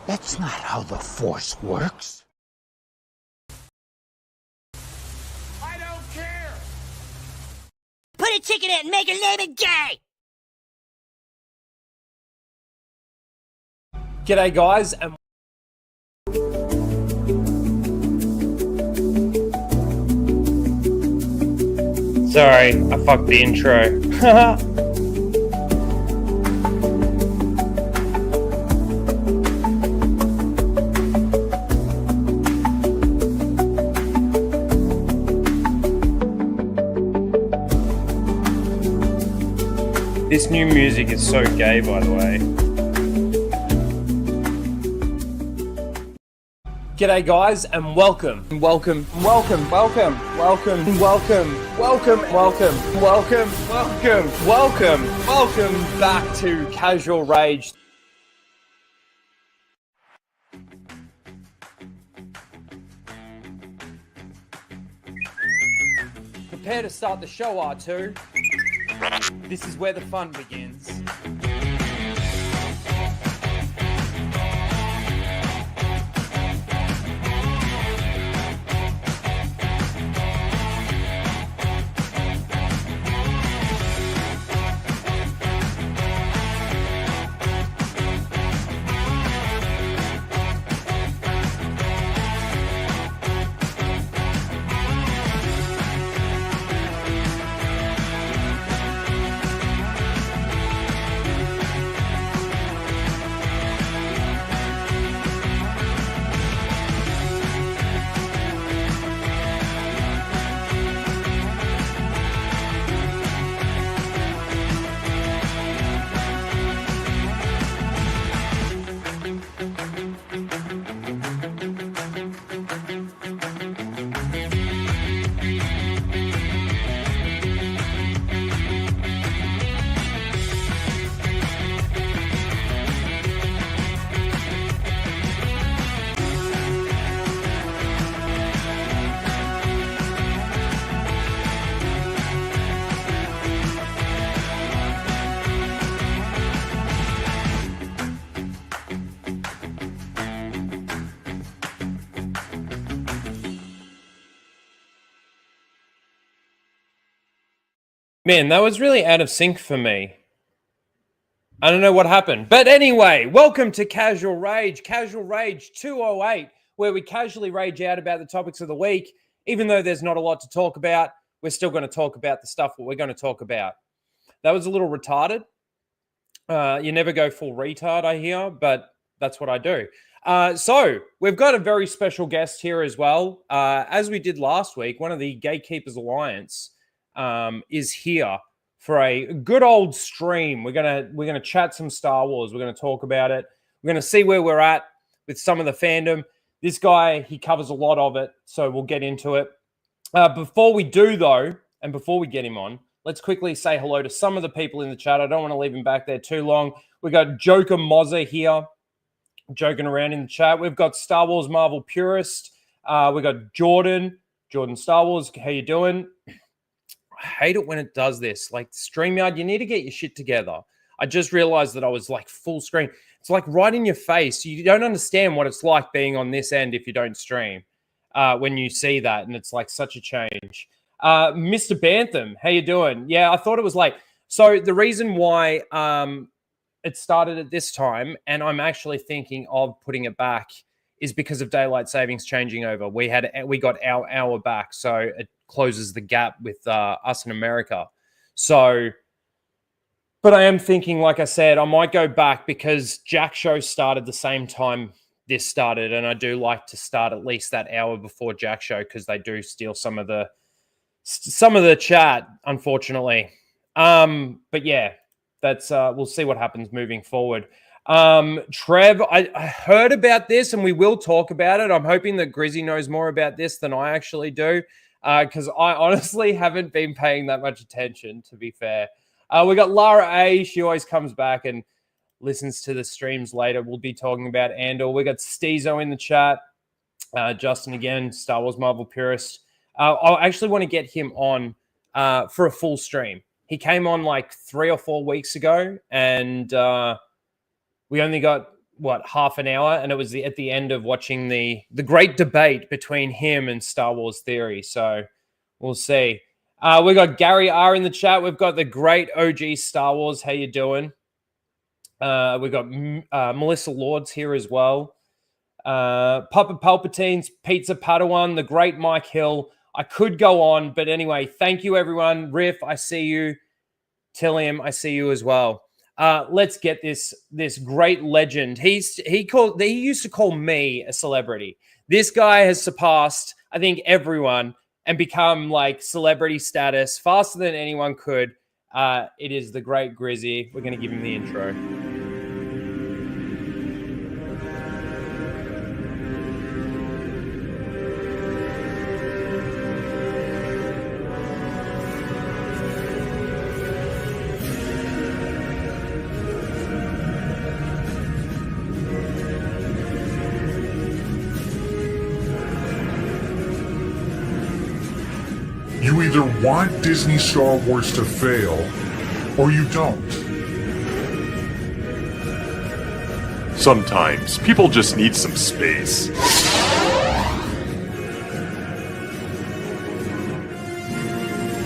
That's not how the Force works. I don't care! Put a ticket in and make her name it gay! G'day guys, and sorry, I fucked the intro. This new music is so gay, by the way. G'day guys, and welcome back to Casual Rage. Prepare to start the show, R2. This is where the fun begins. Man, that was really out of sync for me. I don't know what happened. But anyway, welcome to Casual Rage 208, where we casually rage out about the topics of the week. Even though there's not a lot to talk about, we're still going to talk about the stuff that we're going to talk about. That was a little retarded. You never go full retard, I hear, but that's what I do. So we've got a very special guest here as well. As we did last week, one of the Gatekeepers Alliance is here for a good old stream. We're gonna chat some Star Wars. We're gonna talk about it. We're gonna see where we're at with some of the fandom. This guy, he covers a lot of it, so we'll get into it. Before we do though, and before we get him on, let's quickly say hello to some of the people in the chat. I don't want to leave him back there too long. We got Joker Mozza here, joking around in the chat. We've got Star Wars Marvel Purist. We got Jordan Star Wars. How you doing? I hate it when it does this. Like StreamYard, you need to get your shit together. I just realized that I was like full screen. It's like right in your face. You don't understand what it's like being on this end if you don't stream when you see that. And it's like such a change. Mr. Bantham, how you doing? Yeah, I thought it was like, so the reason why it started at this time, and I'm actually thinking of putting it back, is because of daylight savings changing over. We got our hour back, so it closes the gap with us in America. So, but I am thinking, like I said, I might go back because Jack Show started the same time this started, and I do like to start at least that hour before Jack Show because they do steal some of the chat, unfortunately. But yeah, that's we'll see what happens moving forward. Trev, I heard about this and we will talk about it. I'm hoping that Grizzy knows more about this than I actually do because I honestly haven't been paying that much attention, to be fair. We got Lara A. She always comes back and listens to the streams later. We'll be talking about Andor. We got Steezo in the chat. Justin again, Star Wars Marvel Purist. I actually want to get him on for a full stream. He came on like 3 or 4 weeks ago and we only got half an hour, and it was at the end of watching the great debate between him and Star Wars Theory. So we'll see. We got Gary R in the chat. We've got the great OG Star Wars. How you doing? We got Melissa Lords here as well. Papa Palpatine's Pizza Padawan, the great Mike Hill. I could go on, but anyway, thank you everyone. Riff, I see you. Tilliam, I see you as well. Let's get this great legend. He used to call me a celebrity. This guy has surpassed, I think, everyone and become like celebrity status faster than anyone could. It is the great Grizzy. We're going to give him the intro. You either want Disney Star Wars to fail, or you don't. Sometimes people just need some space.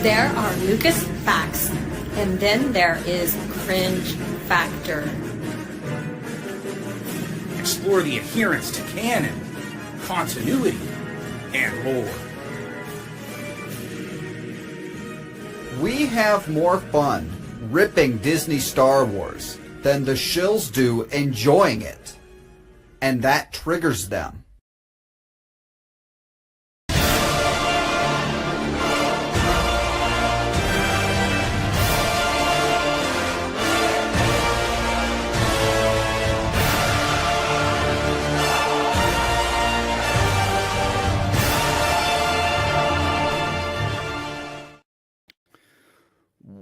There are Lucas facts, and then there is cringe factor. Explore the adherence to canon, continuity, and lore. We have more fun ripping Disney Star Wars than the shills do enjoying it. And that triggers them.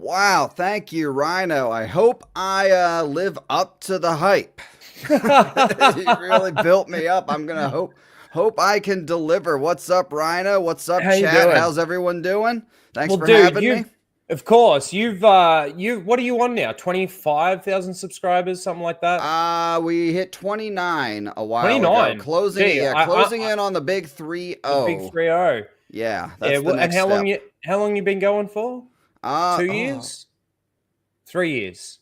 Wow, thank you, Rhino. I hope I live up to the hype. You really built me up. I'm gonna hope I can deliver. What's up, Rhino? What's up, chat? How's everyone doing? Thanks for having me. Of course, what are you on now? 25,000 subscribers, something like that. We hit 29 a while ago. Closing in on the big 3-0. Big 3-0. Yeah, that's the next step. How long you been going for? 2 years? 3 years.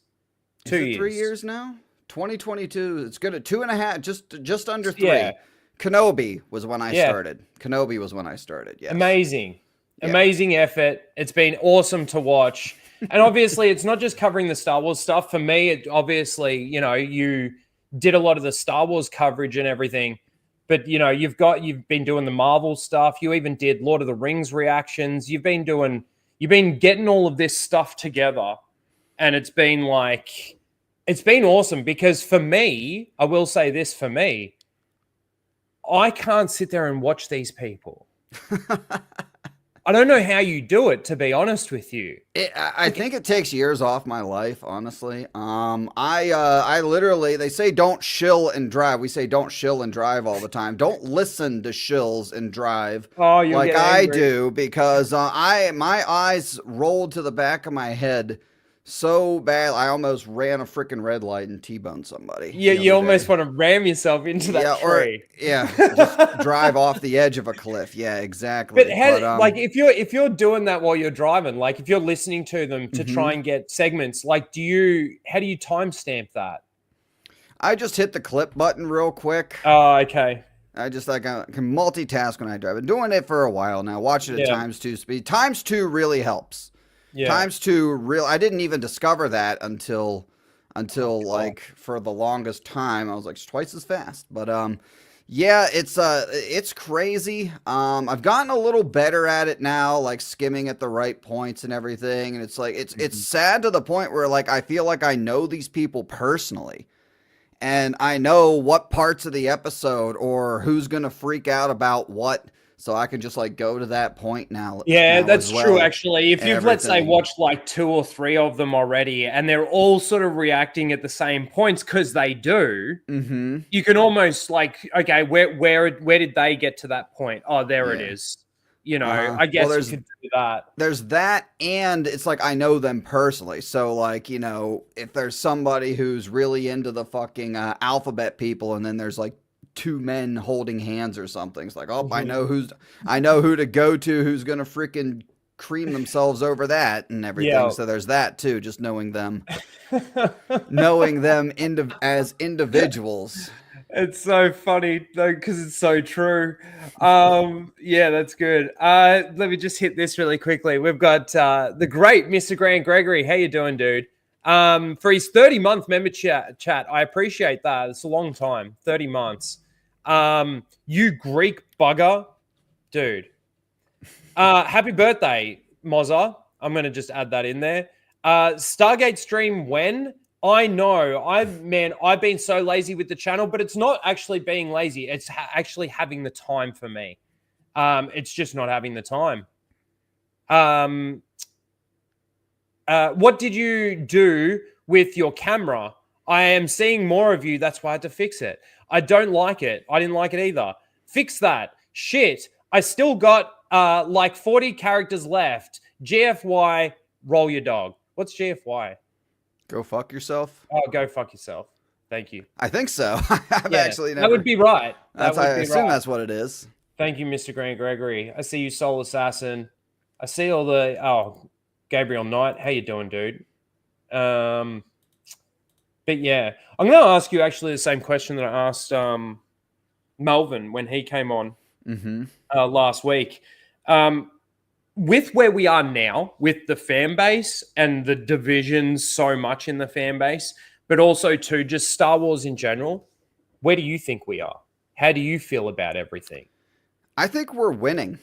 2 years. 3 years now? 2022. It's good at 2.5, just under 3. Yeah. Kenobi was when I started. Yes. Amazing effort. It's been awesome to watch. And obviously, it's not just covering the Star Wars stuff. For me, you did a lot of the Star Wars coverage and everything. But, you've been doing the Marvel stuff. You even did Lord of the Rings reactions. You've been getting all of this stuff together, and it's been awesome because for me, I will say this for me, I can't sit there and watch these people. I don't know how you do it, to be honest with you. I think it takes years off my life, honestly. I literally, they say don't shill and drive. We say don't shill and drive all the time. Don't listen to shills and drive like I do, because my eyes rolled to the back of my head so bad. I almost ran a freaking red light and T-boned somebody. Yeah, you almost want to ram yourself into that tree. Just drive off the edge of a cliff. Yeah, exactly. But if you're doing that while you're driving, like if you're listening to them to try and get segments, like how do you timestamp that? I just hit the clip button real quick. Oh, okay. I just I can multitask when I drive. I've been doing it for a while now. Watch it at ×2 speed. ×2 really helps. Yeah. ×2 I didn't even discover that until like for the longest time. I was like, it's twice as fast. But it's crazy. I've gotten a little better at it now, like skimming at the right points and everything. And it's like it's sad to the point where like I feel like I know these people personally. And I know what parts of the episode or who's gonna freak out about what. So I can just like go to that point now. Yeah, that's true. Actually, if you've, let's say, watched like 2 or 3 of them already, and they're all sort of reacting at the same points because they do, you can almost like, okay, where did they get to that point? Oh, there it is. I guess Well, you could do that. There's that, and it's like I know them personally. So, like, if there's somebody who's really into the fucking alphabet people, and then there's like two men holding hands or something, it's like, oh, I know who to go to, who's gonna freaking cream themselves over that and everything. Yeah. So there's that too, just knowing them as individuals. It's so funny though, because it's so true. Yeah, that's good. Let me just hit this really quickly. We've got the great Mr. Grant Gregory. How you doing, dude? For his 30-month member chat, I appreciate that. It's a long time, 30 months. You Greek bugger, dude. Happy birthday, Mozza. I'm going to just add that in there. Stargate stream when? I know. I've been so lazy with the channel, but it's not actually being lazy. It's actually having the time for me. It's just not having the time. What did you do with your camera? I am seeing more of you. That's why I had to fix it. I don't like it. I didn't like it either. Fix that. Shit. I still got like 40 characters left. GFY, roll your dog. What's GFY? Go fuck yourself. Oh, go fuck yourself. Thank you. I think so. I've actually never. That would be right. I assume that's what it is. Thank you, Mr. Grant Gregory. I see you, Soul Assassin. I see all the Gabriel Knight. How you doing, dude? But yeah, I'm going to ask you actually the same question that I asked Melvin when he came on last week. With where we are now, with the fan base and the divisions so much in the fan base, but also to just Star Wars in general, where do you think we are? How do you feel about everything? I think we're winning.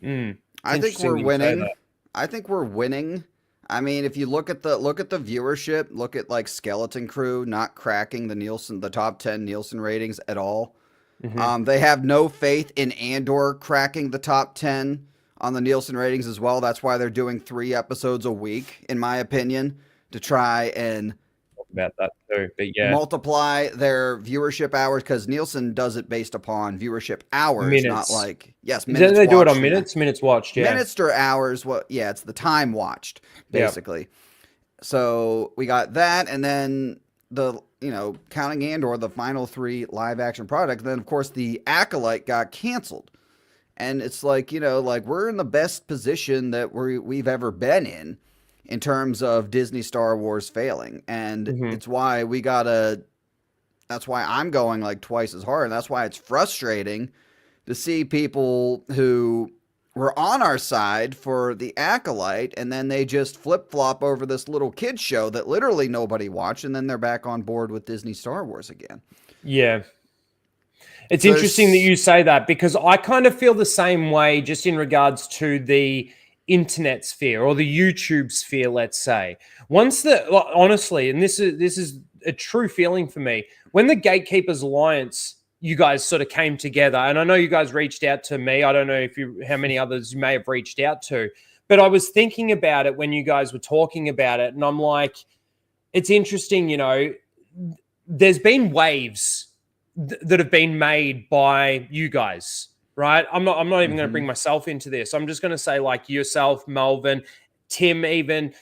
I think we're winning. I mean, if you look at the viewership, look at like Skeleton Crew not cracking the top 10 Nielsen ratings at all. They have no faith in Andor cracking the top 10 on the Nielsen ratings as well. That's why they're doing 3 episodes a week, in my opinion, to try and about that too. But yeah, multiply their viewership hours, because Nielsen does it based upon viewership hours, minutes. Not like minutes. They do it on minutes watched. Yeah, minutes or hours. It's the time watched basically. Yep. So we got that, and then counting Andor, the final 3 live action products. Then of course the Acolyte got canceled. And it's like, we're in the best position that we've ever been in terms of Disney Star Wars failing. And it's why that's why I'm going like twice as hard. And that's why it's frustrating to see people who were on our side for the Acolyte, and then they just flip-flop over this little kid show that literally nobody watched, and then they're back on board with Disney Star Wars again. Yeah. It's interesting that you say that, because I kind of feel the same way just in regards to the internet sphere or the YouTube sphere, let's say. Honestly, and this is a true feeling for me, when the Gatekeepers Alliance, you guys sort of came together, and I know you guys reached out to me. I don't know how many others you may have reached out to, but I was thinking about it when you guys were talking about it, and I'm like, it's interesting, there's been waves that have been made by you guys, right? I'm not even going to bring myself into this. I'm just going to say like yourself, Melvin, Tim, even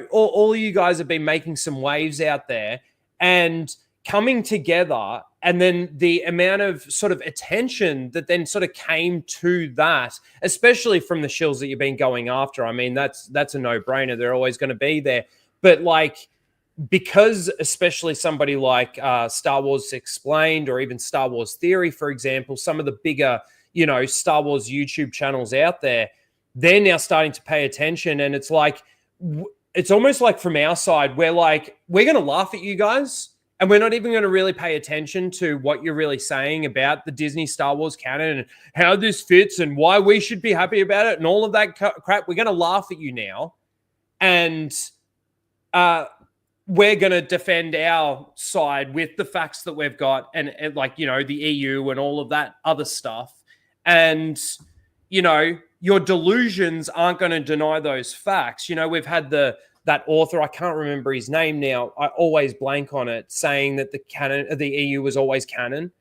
all of you guys have been making some waves out there and coming together. And then the amount of sort of attention that then sort of came to that, especially from the shills that you've been going after. I mean, that's a no-brainer. They're always going to be there. But like, because especially somebody like Star Wars Explained or even Star Wars Theory, for example, some of the bigger, Star Wars YouTube channels out there, they're now starting to pay attention. And it's like, it's almost like from our side, we're like, we're going to laugh at you guys, and we're not even going to really pay attention to what you're really saying about the Disney Star Wars canon and how this fits and why we should be happy about it and all of that crap. We're going to laugh at you now. And, we're going to defend our side with the facts that we've got and like, the EU and all of that other stuff. And, your delusions aren't going to deny those facts. We've had that author, I can't remember his name now, I always blank on it, saying that the EU was always canon.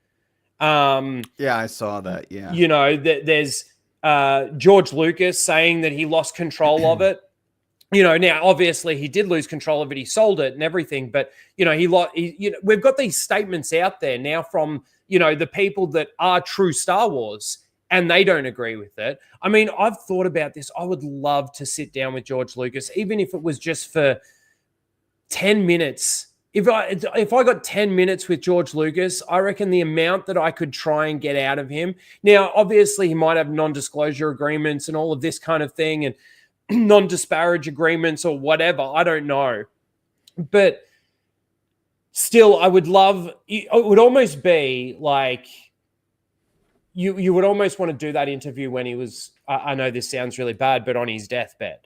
Yeah, I saw that. Yeah. There's George Lucas saying that he lost control of it. You know, now obviously he did lose control of it. He sold it and everything, but you know, we've got these statements out there now from, you know, the people that are true Star Wars, and they don't agree with it. I mean, I've thought about this. I would love to sit down with George Lucas, even if it was just for 10 minutes. If I got 10 minutes with George Lucas, I reckon the amount that I could try and get out of him. Now, obviously, he might have non-disclosure agreements and all of this kind of thing, and non-disparage agreements or whatever. I don't know. But still, I would love, it would almost be like, you would almost want to do that interview when he was, I know this sounds really bad, but on his deathbed.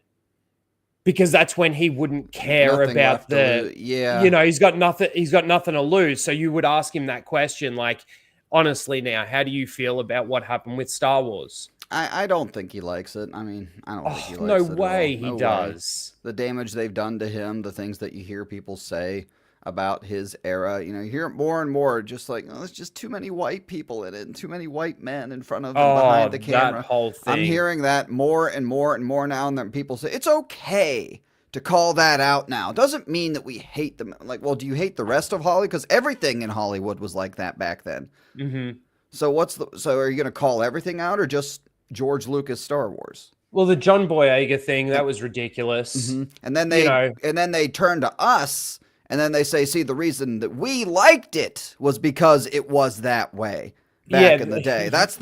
Because that's when he wouldn't care about you know, he's got nothing to lose. So you would ask him that question, like, honestly now, how do you feel about what happened with Star Wars? I don't think he likes it. I mean, I don't think he likes it. No at way all. he does. The damage they've done to him, the things that you hear people say about his era, you know, you hear it more and more, just like, oh, there's just too many white people in it and too many white men in front of and behind the camera. That whole thing. I'm hearing that more and more and more now, and then people say, it's okay to call that out now. Doesn't mean that we hate them. Like, well, do you hate the rest of Hollywood? Because everything in Hollywood was like that back then. Mm-hmm. So so are you going to call everything out or just George Lucas Star Wars? Well, the John Boyega thing, that was ridiculous. Mm-hmm. And then they turn to us, and then they say, see, the reason that we liked it was because it was that way back in the day. That's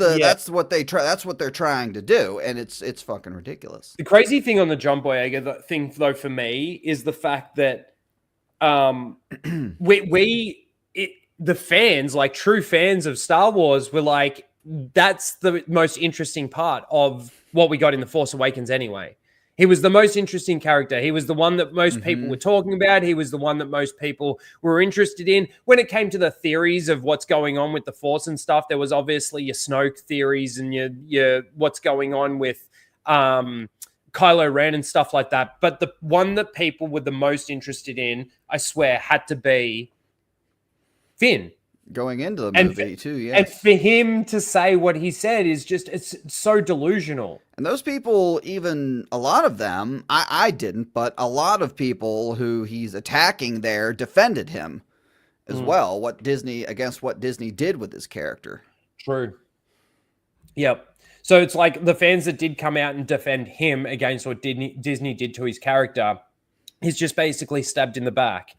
what they're trying to do, and it's fucking ridiculous. The crazy thing on the John Boyega thing, though, for me, is the fact that the fans, like true fans of Star Wars, were like, that's the most interesting part of what we got in The Force Awakens anyway. He was the most interesting character. He was the one that most people were talking about. He was the one that most people were interested in. When it came to the theories of what's going on with the Force and stuff, there was obviously your Snoke theories and your what's going on with Kylo Ren and stuff like that. But the one that people were the most interested in, I swear, had to be Finn. Going into the movie, too, yeah. And for him to say what he said is just, it's so delusional. And those people, even a lot of them, I didn't, but a lot of people who he's attacking there defended him as well, against what Disney did with his character. True. Yep. So it's like the fans that did come out and defend him against what Disney did to his character, he's just basically stabbed in the back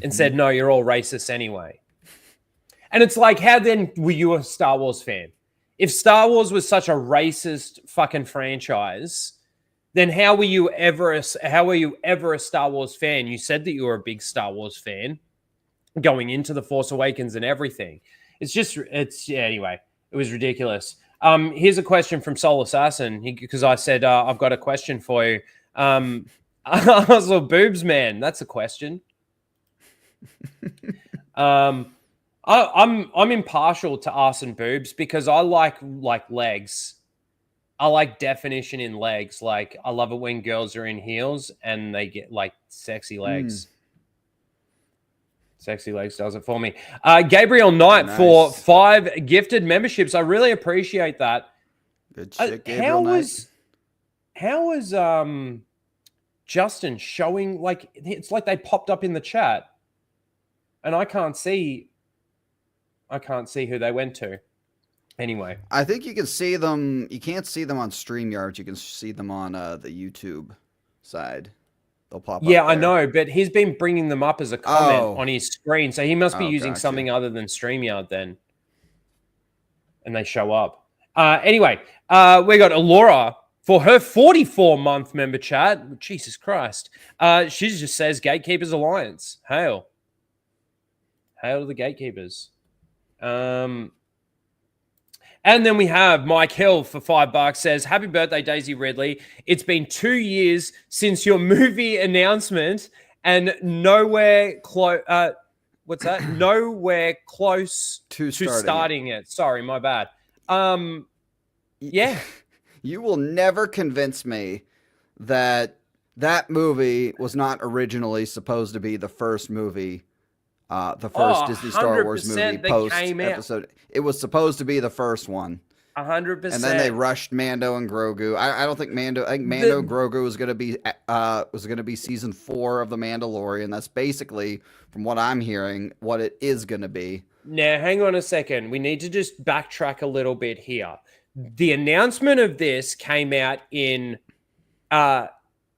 and said, no, you're all racist anyway. And it's like, how then were you a Star Wars fan? If Star Wars was such a racist fucking franchise, then how were you ever a Star Wars fan? You said that you were a big Star Wars fan going into The Force Awakens and everything. Anyway, it was ridiculous. Here's a question from Soul Assassin, because I said, I've got a question for you. Also, boobs, man, that's a question. I'm impartial to arse and boobs because I like legs. I like definition in legs. Like, I love it when girls are in heels and they get like sexy legs. Sexy legs does it for me. Gabriel Knight for 5 gifted memberships. I really appreciate that. Good shit, Gabriel Knight. How was Justin showing, like, it's like they popped up in the chat and I can't see who they went to. Anyway, I think you can see them. You can't see them on StreamYard. You can see them on the YouTube side. They'll pop up. Yeah, I know, but he's been bringing them up as a comment on his screen, so he must be using something other than StreamYard then. And they show up. Anyway, we got Alora for her 44-month member chat. Jesus Christ. She just says Gatekeepers Alliance. Hail. Hail to the Gatekeepers. And then we have Mike Hill for $5 says, happy birthday, Daisy Ridley. It's been 2 years since your movie announcement and nowhere close. What's that? Nowhere close to starting it. Sorry, my bad. Yeah. You will never convince me that movie was not originally supposed to be the first movie. The first Disney Star Wars movie post episode. It was supposed to be the first one. 100%. And then they rushed Mando and Grogu. I don't think Mando. I think Mando Grogu was gonna be season 4 of the Mandalorian. That's basically, from what I'm hearing, what it is gonna be. Now, hang on a second. We need to just backtrack a little bit here. The announcement of this came out in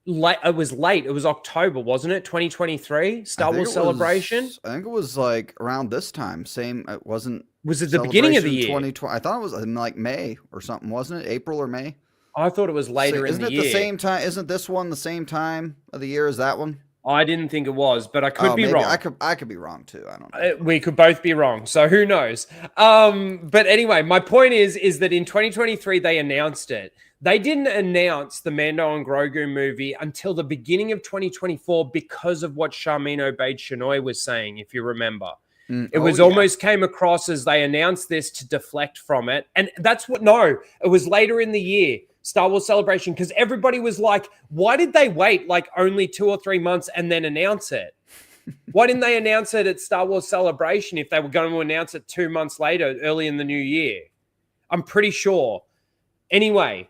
it was late. It was October, wasn't it? 2023 Star Wars Celebration. I think it was like around this time. Same. It wasn't. Was it the beginning of the year? 2020. I thought it was in like May or something, wasn't it? April or May? I thought it was later in the year. Isn't it the same time? Isn't this one the same time of the year as that one? I didn't think it was, but I could be wrong. I could be wrong too. I don't know. We could both be wrong, so who knows? But anyway, my point is that in 2023 they announced it. They didn't announce the Mando and Grogu movie until the beginning of 2024 because of what Charmin Obaid-Chinoy was saying, if you remember. It was almost came across as they announced this to deflect from it. And that's what, no, it was later in the year, Star Wars Celebration, because everybody was like, why did they wait like only 2 or 3 months and then announce it? Why didn't they announce it at Star Wars Celebration if they were going to announce it 2 months later, early in the new year? I'm pretty sure. Anyway,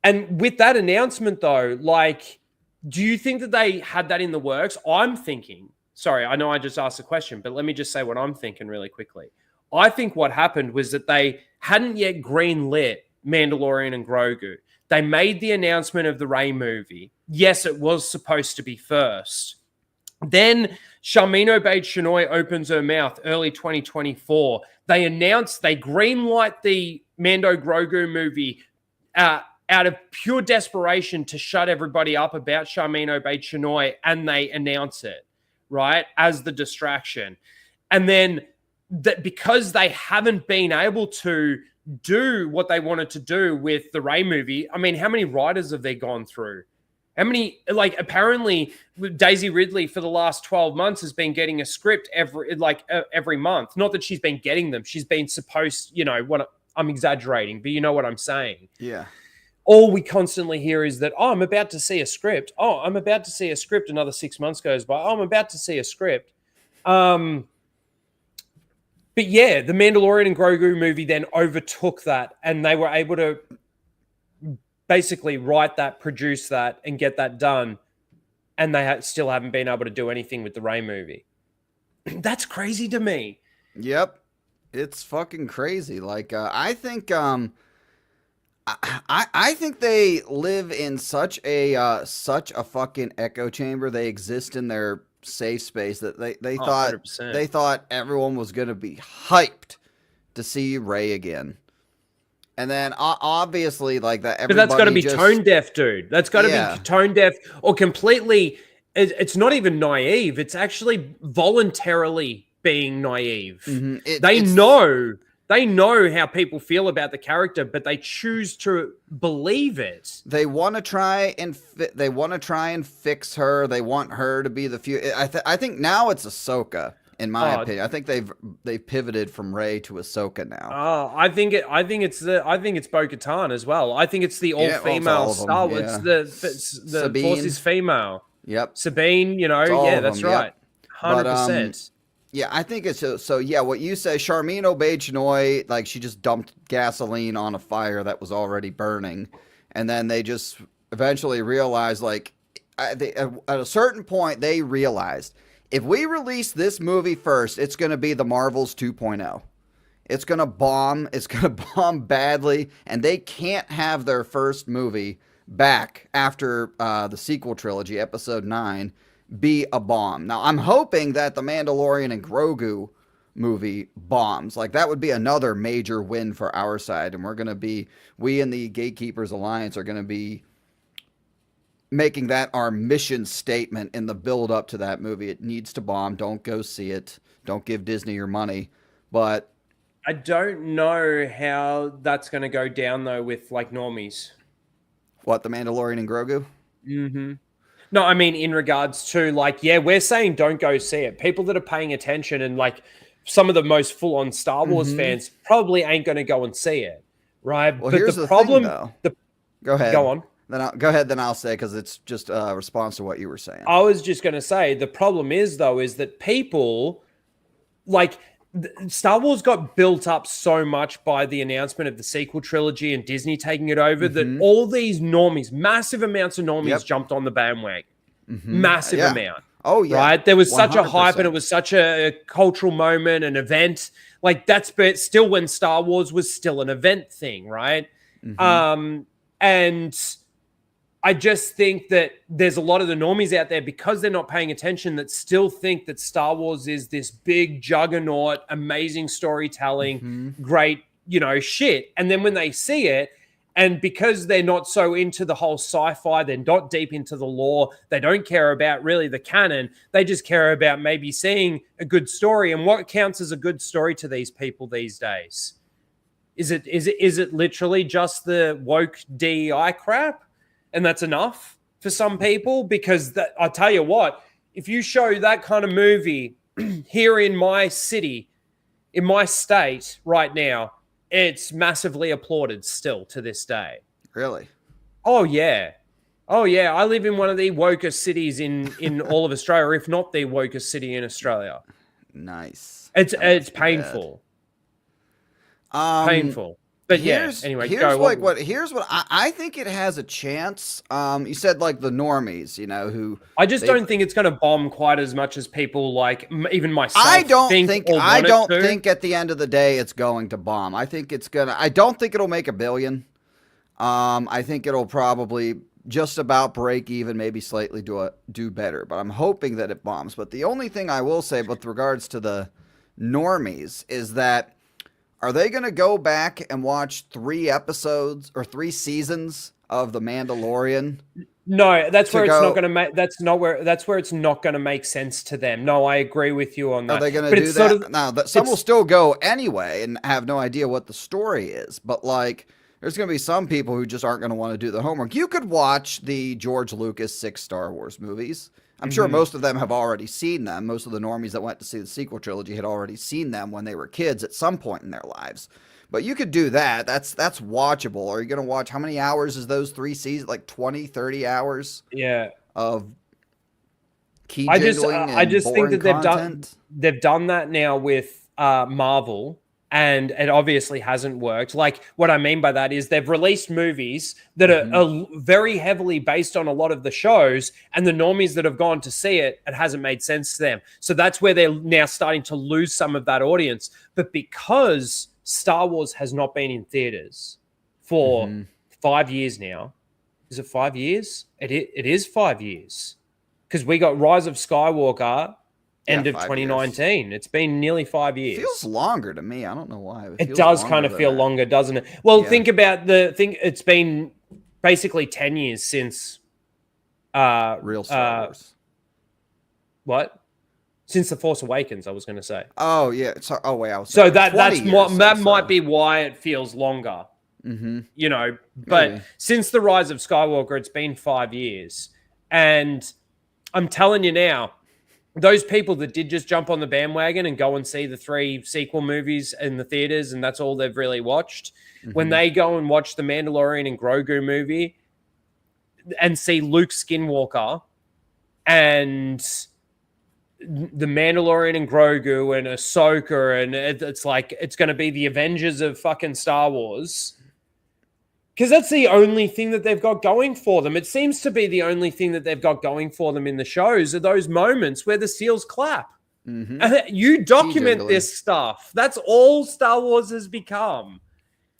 and with that announcement though, like, do you think that they had that in the works? I'm thinking, sorry, I know I just asked a question, but let me just say what I'm thinking really quickly. I think what happened was that they hadn't yet greenlit Mandalorian and Grogu. They made the announcement of the Rey movie. Yes, it was supposed to be first. Then Charmin Obaid-Chinoy opens her mouth early 2024. They greenlight the Mando Grogu movie out of pure desperation to shut everybody up about Charmin Obaid-Chinoy, and they announce it, right, as the distraction. And then that because they haven't been able to do what they wanted to do with the Rey movie, I mean, how many writers have they gone through? How many, like, apparently Daisy Ridley for the last 12 months has been getting a script every month. Not that she's been getting them. She's been supposed, I'm exaggerating, but you know what I'm saying. Yeah. All we constantly hear is that, I'm about to see a script. I'm about to see a script. Another 6 months goes by. I'm about to see a script. But yeah, the Mandalorian and Grogu movie then overtook that, and they were able to basically write that, produce that, and get that done. And they still haven't been able to do anything with the Rey movie. That's crazy to me. Yep. It's fucking crazy. Like, I think they live in such a fucking echo chamber. They exist in their safe space that they thought 100%. Everyone was gonna be hyped to see Rey again, and then obviously like that. But that's got to be tone deaf, dude. That's got to be tone deaf or completely. It's not even naive. It's actually voluntarily being naive. Mm-hmm. They know how people feel about the character, but they choose to believe it. They want to try and fix her. They want her to be the future. I think now it's Ahsoka, in my opinion. I think they've pivoted from Rey to Ahsoka now. I think it's Bo-Katan as well. I think it's the all-female Star Wars. The Force is female. Yep. Sabine, that's right. 100%. Yeah, I think it's so. Yeah, what you say, Charmin Obaid-Chinoy, like she just dumped gasoline on a fire that was already burning, and then they just eventually realized, like, at a certain point, they realized if we release this movie first, it's going to be the Marvels 2.0. It's going to bomb. It's going to bomb badly, and they can't have their first movie back after the sequel trilogy, Episode 9. Be a bomb. Now, I'm hoping that the Mandalorian and Grogu movie bombs. Like, that would be another major win for our side. And we in the Gatekeepers Alliance are going to be making that our mission statement in the build up to that movie. It needs to bomb. Don't go see it. Don't give Disney your money. But I don't know how that's going to go down, though, with like normies. What, the Mandalorian and Grogu? Mm-hmm. No, I mean, in regards to like, yeah, we're saying don't go see it. People that are paying attention and like some of the most full-on Star Wars fans probably ain't going to go and see it, right? Well, but here's the problem, thing, though. Go ahead. Go on. Then I'll say, because it's just a response to what you were saying. I was just going to say the problem is that people like Star Wars got built up so much by the announcement of the sequel trilogy and Disney taking it over that all these normies, massive amounts of normies, jumped on the bandwagon. Massive amount. Oh yeah, right. There was 100%. such a hype, and it was such a cultural moment, an event. Like that's, but still, when Star Wars was still an event thing, right? And I just think that there's a lot of the normies out there, because they're not paying attention, that still think that Star Wars is this big juggernaut, amazing storytelling, great, shit. And then when they see it, and because they're not so into the whole sci-fi, they're not deep into the lore, they don't care about really the canon, they just care about maybe seeing a good story. And what counts as a good story to these people these days? Is it literally just the woke DEI crap? And that's enough for some people? Because I tell you what, if you show that kind of movie here in my city, in my state right now, it's massively applauded still to this day. Really? Oh, yeah. Oh, yeah. I live in one of the wokest cities in all of Australia, if not the wokest city in Australia. Nice. It's painful. Painful. But anyway, here's what I think it has a chance. You said like the normies, who I just don't think it's going to bomb quite as much as people like even myself. I don't think at the end of the day it's going to bomb. I don't think it'll make $1 billion. I think it'll probably just about break even, maybe slightly do better. But I'm hoping that it bombs. But the only thing I will say with regards to the normies is that, are they going to go back and watch 3 episodes or 3 seasons of The Mandalorian? No, that's where it's not going to make. That's where it's not going to make sense to them. No, I agree with you on that. Are they going to do that? Some will still go anyway and have no idea what the story is. But like, there's going to be some people who just aren't going to want to do the homework. You could watch the George Lucas 6 Star Wars movies. I'm sure most of them have already seen them. Most of the normies that went to see the sequel trilogy had already seen them when they were kids at some point in their lives. But you could do that. That's watchable. Are you going to watch, how many hours is those 3 seasons? Like 20, 30 hours? Yeah. Of key I jingling just think that content? they've done that now with Marvel. And it obviously hasn't worked. Like, what I mean by that is they've released movies that are very heavily based on a lot of the shows, and the normies that have gone to see it hasn't made sense to them. So that's where they're now starting to lose some of that audience. But because Star Wars has not been in theaters for 5 years now, is it 5 years? It is 5 years. Because we got Rise of Skywalker end of 2019. Years. It's been nearly 5 years. It feels longer to me. I don't know why. It does kind of feel longer, doesn't it? Well, think about it's been basically 10 years since real Star Wars. What? Since The Force Awakens, I was going to say. Oh yeah. So that might be why it feels longer. But since the Rise of Skywalker, it's been 5 years, and I'm telling you now, those people that did just jump on the bandwagon and go and see the 3 sequel movies in the theaters, and that's all they've really watched, when they go and watch the Mandalorian and Grogu movie and see Luke Skywalker and the Mandalorian and Grogu and Ahsoka, and it's like it's going to be the Avengers of fucking Star Wars. Because that's the only thing that they've got going for them. It seems to be the only thing that they've got going for them in the shows are those moments where the seals clap. You document this stuff. That's all Star Wars has become.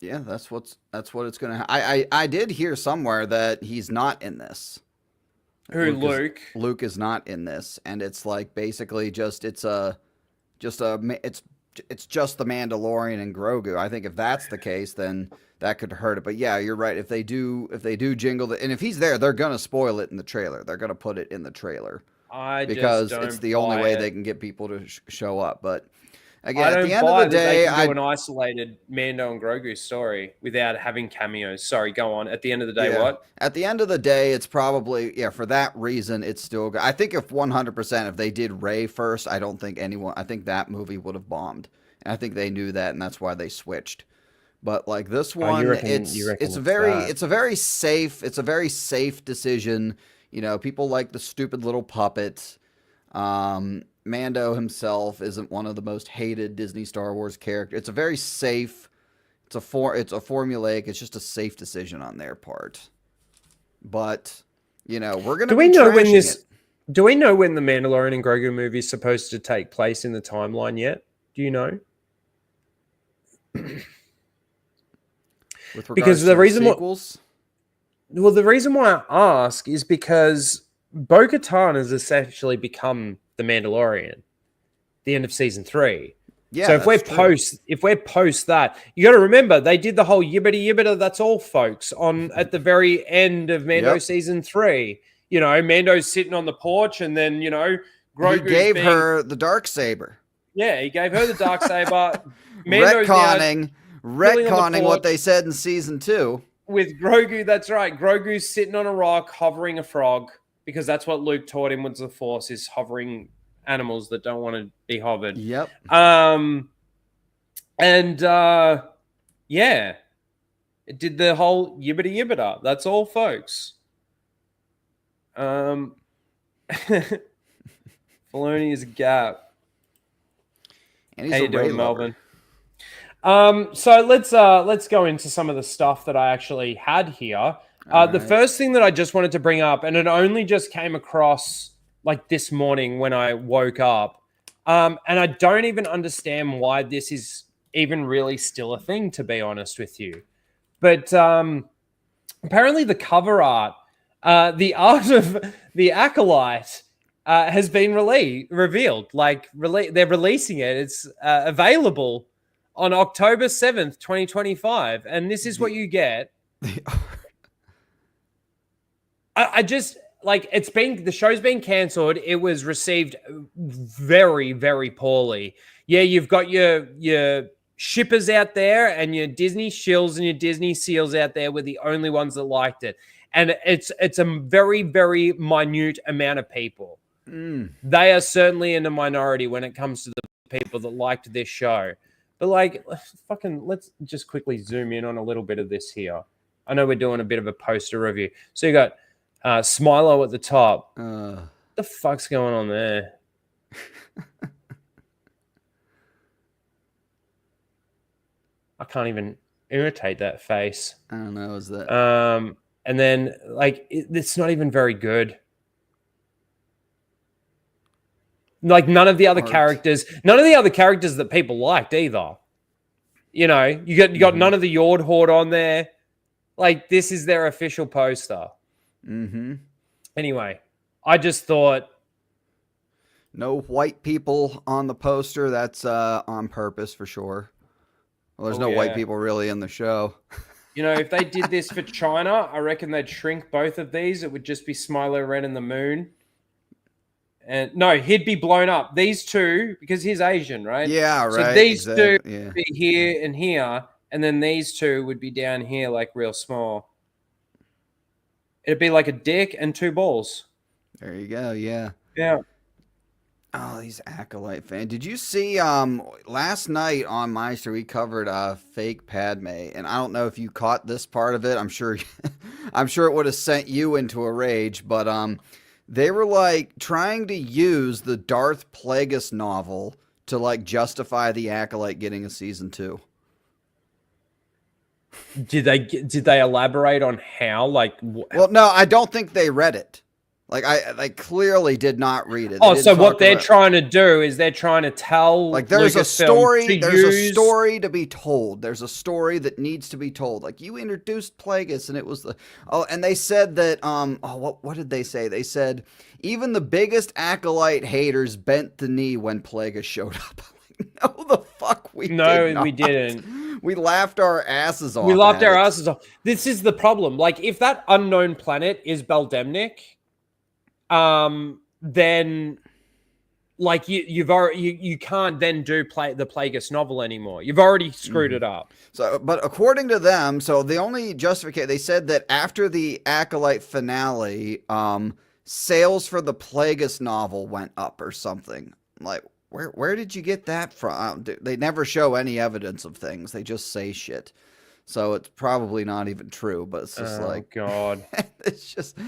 Yeah, that's what it's going to. I did hear somewhere that he's not in this. Luke? Luke is not in this, and it's like basically it's just the Mandalorian and Grogu. I think if that's the case, then that could hurt it. But yeah, you're right. If they do jingle and if he's there, they're gonna spoil it in the trailer. They're gonna put it in the trailer because it's the only way they can get people to show up. But again, at the end of the day, I do an isolated Mando and Grogu story without having cameos. Sorry, go on. At the end of the day, what? At the end of the day, it's probably for that reason. It's still. I think if 100%, if they did Rey first, I don't think anyone. I think that movie would have bombed, and I think they knew that, and that's why they switched. But like this one, it's a very safe decision. People like the stupid little puppet. Mando himself isn't one of the most hated Disney Star Wars characters. It's a very safe. It's a formulaic. It's just a safe decision on their part. But we're gonna. Do we know when this? Do we know when the Mandalorian and Grogu movie is supposed to take place in the timeline yet? Do you know? With regards because to the reason sequels? Well, the reason why I ask is because Bo-Katan has essentially become the Mandalorian. The end of season 3. Yeah. So if we're post that, you got to remember they did the whole yibbity yibbita. That's all, folks. At the very end of Mando season 3, Mando's sitting on the porch, and then Grogu gave her the Darksaber. Yeah, he gave her the Darksaber. Retconning what they said in season 2. With Grogu, that's right. Grogu's sitting on a rock, hovering a frog, because that's what Luke taught him was the Force, is hovering animals that don't want to be hovered. Yep. Yeah, it did the whole yibbity yibbita. That's all, folks. Filoni is a gap. And he's How a you doing, Rey Melvin? lover. So let's go into some of the stuff that I actually had here. The first thing that I just wanted to bring up, and it only just came across like this morning when I woke up, and I don't even understand why this is even really still a thing, to be honest with you. But apparently the cover art, the art of the Acolyte, has been revealed. They're releasing it. It's available on October 7th, 2025. And this is what you get. I just, the show's been cancelled. It was received very, very poorly. Yeah, you've got your shippers out there, and your Disney shills and your Disney seals out there were the only ones that liked it. And it's a very, very minute amount of people. They are certainly in the minority when it comes to the people that liked this show. But let's just quickly zoom in on a little bit of this here. I know we're doing a bit of a poster review. So you got Smilo at the top. What the fuck's going on there? I can't even irritate that face. I don't know. Is that? And then it's not even very good. None of the other characters that people liked either. You got none of the Yord Horde on there. This is their official poster. Mm-hmm. Anyway, I just thought, no white people on the poster. That's on purpose for sure. Well, there's no white people really in the show. If they did this for China, I reckon they'd shrink both of these. It would just be Smilo Ren and the Moon. And no, he'd be blown up. These two, because he's Asian, right? Yeah, right. So these two would be here and here, and then these two would be down here, real small. It'd be like a dick and two balls. There you go. Yeah. Yeah. Oh, these Acolyte fans. Did you see last night on Meister we covered fake Padme, and I don't know if you caught this part of it. I'm sure it would have sent you into a rage, but they were trying to use the Darth Plagueis novel to justify the Acolyte getting a season 2. Did they elaborate on how? Well, no, I don't think they read it. I clearly did not read it. Oh, so what they're trying to do is they're trying to tell there's a story. There's a story to be told. There's a story that needs to be told. You introduced Plagueis, and it was and they said that what did they say? They said even the biggest Acolyte haters bent the knee when Plagueis showed up. No, the fuck we didn't. We didn't. We laughed our asses off. Asses off. This is the problem. If that unknown planet is Beldemnik, then you can't then do the Plagueis novel anymore. You've already screwed it up. So, but according to them, so the only justification, they said that after the Acolyte finale, sales for the Plagueis novel went up or something. Where did you get that from? They never show any evidence of things. They just say shit. So it's probably not even true, but it's just like, God. it's just,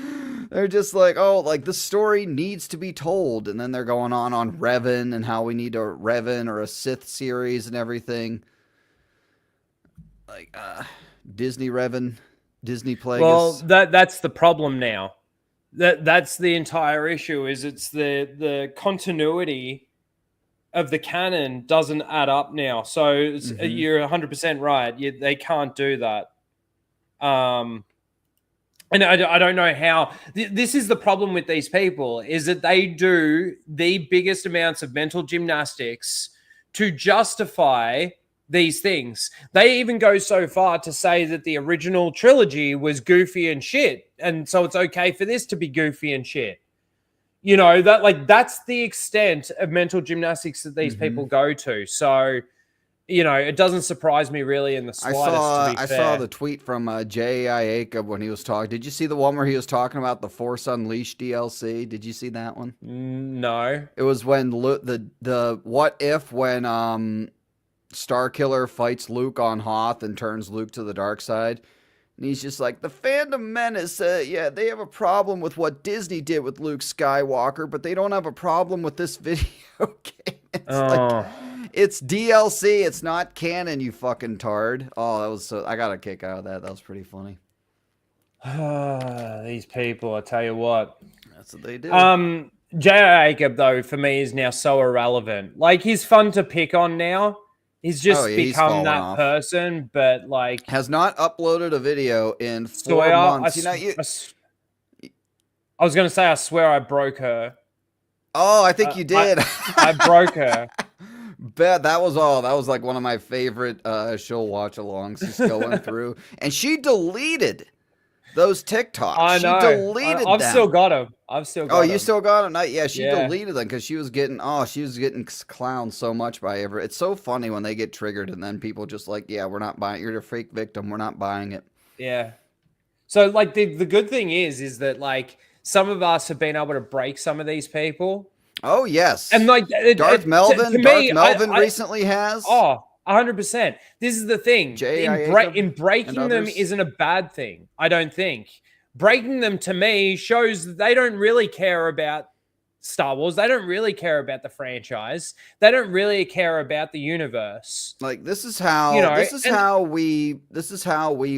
they're just like, oh, like the story needs to be told. And then they're going on Revan and how we need a Revan or a Sith series and everything. Like, Disney Revan, Disney Plagueis. Well, that's the problem now. That's the entire issue, is it's the continuity of the canon doesn't add up now. So you're 100% right. They can't do that. And I don't know how. This is the problem with these people, is that they do the biggest amounts of mental gymnastics to justify these things. They even go so far to say that the original trilogy was goofy and shit, and so it's okay for this to be goofy and shit. You know, that's the extent of mental gymnastics that these people go to. So, you know, it doesn't surprise me really in the slightest. I saw the tweet from J.I. Acolyte when he was talking. Did you see the one where he was talking about the Force Unleashed DLC? Did you see that one? No. It was when the what if when Starkiller fights Luke on Hoth and turns Luke to the dark side. And he's just like, the Phantom Menace, yeah, they have a problem with what Disney did with Luke Skywalker, but they don't have a problem with this video game. It's like, it's DLC, it's not canon, you fucking tard. Oh, that was I got a kick out of that. That was pretty funny. These people, I tell you what. That's what they do. J.I. Acolyte, though, for me, is now so irrelevant. Like, he's fun to pick on now. He's just become that person, but like has not uploaded a video in 4 months. I was going to say, I swear I broke her. Oh, I think you did. I broke her. Bet that was all. That was like one of my favorite Shill watch-alongs. She's going through, and she deleted those TikToks. I know. She deleted them. I've still got them. Oh, you still got them? Yeah, she deleted them because she was getting clowned so much by everyone. It's so funny when they get triggered and then people just like, yeah, we're not buying it. You're a fake victim. We're not buying it. Yeah. So like the good thing is that like some of us have been able to break some of these people. Oh, yes. And like Darth Melvin recently has. Oh, 100%. This is the thing. In breaking them isn't a bad thing, I don't think. Breaking them, to me, shows that they don't really care about Star Wars. They don't really care about the franchise. They don't really care about the universe. Like, this is how, this is how we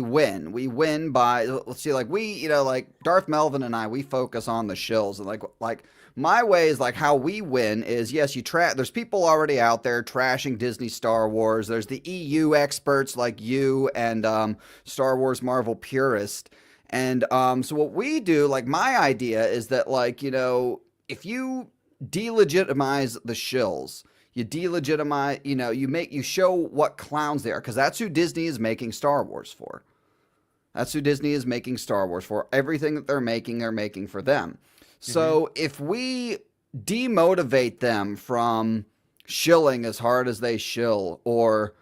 win. We win by, let's see, like, like Darth Melvin and I, we focus on the shills, and like my way is like how we win is, yes, there's people already out there trashing Disney Star Wars. There's the EU experts like you and Star Wars Marvel purist. And so what we do, like my idea is that, like, if you delegitimize the shills, you delegitimize, you show what clowns they are, because that's who Disney is making Star Wars for. That's who Disney is making Star Wars for. Everything that they're making for them. So if we demotivate them from shilling as hard as they shill, or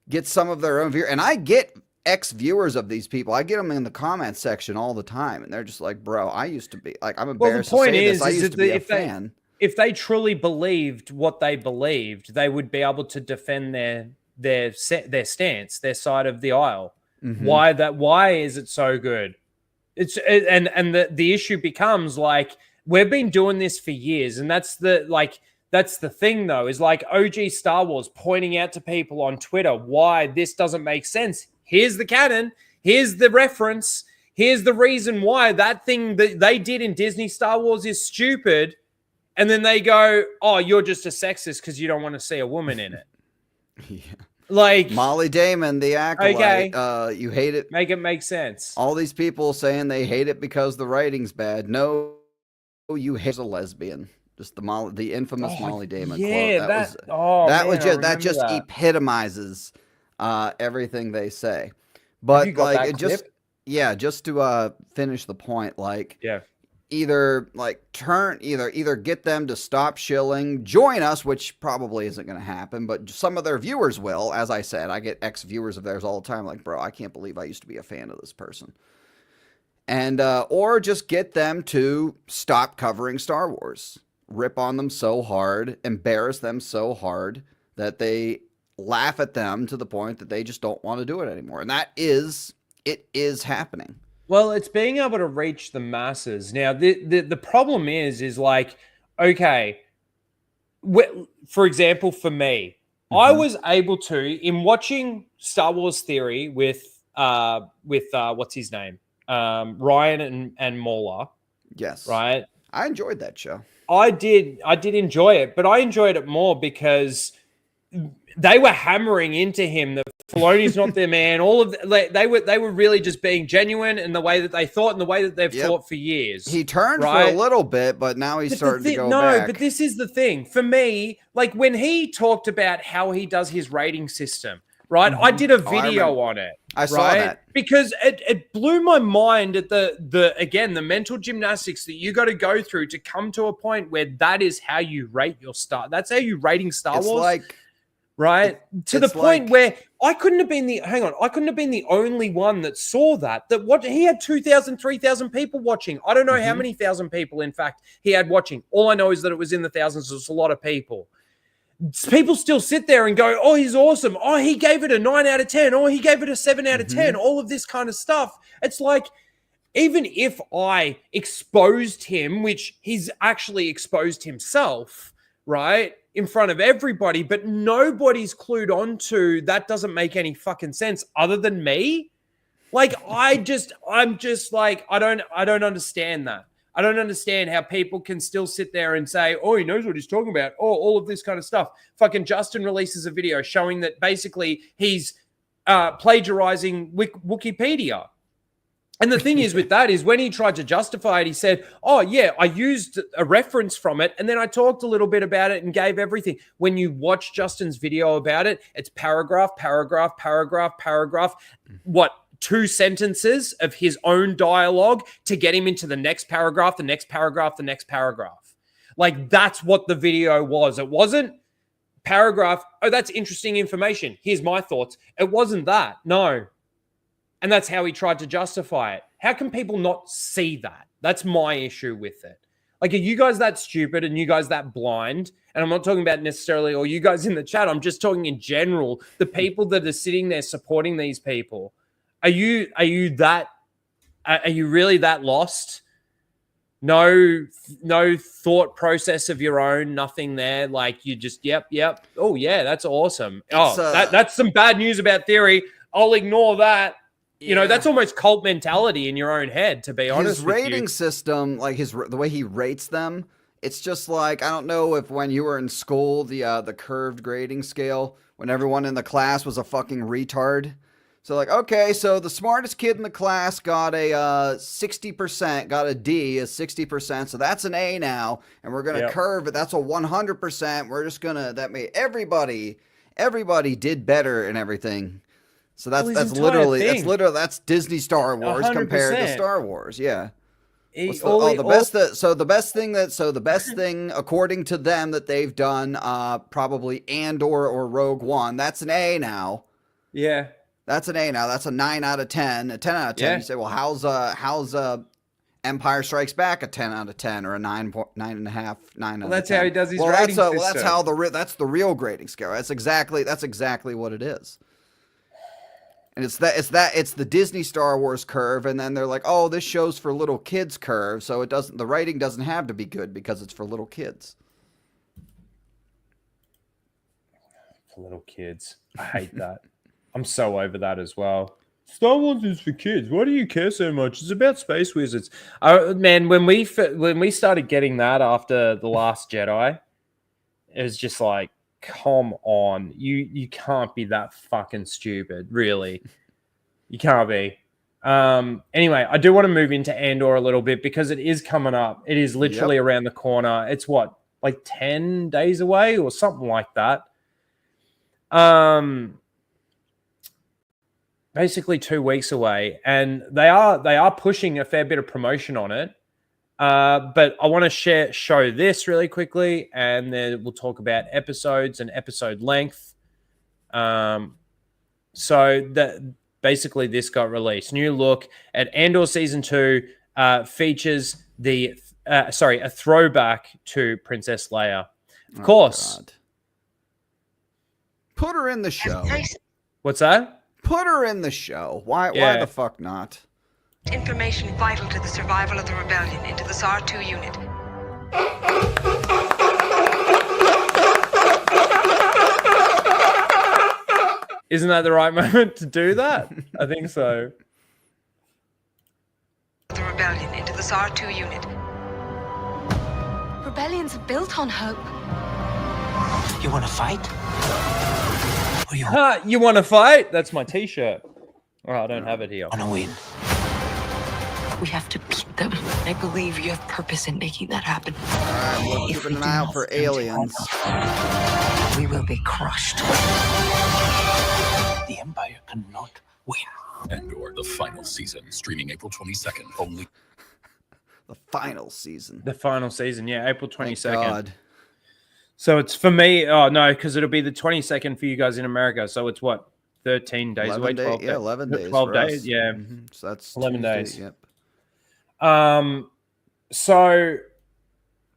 get some of their own view, and I get ex-viewers of these people, I get them in the comment section all the time, and they're just like, bro, I used to be, like, I'm embarrassed to say this, I used to be a fan. If they truly believed what they believed, they would be able to defend their stance, their side of the aisle. Why is it so good? And the issue becomes, like, we've been doing this for years, and that's the thing, though, is like OG Star Wars pointing out to people on Twitter why this doesn't make sense. Here's the canon. Here's the reference. Here's the reason why that thing that they did in Disney Star Wars is stupid. And then they go, oh, you're just a sexist because you don't want to see a woman in it. Yeah. Like Molly Damon, the Acolyte. Okay. You hate it. Make it make sense. All these people saying they hate it because the writing's bad. No, you hate a lesbian. Just the infamous Molly Damon quote. That just epitomizes everything they say. But like it just just to finish the point, like either get them to stop shilling, join us, which probably isn't going to happen, but some of their viewers will. As I said, I get ex-viewers of theirs all the time, like, bro, I can't believe I used to be a fan of this person. And or just get them to stop covering Star Wars, rip on them so hard, embarrass them so hard that they laugh at them to the point that they just don't want to do it anymore. And it is happening. Well, it's being able to reach the masses. Now, the problem is like, okay, for example, for me, I was able to, in watching Star Wars Theory with what's his name, Ryan and Mauler. Yes. Right. I enjoyed that show. I did enjoy it, but I enjoyed it more because they were hammering into him that Filoni's not their man. All of they were really just being genuine in the way that they thought and the way that they've thought for years. He turned for a little bit, but now he's starting to go back. But this is the thing for me. Like when he talked about how he does his rating system, right? I did a video on it. I saw that because it blew my mind at the mental gymnastics that you got to go through to come to a point where that is how you rate your Star. That's how you rating Star Wars. Right? To the point where I couldn't have been the only one that saw that he had 2,000, 3,000 people watching. I don't know how many thousand people, in fact, he had watching. All I know is that it was in the thousands. It was a lot of people. People still sit there and go, oh, he's awesome. Oh, he gave it a 9 out of 10. Oh, he gave it a 7 out of 10. All of this kind of stuff. It's like, even if I exposed him, which he's actually exposed himself, right, in front of everybody, but nobody's clued on to that doesn't make any fucking sense other than me. Like, I'm just like, I don't understand that. I don't understand how people can still sit there and say, oh, he knows what he's talking about. Oh, all of this kind of stuff. Fucking Justin releases a video showing that basically he's plagiarizing Wikipedia. And the thing is with that is when he tried to justify it, he said, oh, yeah, I used a reference from it. And then I talked a little bit about it and gave everything. When you watch Justin's video about it, it's paragraph, paragraph, paragraph, paragraph. What? 2 sentences of his own dialogue to get him into the next paragraph, the next paragraph, the next paragraph. Like, that's what the video was. It wasn't paragraph, oh, that's interesting information. Here's my thoughts. It wasn't that. No. And that's how he tried to justify it. How can people not see that? That's my issue with it. Like, are you guys that stupid and you guys that blind? And I'm not talking about necessarily, or you guys in the chat. I'm just talking in general, the people that are sitting there supporting these people. Are you really that lost? No thought process of your own, nothing there. Like you just, yep. Oh yeah, that's awesome. That's some bad news about Theory. I'll ignore that. You know, that's almost cult mentality in your own head, to be honest with you. His rating system, like the way he rates them, it's just like, I don't know if when you were in school, the curved grading scale, when everyone in the class was a fucking retard. So like, okay, so the smartest kid in the class got a 60%, got a D, a 60%. So that's an A now. And we're going to curve it. That's a 100%. We're just going to, that made everybody did better and everything. So that's Disney Star Wars 100%. Compared to Star Wars. Yeah. The best thing according to them that they've done, probably Andor or Rogue One. That's an A now. Yeah. That's an A now. That's a 9 out of 10. A 10 out of 10. Yeah. You say, well, how's Empire Strikes Back a 10 out of 10 or a 9.5, 9 out of 10? That's how he does his rating system. That's the real grading scale. That's exactly what it is. And it's the Disney Star Wars curve, and then they're like, oh, this show's for little kids curve, so the writing doesn't have to be good because it's for little kids. For little kids. I hate that. I'm so over that as well. Star Wars is for kids. Why do you care so much? It's about space wizards. Man, when we started getting that after The Last Jedi, it was just like, come on. You can't be that fucking stupid, really. You can't be. Anyway, I do want to move into Andor a little bit because it is coming up. It is literally around the corner. It's what, like 10 days away or something like that. Basically 2 weeks away, and they are pushing a fair bit of promotion on it. But I want to show this really quickly, and then we'll talk about episodes and episode length. So that basically this got released. New look at Andor season 2 features a throwback to Princess Leia. Of course. Put her in the show. What's that? Put her in the show. Why the fuck not? Information vital to the survival of the rebellion into the SAR-2 unit. Isn't that the right moment to do that? I think so. The rebellion into the SAR-2 unit. Rebellions are built on hope. You want to fight? Or You want to fight? That's my t-shirt. Oh, I don't have it here. want to win? We have to beat them. I believe you have purpose in making that happen. All right, we're keeping an eye out for aliens. We will be crushed. The Empire cannot win. Andor, the final season, streaming April 22nd. Only The final season. The final season, yeah, April 22nd. God. So it's for me. Oh no, because it'll be the 22nd for you guys in America. So it's what, 13 days 11 away? days. 12 Yeah, 11 days. 12 for days. us. Yeah. So that's 11 Tuesday, days. Yep. So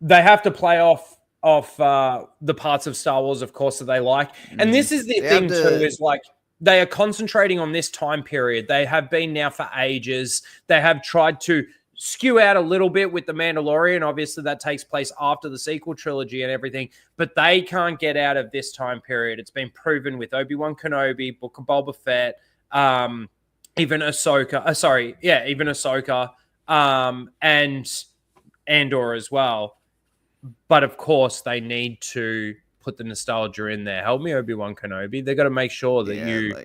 they have to play off the parts of Star Wars, of course, that they like. And this is the thing too, is like they are concentrating on this time period. They have been now for ages. They have tried to skew out a little bit with The Mandalorian. Obviously, that takes place after the sequel trilogy and everything, but they can't get out of this time period. It's been proven with Obi-Wan Kenobi, Book of Boba Fett, even Ahsoka. Even Ahsoka, and Andor as well. But of course, they need to put the nostalgia in there. Help me, Obi-Wan Kenobi. They got to make sure that you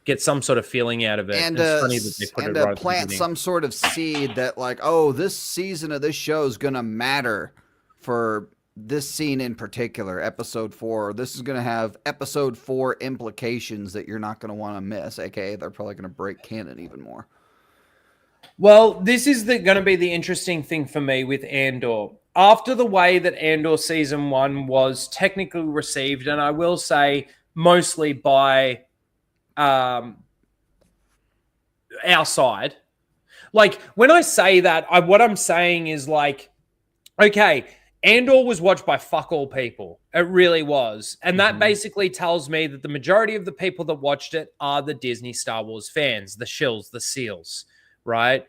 get some sort of feeling out of it. And it's funny that they put it right at the plant beginning. some sort of seed that, like, oh, this season of this show is gonna matter for this scene in particular, episode 4. This is gonna have episode 4 implications that you're not gonna want to miss. AKA, they're probably gonna break canon even more. Well, this is going to be the interesting thing for me with Andor. After the way that Andor season 1 was technically received, and I will say mostly by our side. Like, when I say that, what I'm saying is like, okay, Andor was watched by fuck all people. It really was. And that basically tells me that the majority of the people that watched it are the Disney Star Wars fans, the shills, the seals, right?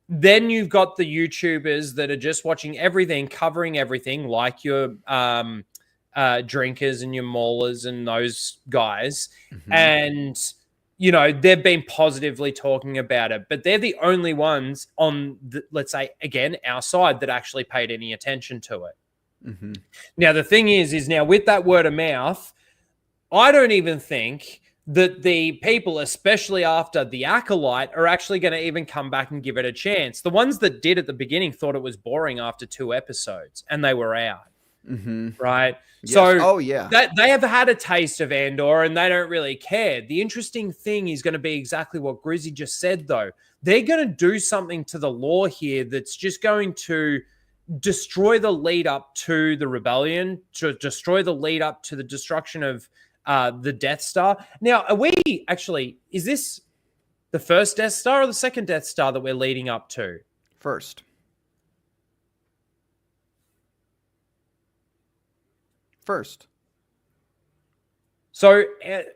Then you've got the YouTubers that are just watching everything, covering everything, like your drinkers and your maulers and those guys. And, you know, they've been positively talking about it, but they're the only ones on, let's say, again, our side that actually paid any attention to it. Now, the thing is now with that word of mouth, I don't even think that the people, especially after the Acolyte, are actually going to even come back and give it a chance. The ones that did at the beginning thought it was boring after 2 episodes, and they were out. Right? Yes. So yeah. they have had a taste of Andor, and they don't really care. The interesting thing is going to be exactly what Grizzy just said, though. They're going to do something to the lore here that's just going to destroy the lead up to the rebellion, to destroy the lead up to the destruction of the Death Star. Now, is this the first Death Star or the second Death Star that we're leading up to? First. So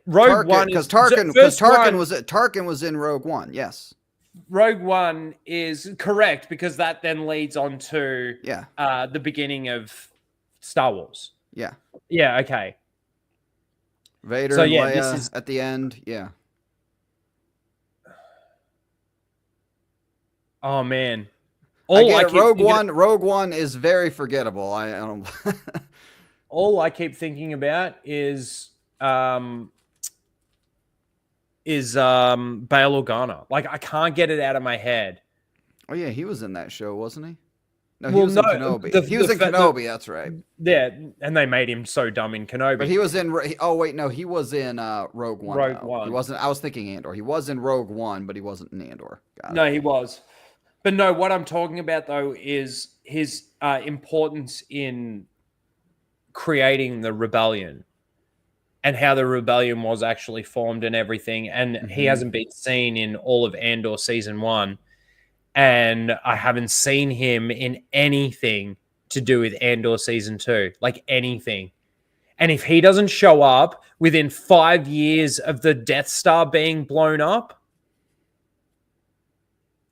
Rogue One, because Tarkin was in Rogue One. Yes. Rogue One is correct because that then leads on to the beginning of Star Wars. Yeah. Yeah. Okay. Vader and Leia at the end. Yeah. Oh man. Rogue One is very forgettable. I don't. All I keep thinking about is Bail Organa. Like, I can't get it out of my head. Oh yeah, he was in that show, wasn't he? No, he was in Kenobi. He was in Kenobi. That's right. Yeah, and they made him so dumb in Kenobi. But he was in. Oh wait, no, he was in Rogue One. Rogue One. He wasn't. I was thinking Andor. He was in Rogue One, but he wasn't in Andor. No, he was. But no, what I'm talking about though is his importance in creating the rebellion and how the rebellion was actually formed and everything. And he hasn't been seen in all of Andor season 1. And I haven't seen him in anything to do with Andor season 2, like anything. And if he doesn't show up within 5 years of the Death Star being blown up,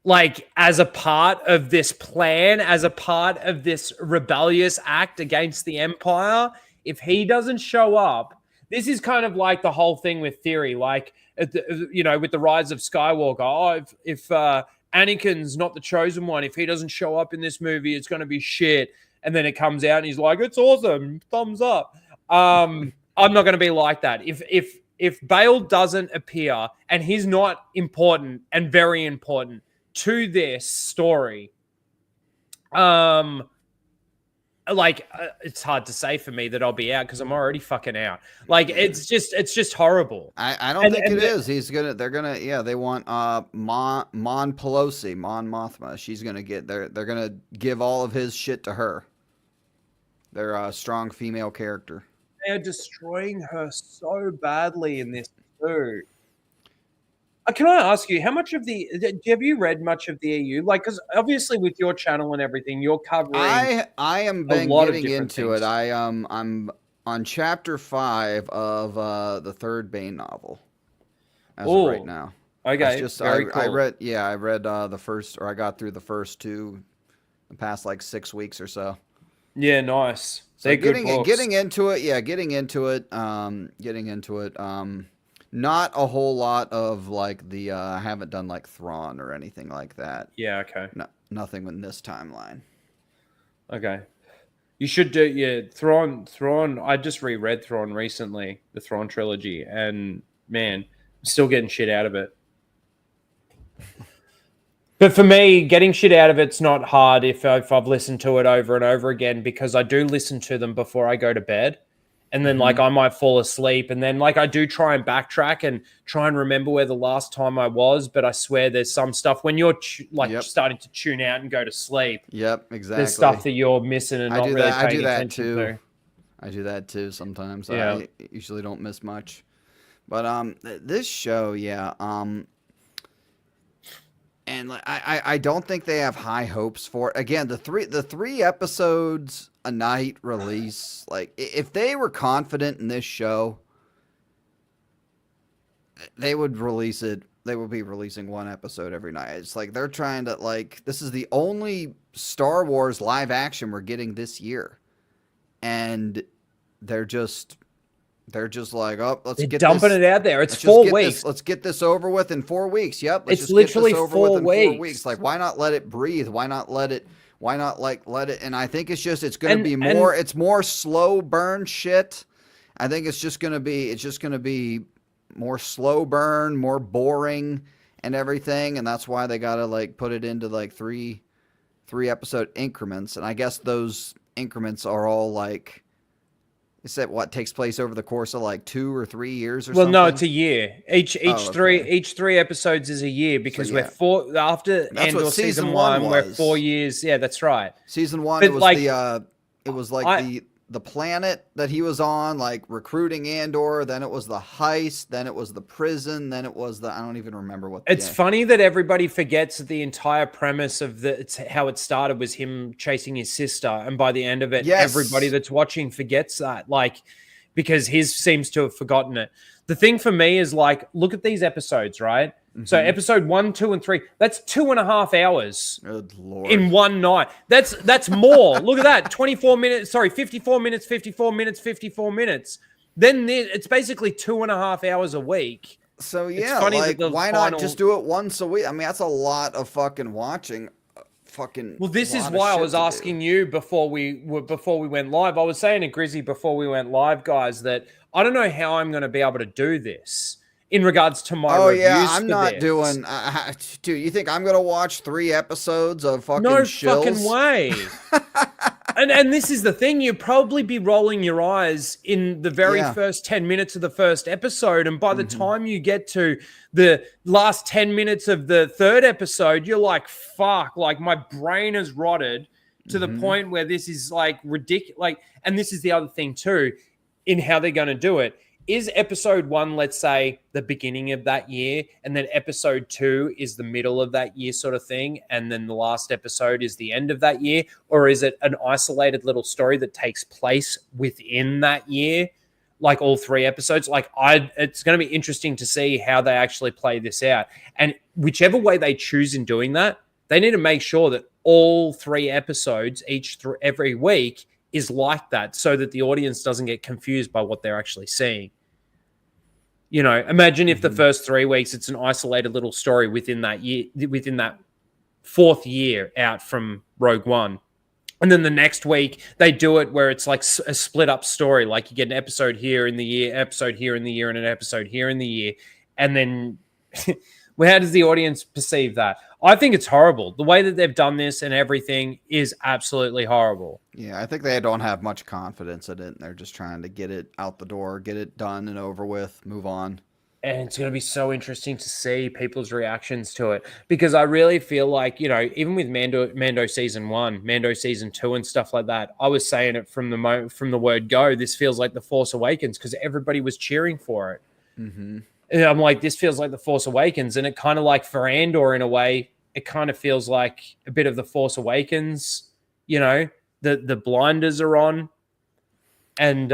like as a part of this plan, as a part of this rebellious act against the Empire, if he doesn't show up, this is kind of like the whole thing with Theory, like, you know, with the Rise of Skywalker. Oh, if Anakin's not the chosen one, if he doesn't show up in this movie, it's going to be shit. And then it comes out and he's like, it's awesome, thumbs up. I'm not going to be like that. If Bale doesn't appear and he's not important and very important to this story, it's hard to say for me that I'll be out because I'm already fucking out. Like, it's just horrible. I don't think it is. They want Mon Mothma. She's gonna get they're gonna give all of his shit to her. They're a strong female character. They are destroying her so badly in this too. Can I ask you, how much of have you read much of the EU? Like, because obviously with your channel and everything, you're covering. I am been getting into it. I'm on chapter 5 of the third Bane novel as of right now. Okay, very cool. I read the first, or I got through the first 2 the past like 6 weeks or so. Yeah, nice. So getting into it. Not a whole lot of like the I haven't done like Thrawn or anything like that. Yeah, okay. No, nothing in this timeline. Okay. You should do Thrawn. I just reread Thrawn recently, the Thrawn trilogy, and man, I'm still getting shit out of it. But for me, getting shit out of it's not hard if I've listened to it over and over again, because I do listen to them before I go to bed. And then, like, I might fall asleep. And then, like, I do try and backtrack and try and remember where the last time I was. But I swear there's some stuff when you're, starting to tune out and go to sleep. Yep, exactly. There's stuff that you're missing and not really paying attention to. I do that, too, sometimes. Yeah. I usually don't miss much. But this show, and I don't think they have high hopes for it. Again, the three episodes a night release. Like, if they were confident in this show, they would release it. They would be releasing 1 episode every night. It's like they're trying to, like, this is the only Star Wars live action we're getting this year, and they're just like, oh, let's get dumping it out there. It's 4 weeks. Let's get this over with in 4 weeks. Yep, let's it's literally get this over 4 with in weeks. 4 weeks. Like, why not let it breathe? Why not let it? And I think it's going to be more. It's more slow burn shit. I think it's just going to be more slow burn, more boring, and everything. And that's why they got to like put it into like three episode increments. And I guess those increments are all like. Is that what takes place over the course of like 2 or 3 years or something? Well, no, it's a year. Each 3 episodes is a year, because we're 4 after Andor season 1. We're 4 years. Yeah, that's right. Season 1, but it was the planet that he was on, like recruiting Andor. Then it was the heist. Then it was the prison. Then it was I don't even remember what. It's funny that everybody forgets that the entire premise of how it started was him chasing his sister, and by the end of it, everybody that's watching forgets that, like, because his seems to have forgotten it. The thing for me is, like, look at these episodes, right? Mm-hmm. So episode 1, 2, and 3, that's 2.5 hours in one night. That's more. Look at that. 54 minutes. Sorry, 54 minutes, 54 minutes, 54 minutes. Then it's basically 2.5 hours a week. So yeah, it's funny, like, why not just do it once a week? I mean, that's a lot of fucking watching. Well, this is why I was asking you before we went live. I was saying to Grizzy before we went live, guys, that I don't know how I'm going to be able to do this in regards to my reviews. Oh yeah, I'm not doing. Dude, you think I'm going to watch 3 episodes of fucking Shills? No fucking way. And this is the thing, you'd probably be rolling your eyes in the very first 10 minutes of the first episode, and by the time you get to the last 10 minutes of the 3rd episode, you're like, fuck, like my brain has rotted to the point where this is like ridiculous. Like, and this is the other thing too, in how they're going to do it. Is episode 1, let's say, the beginning of that year, and then episode 2 is the middle of that year sort of thing, and then the last episode is the end of that year? Or is it an isolated little story that takes place within that year like all 3 episodes. Like it's going to be interesting to see how they actually play this out. And whichever way they choose in doing that, they need to make sure that all 3 episodes every week is like that, so that the audience doesn't get confused by what they're actually seeing. You know, imagine if the first 3 weeks it's an isolated little story within that year, within that 4th year out from Rogue One. And then the next week they do it where it's like a split up story. Like you get an episode here in the year, episode here in the year, and an episode here in the year. And then well, how does the audience perceive that? I think it's horrible. The way that they've done this and everything is absolutely horrible. Yeah, I think they don't have much confidence in it. They're just trying to get it out the door, get it done and over with, move on. And it's going to be so interesting to see people's reactions to it, because I really feel like, you know, even with Mando season 1, Mando season 2 and stuff like that, I was saying it from the word go, this feels like The Force Awakens, because everybody was cheering for it. Mm-hmm. And I'm like, this feels like The Force Awakens. And it kind of like for Andor in a way, it kind of feels like a bit of The Force Awakens, you know, the blinders are on. And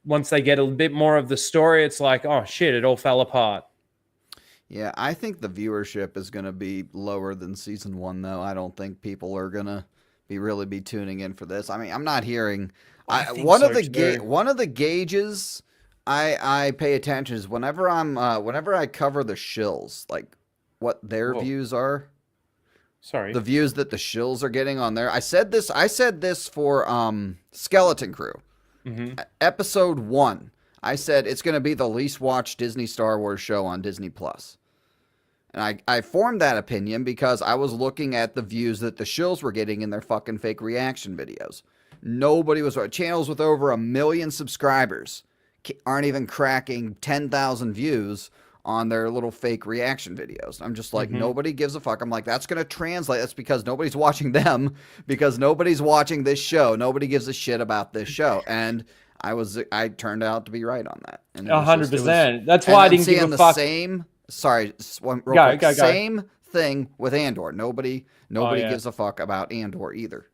once they get a bit more of the story, it's like, oh shit, it all fell apart. Yeah, I think the viewership is going to be lower than season 1, though. I don't think people are going to really be tuning in for this. I mean, I'm not hearing... one of the gauges... I pay attention is whenever I cover the Shills, like what their views are. Sorry. The views that the Shills are getting on there. I said this for Skeleton Crew. Mm-hmm. Episode 1. I said it's going to be the least watched Disney Star Wars show on Disney Plus. And I formed that opinion because I was looking at the views that the Shills were getting in their fucking fake reaction videos. Nobody was... Channels with over 1 million subscribers aren't even cracking 10,000 views on their little fake reaction videos. I'm just like, nobody gives a fuck. I'm like, that's going to translate. That's because nobody's watching them, because nobody's watching this show. Nobody gives a shit about this show. And I turned out to be right on that. 100%. That's why I didn't give a fuck. Same thing with Andor. Nobody gives a fuck about Andor either.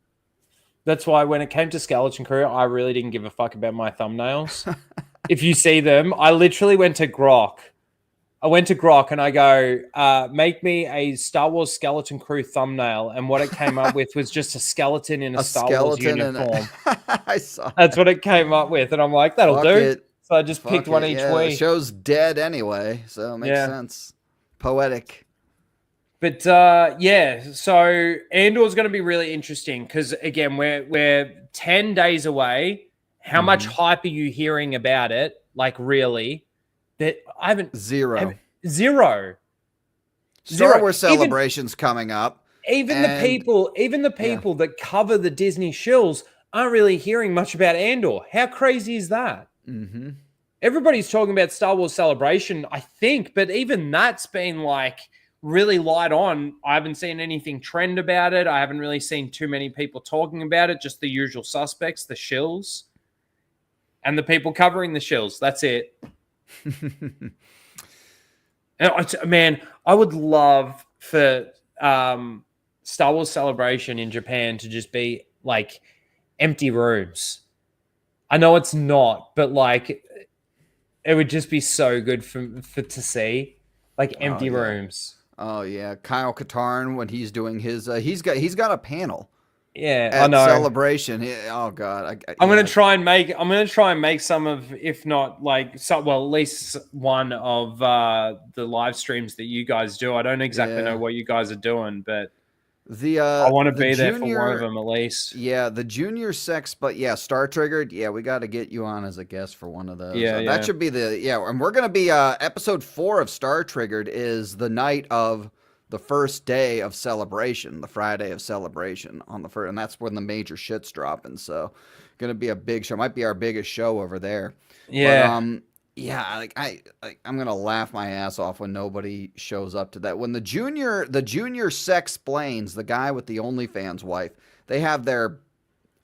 That's why when it came to Skeleton Crew, I really didn't give a fuck about my thumbnails. If you see them, I literally went to Grok. And I go, make me a Star Wars Skeleton Crew thumbnail. And what it came up with was just a skeleton in a Star Wars uniform. I saw That's what it came up with. And I'm like, that'll do. So I just picked one each week. The show's dead anyway, so it makes sense. Poetic. But so Andor's going to be really interesting because, again, we're 10 days away. How much hype are you hearing about it? Like, really? That I haven't... Zero. Star Wars Celebration's coming up. Even the people that cover the Disney shills aren't really hearing much about Andor. How crazy is that? Mm-hmm. Everybody's talking about Star Wars Celebration, I think, but even that's been like really light on. I haven't seen anything trend about it. I haven't really seen too many people talking about it. Just the usual suspects, the shills, and the people covering the shills. That's it. Man, I would love for Star Wars Celebration in Japan to just be like empty rooms. I know it's not, but like it would just be so good for to see, like empty rooms. Oh yeah, Kyle Katarn when he's doing his he's got a panel. Yeah, at I know. Celebration. Oh god, I'm gonna try and make some of, if not like at least one of the live streams that you guys do. I don't exactly know what you guys are doing, but I want to be there for one of them at least. Yeah, the junior sex, but yeah, Star Triggered. Yeah, we got to get you on as a guest for one of those. Yeah, that should be and we're gonna be episode 4 of Star Triggered is the night of the first day of Celebration, the Friday of Celebration on the first, and that's when the major shit's dropping. So, gonna be a big show. Might be our biggest show over there. Yeah. But, I'm gonna laugh my ass off when nobody shows up to that. When the junior sex planes, the guy with the OnlyFans wife, they have their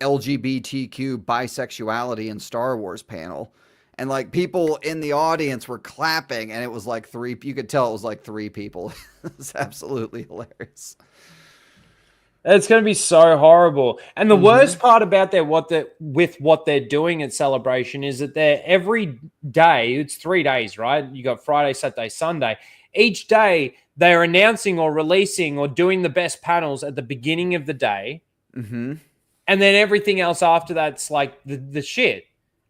LGBTQ bisexuality and Star Wars panel. And like people in the audience were clapping, and it was like you could tell it was like 3 people. It was absolutely hilarious. It's going to be so horrible. And the worst part about what they're doing at Celebration is that they're every day, it's 3 days, right? You got Friday, Saturday, Sunday. Each day they're announcing or releasing or doing the best panels at the beginning of the day. Mm-hmm. And then everything else after that's like the shit.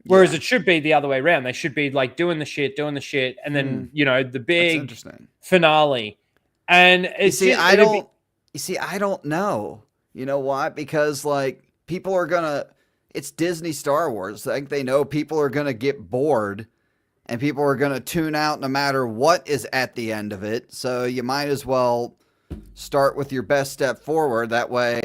Whereas it should be the other way around. They should be like doing the shit, and then, the big finale. And it's I don't know. You know why? Because like people are gonna, it's Disney Star Wars. I think they know people are gonna get bored and people are gonna tune out no matter what is at the end of it. So you might as well start with your best step forward. That way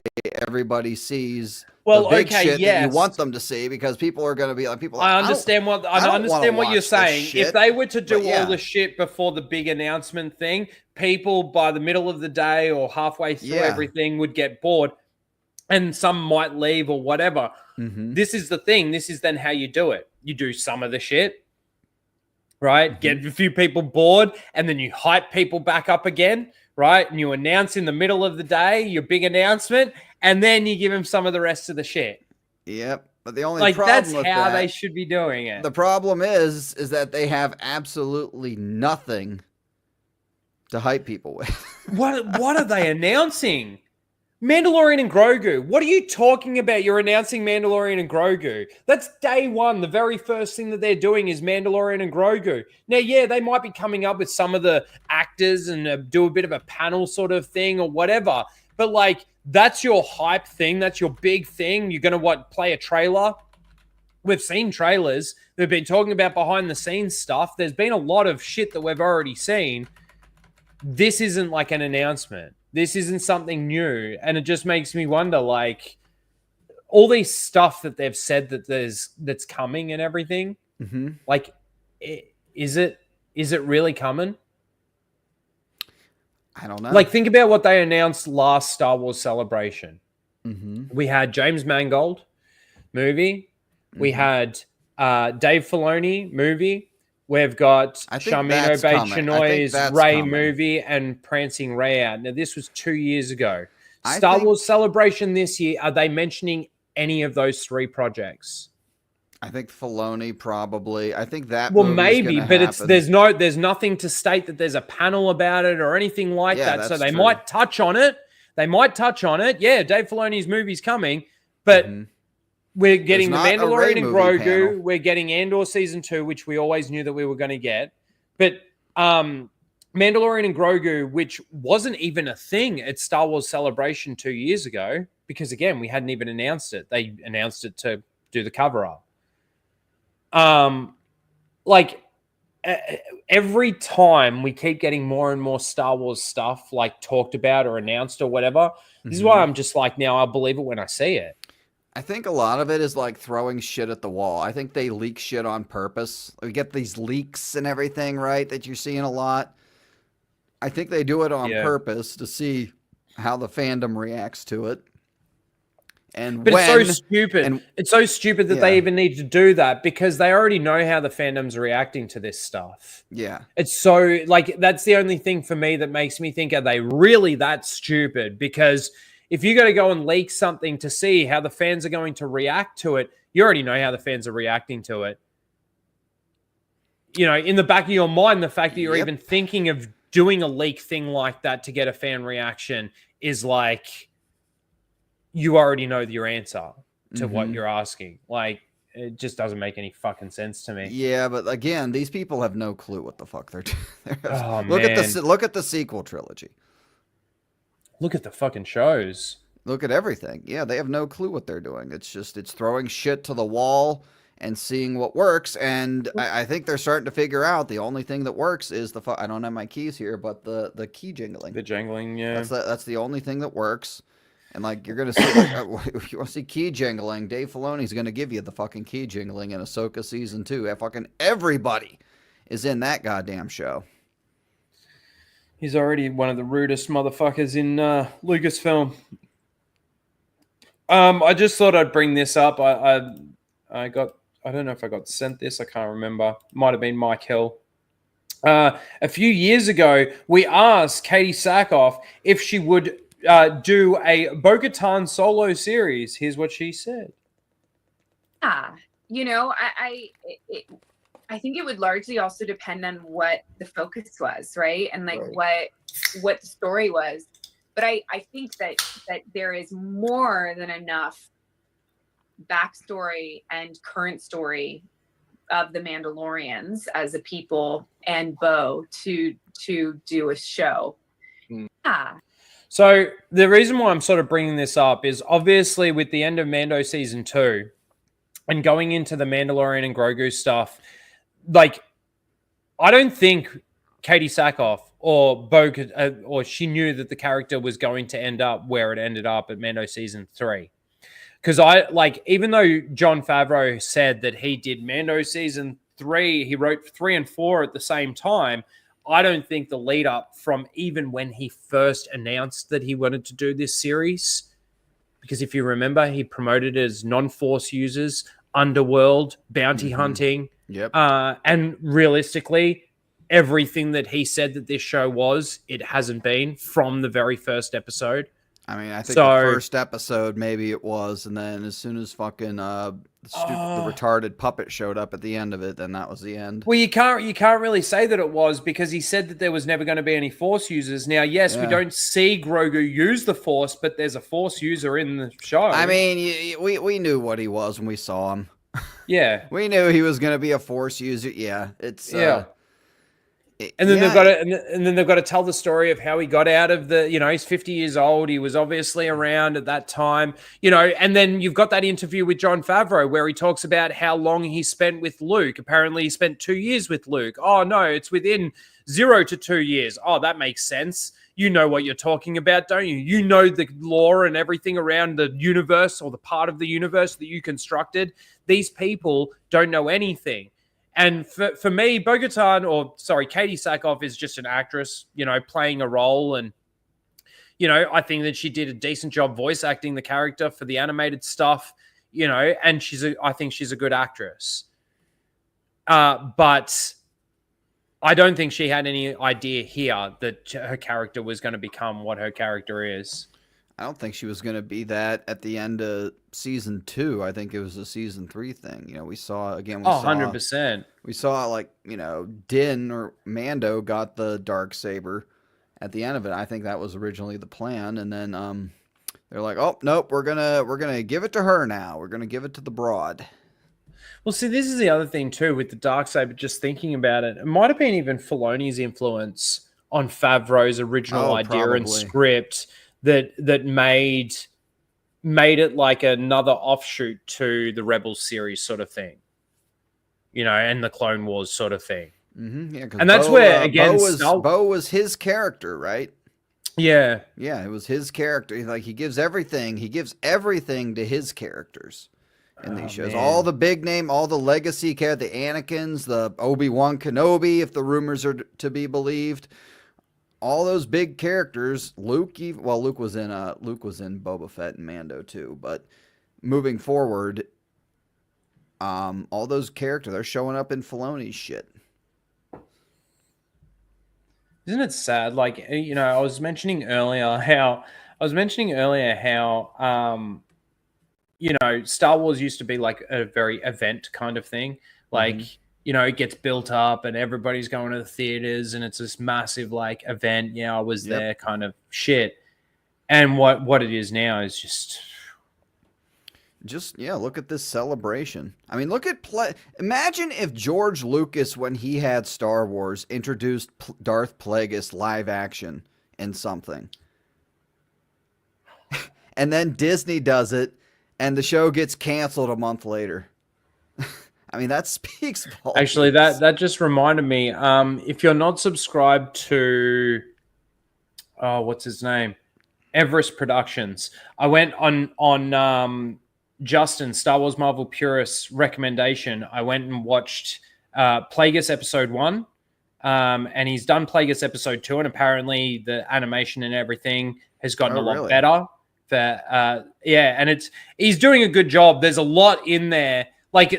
everybody sees the big shit that you want them to see, because people are going to be like, I understand what you're saying. If they were to do all the shit before the big announcement thing, people by the middle of the day or halfway through everything would get bored and some might leave or whatever. This is the thing. This is then how you do it. You do some of the shit, right? Get a few people bored, and then you hype people back up again, right? And you announce in the middle of the day your big announcement, and then you give them some of the rest of the shit. Yep. But the only problem that's how they should be doing it. The problem is that they have absolutely nothing to hype people with. What are they announcing? Mandalorian and Grogu. What are you talking about? You're announcing Mandalorian and Grogu. That's day one. The very first thing that they're doing is Mandalorian and Grogu. Now, they might be coming up with some of the actors and do a bit of a panel sort of thing or whatever. But like, that's your hype thing. That's your big thing. You're going to play a trailer? We've seen trailers. They've been talking about behind the scenes stuff. There's been a lot of shit that we've already seen. This isn't like an announcement. This isn't something new. And it just makes me wonder, like, all these stuff that they've said that's coming and everything. Like, is it really coming? I don't know. Like, think about what they announced last Star Wars Celebration. We had James Mangold movie. We had Dave Filoni movie. We've got Sharmino Obaid-Chinoy's Rey movie and Prancing Rey out. Now, this was 2 years ago. Star Wars Celebration this year, are they mentioning any of those three projects? I think Filoni probably. I think that. Well, maybe, but there's nothing to state that there's a panel about it or anything like that. So they might touch on it. Yeah, Dave Filoni's movie's coming, but we're getting the Mandalorian and Grogu. Panel. We're getting Andor season 2, which we always knew that we were going to get. But Mandalorian and Grogu, which wasn't even a thing at Star Wars Celebration 2 years ago, because again, we hadn't even announced it. They announced it to do the cover up. Every time we keep getting more and more Star Wars stuff like talked about or announced or whatever. This is why I'm just like, now I'll believe it when I see it. I think a lot of it is like throwing shit at the wall. I think they leak shit on purpose. We get these leaks and everything, right, that you're seeing a lot. I think they do it on purpose to see how the fandom reacts to it. But it's so stupid. It's so stupid that they even need to do that, because they already know how the fandom's reacting to this stuff. Yeah. It's so, like, that's the only thing for me that makes me think, are they really that stupid? Because if you got to go and leak something to see how the fans are going to react to it, you already know how the fans are reacting to it. You know, in the back of your mind, the fact that you're even thinking of doing a leak thing like that to get a fan reaction is like, you already know your answer to what you're asking. Like, it just doesn't make any fucking sense to me. Yeah, but again, these people have no clue what the fuck they're doing. Look at the sequel trilogy. Look at the fucking shows. Look at everything. Yeah, they have no clue what they're doing. It's throwing shit to the wall and seeing what works. And I think they're starting to figure out the only thing that works is I don't have my keys here, but the key jingling. The jingling, yeah. That's the only thing that works. And like, you're going to see, if you want to see key jingling, Dave Filoni's going to give you the fucking key jingling in Ahsoka season 2. Fucking everybody is in that goddamn show. He's already one of the rudest motherfuckers in Lucasfilm. I just thought I'd bring this up. I don't know if I got sent this. I can't remember. Might have been Mike Hill. A few years ago, we asked Katie Sackhoff if she would do a Bo-Katan solo series. Here's what she said. Yeah, I think it would largely also depend on what the focus was, right? And like what the story was. But I think that there is more than enough backstory and current story of the Mandalorians as a people and Bo to do a show. Yeah. So the reason why I'm sort of bringing this up is obviously with the end of Mando season 2 and going into the Mandalorian and Grogu stuff, like I don't think Katie Sackhoff or or she knew that the character was going to end up where it ended up at Mando season 3. Because even though Jon Favreau said that he did Mando season 3, he wrote 3 and 4 at the same time. I don't think the lead up from even when he first announced that he wanted to do this series, because if you remember, he promoted it as non-Force users, underworld, bounty hunting. Yep. And realistically, everything that he said that this show was, it hasn't been from the very first episode. I mean, I think the first episode, maybe it was, and then as soon as fucking the retarded puppet showed up at the end of it, then that was the end. Well, you can't really say that it was, because he said that there was never going to be any Force users. Now, yes, we don't see Grogu use the Force, but there's a Force user in the show. I mean, we knew what he was when we saw him. Yeah, we knew he was going to be a Force user. Yeah, it's and then they've got to tell the story of how he got out of the, he's 50 years old. He was obviously around at that time, and then you've got that interview with Jon Favreau where he talks about how long he spent with Luke. Apparently he spent 2 years with Luke. Oh no, it's within 0 to 2 years. Oh, that makes sense. You know what you're talking about, don't you? You know the lore and everything around the universe, or the part of the universe that you constructed. These people don't know anything. And for me, Katie Sackhoff is just an actress, playing a role. And, I think that she did a decent job voice acting the character for the animated stuff, and I think she's a good actress. But I don't think she had any idea here that her character was going to become what her character is. I don't think she was going to be that at the end of season 2. I think it was a season 3 thing. We saw, again, 100%. We saw, Din or Mando got the Darksaber at the end of it. I think that was originally the plan. And then they're like, oh, nope, we're gonna give it to her now. We're going to give it to the broad. Well, see, this is the other thing, too, with the Darksaber, just thinking about it. It might have been even Filoni's influence on Favreau's original idea and script that made it like another offshoot to the Rebels series sort of thing, and the Clone Wars sort of thing. Mm-hmm. Yeah, and that's where, again, Bo was his character, right? Yeah. Yeah, it was his character. He gives everything to his characters in these shows. Man. All the big name, all the legacy characters, the Anakins, the Obi-Wan Kenobi, if the rumors are to be believed. All those big characters, Luke was in Boba Fett and Mando too, but moving forward, all those characters are showing up in Filoni's shit. Isn't it sad? I was mentioning earlier how Star Wars used to be like a very event kind of thing. It gets built up and everybody's going to the theaters and it's this massive event. Yeah, I was there kind of shit. And what it is now is just look at this celebration. I mean, imagine if George Lucas, when he had Star Wars, introduced Darth Plagueis live action in something. And then Disney does it and the show gets canceled a month later. I mean, that speaks volumes. Actually, that just reminded me. If you're not subscribed to, what's his name, Everest Productions, I went on Justin, Star Wars Marvel Purist's recommendation. I went and watched Plagueis Episode 1, and he's done Plagueis Episode 2, and apparently the animation and everything has gotten a lot better. And he's doing a good job. There's a lot in there.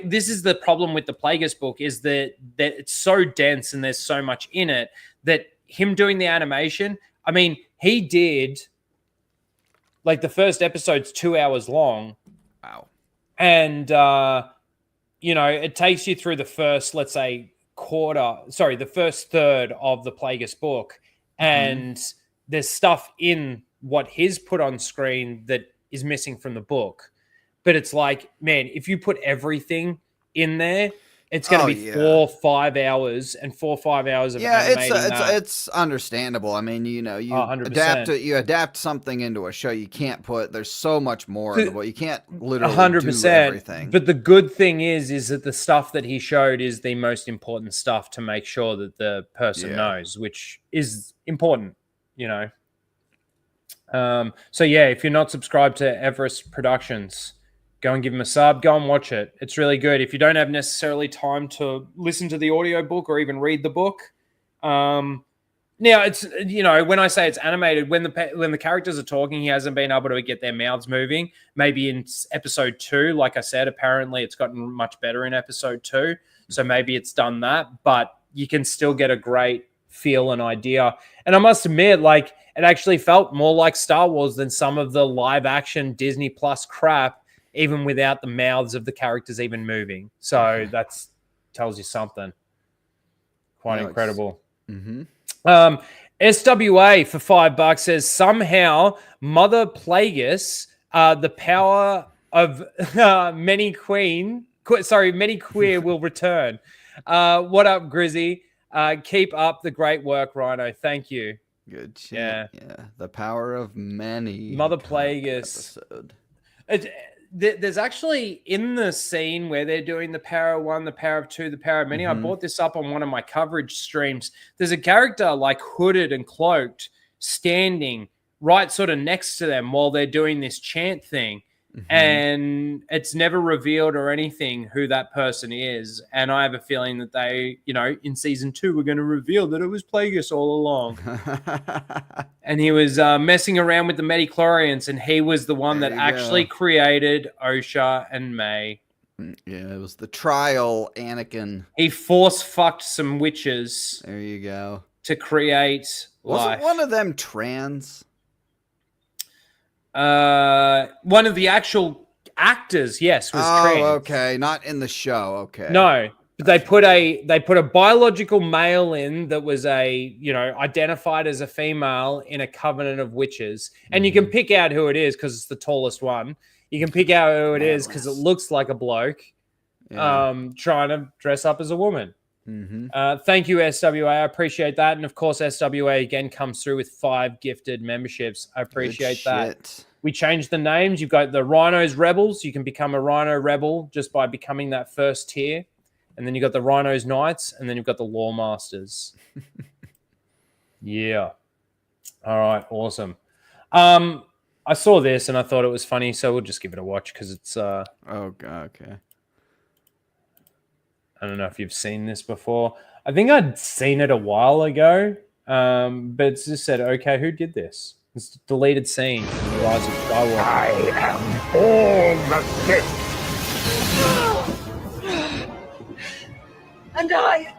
This is the problem with the Plagueis book, is that it's so dense and there's so much in it that him doing the animation, I mean, he did Like the first episode's 2 hours long. Wow. And, you know, it takes you through the first, let's say, the first third of the Plagueis book. And there's stuff in what he's put on screen that is missing from the book. But it's like, man, if you put everything in there, it's going to be 4 or 5 hours and 4 or 5 hours of animating that. It's understandable. I mean, you know, you 100%. adapt something into a show. You can't there's so much more in the book. You can't literally 100%. do everything. But the good thing is that the stuff that he showed is the most important stuff to make sure that the person knows, which is important, you know. So yeah, if you're not subscribed to Everest Productions, go and give him a sub. Go and watch it. It's really good. If you don't have necessarily time to listen to the audiobook or even read the book, now it's, you know, when I say it's animated, when the characters are talking, he hasn't been able to get their mouths moving. Maybe in episode 2, like I said, apparently it's gotten much better in episode 2. So maybe it's done that, but you can still get a great feel and idea. And I must admit, like, it actually felt more like Star Wars than some of the live action Disney Plus crap, even without the mouths of the characters even moving. So that's tells you something. Quite incredible. SWA for $5 says, somehow Mother Plagueis, the power of many queer will return. What up, Grizzy? Keep up the great work, Rhino. Thank you. Good shit. Yeah. The power of many. Mother Plagueis. There's actually, in the scene where they're doing the power of 1, the power of 2, the power of many, I brought this up on one of my coverage streams. There's a character like hooded and cloaked standing right sort of next to them while they're doing this chant thing. And it's never revealed or anything who that person is. And I have a feeling that they, you know, in season 2, we're going to reveal that it was Plagueis all along. And he was messing around with the Metachlorians, and he was the one that actually created Osha and May. Yeah, it was the trial Anakin. He force fucked some witches. There you go. To create life. Wasn't one of them trans? One of the actual actors, yes, was trans. Okay, not in the show. Okay, no, but they put a biological male in that was identified as a female in a covenant of witches, and you can pick out who it is because it's the tallest one. You can pick out who it is because it looks like a bloke, trying to dress up as a woman. Thank you, SWA. I appreciate that. And of course, SWA again comes through with 5 gifted memberships. I appreciate that. We changed the names. You've got the Rhinos Rebels. You can become a Rhino Rebel just by becoming that first tier. And then you've got the Rhinos Knights. And then you've got the Law Masters. Yeah. All right. Awesome. I saw this and I thought it was funny. So we'll just give it a watch because it's... Oh, God. Okay. I don't know if you've seen this before. I think I'd seen it a while ago, but it's just said, okay, who did this? It's a deleted scene from The Rise of Skywalker. I am all the Sith. And I...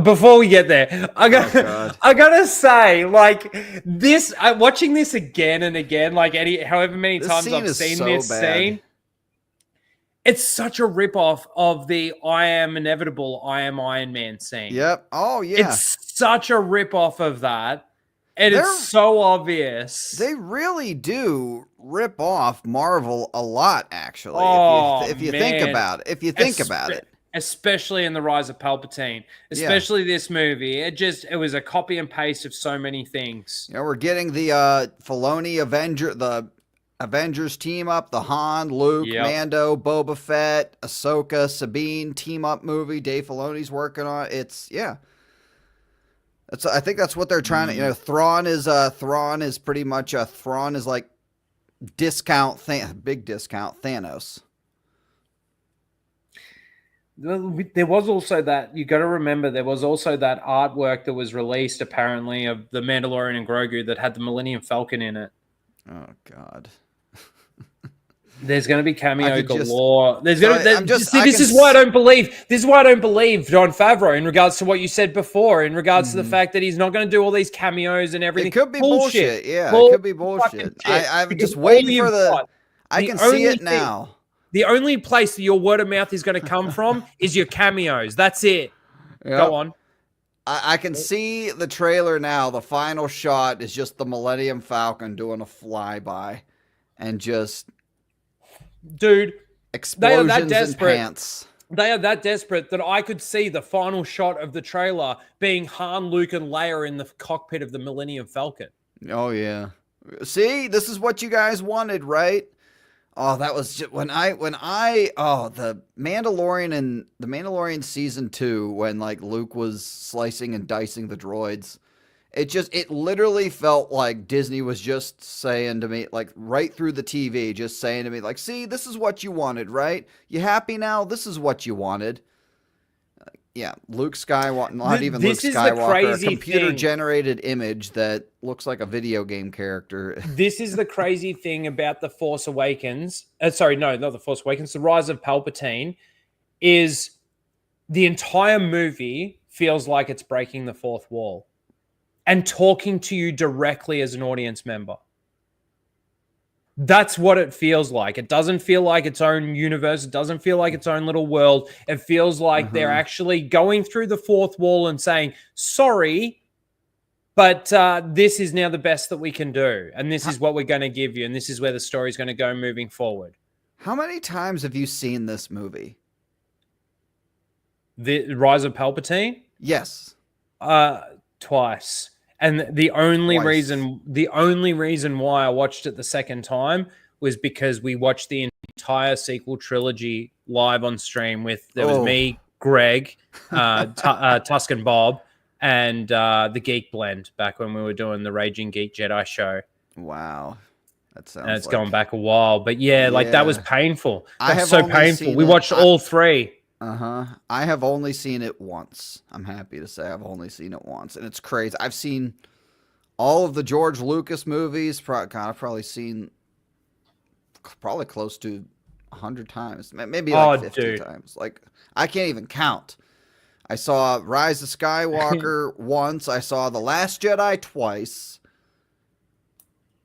Before we get there, I gotta say, like this, watching this again and again, like however many times I've seen this scene, it's such a ripoff of the I am inevitable, I am Iron Man scene. Yep. Oh, yeah. It's such a ripoff of that. And it's so obvious. They really do rip off Marvel a lot, actually. Oh, if you think about it. If you think about it. Especially in The Rise of Palpatine. Especially this movie. It was a copy and paste of so many things. You know, we're getting the Filoni Avengers team up, the Han, Luke, Mando, Boba Fett, Ahsoka, Sabine team up movie Dave Filoni's working on. I think that's what they're trying to, you know, Thrawn is pretty much Thrawn is like big discount Thanos. There was also that, you got to remember, there was also that artwork that was released apparently of the Mandalorian and Grogu that had the Millennium Falcon in it. Oh, God. There's going to be cameo I could just- galore. There's So going to. I'm just- See, I this can is why I s- don't believe. This is why I don't believe Jon Favreau in regards to what you said before. In regards to the fact that he's not going to do all these cameos and everything. It could be bullshit. Yeah, it could be bullshit. I'm Because just all waiting you've for the. got- I the can see only it thing- now. The only place that your word of mouth is going to come from is your cameos. That's it. Yep. Go on. I can see the trailer now. The final shot is just the Millennium Falcon doing a flyby, and just Dude, explosions in desperate. pants. They are that desperate that I could see the final shot of the trailer being Han, Luke, and Leia in the cockpit of the Millennium Falcon. Oh yeah. See, this is what you guys wanted, right? Oh, that was just the Mandalorian season 2, when like Luke was slicing and dicing the droids. It literally felt like Disney was just saying to me, like right through the TV, just saying to me, like, see, this is what you wanted, right? You happy now? This is what you wanted. Yeah, Luke Skywalker, not even Luke This is the Skywalker, a crazy computer-generated image that looks like a video game character. This is the crazy thing about The Force Awakens. Sorry, no, not The Force Awakens. The Rise of Palpatine is the entire movie feels like it's breaking the fourth wall and talking to you directly as an audience member. That's what it feels like. It doesn't feel like its own universe. It doesn't feel like its own little world. It feels like they're actually going through the fourth wall and saying, sorry, but this is now the best that we can do. And this is what we're going to give you. And this is where the story's going to go moving forward. How many times have you seen this movie? The Rise of Palpatine? Yes. Twice. And the only reason why I watched it the second time was because we watched the entire sequel trilogy live on stream there was me, Greg, Tuscan Bob, and the Geek Blend back when we were doing the Raging Geek Jedi show. Wow. That sounds and it's going back a while. But yeah, like that was painful. I have so painful. We watched all three. I have only seen it once. I'm happy to say I've only seen it once, and it's crazy. I've seen all of the George Lucas movies. I've probably seen close to 100 times, maybe like 50 times. Like I can't even count. I saw Rise of Skywalker once. I saw The Last Jedi twice.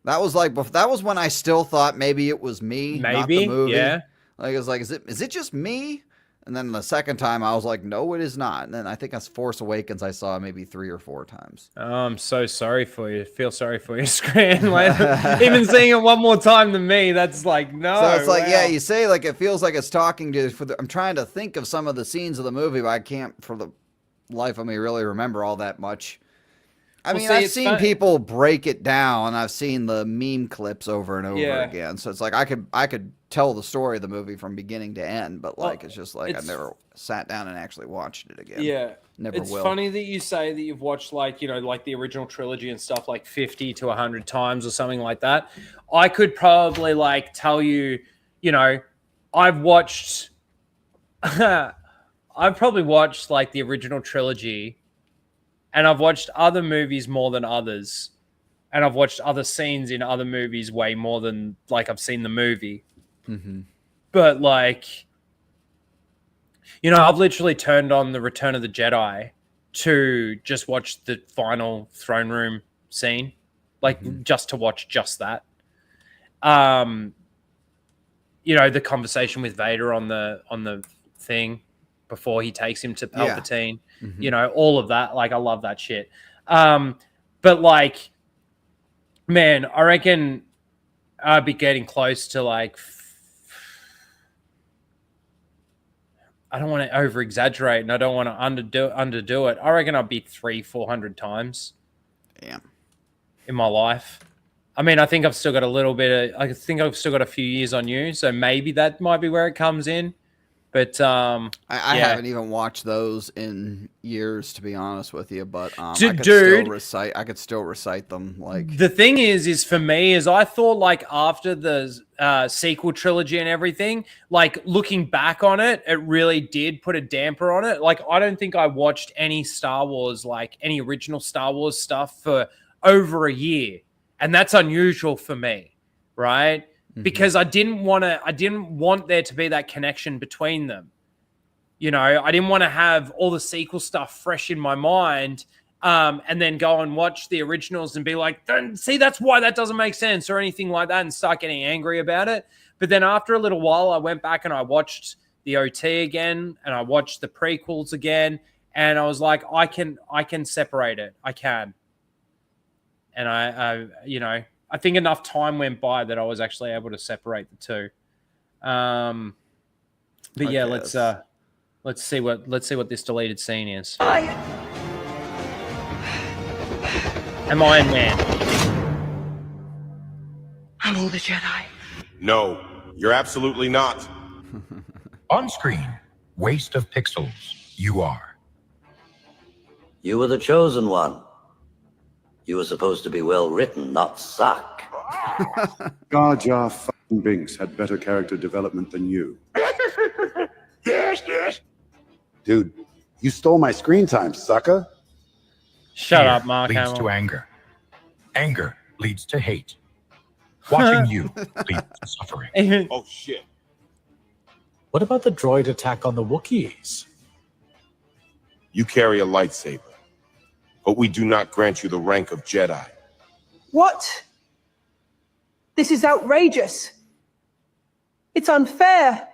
That was when I still thought maybe it was me, not the movie. Yeah. Like I was like, is it just me? And then the second time I was like, no, it is not. And then I think as Force Awakens, I saw maybe 3 or 4 times. Oh, I'm so sorry for you. Feel sorry for you, Scran. Like, even seeing it one more time than me, that's like, no. So it's like, yeah, you say like it feels like it's talking to. I'm trying to think of some of the scenes of the movie, but I can't for the life of me really remember all that much. I mean, I've seen people break it down. I've seen the meme clips over and over again. So it's like I could tell the story of the movie from beginning to end, but like it's just like I've never sat down and actually watched it again. Yeah, never it's will. Funny that you say that you've watched like like the original trilogy and stuff like 50 to 100 times or something like that. I could probably like tell you, I've watched. I've probably watched like the original trilogy. And I've watched other movies more than others. And I've watched other scenes in other movies way more than, like, I've seen the movie. Mm-hmm. But, like, I've literally turned on The Return of the Jedi to just watch the final throne room scene. Like, just to watch just that. The conversation with Vader on the thing before he takes him to Palpatine. Yeah. Mm-hmm. All of that. Like, I love that shit. But like, man, I reckon I'd be getting close to like, I don't want to over exaggerate and I don't want to underdo it. I reckon I'd be 300-400 times. Damn. In my life. I mean, I think I've still got a few years on you. So maybe that might be where it comes in. But I haven't even watched those in years, to be honest with you. But I could still recite them. Like the thing is for me is I thought like after the sequel trilogy and everything, like looking back on it, it really did put a damper on it. Like I don't think I watched any Star Wars, like any original Star Wars stuff for over a year, and that's unusual for me, right? because I didn't want there to be that connection between them. You know, I didn't want to have all the sequel stuff fresh in my mind, and then go and watch the originals and be like, see, that's why that doesn't make sense or anything like that, and start getting angry about it. But then after a little while, I went back and I watched the OT again, and I watched the prequels again, and I was like, I can separate it. I can. And I think enough time went by that I was actually able to separate the two. But yeah, let's see what this deleted scene is. Am I a man? I'm all the Jedi. No, you're absolutely not. On screen, waste of pixels. You are. You were the chosen one. You were supposed to be well written, not suck. Jar Jar fucking Binks had better character development than you. Yes. Dude, you stole my screen time, sucker. Shut up, Mark leads Hamill. to anger. Anger leads to hate. Watching you leads to suffering. Oh shit. What about the droid attack on the Wookiees? You carry a lightsaber, but we do not grant you the rank of Jedi. What? This is outrageous. It's unfair.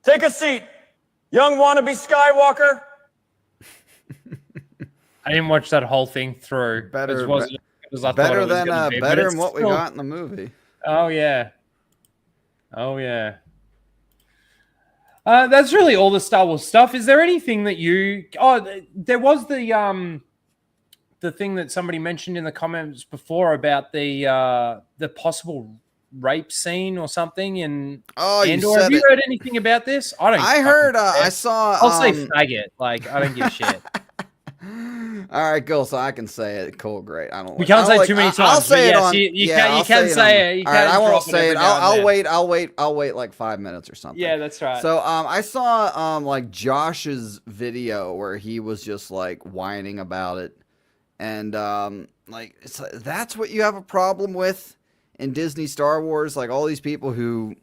Take a seat, young wannabe Skywalker. I didn't watch that whole thing through. Better as was, as I thought better it was than gonna be, but better it's than what we still- got in the movie. Oh yeah. That's really all the Star Wars stuff. Is there anything that you? Oh, there was the thing that somebody mentioned in the comments before about the possible rape scene or something in Andor. Have you heard anything about this? I don't. I heard. I saw. I'll say faggot. Like I don't give a shit. All right, cool. So I can say it. Cool, great. I don't. We can't say I'll too many times. I'll say it yes, on. you I'll can say it. You all right, can I won't drop say it. every now and then. I'll wait like 5 minutes or something. Yeah, that's right. So I saw like Josh's video where he was just like whining about it, and like that's what you have a problem with in Disney Star Wars. Like all these people who,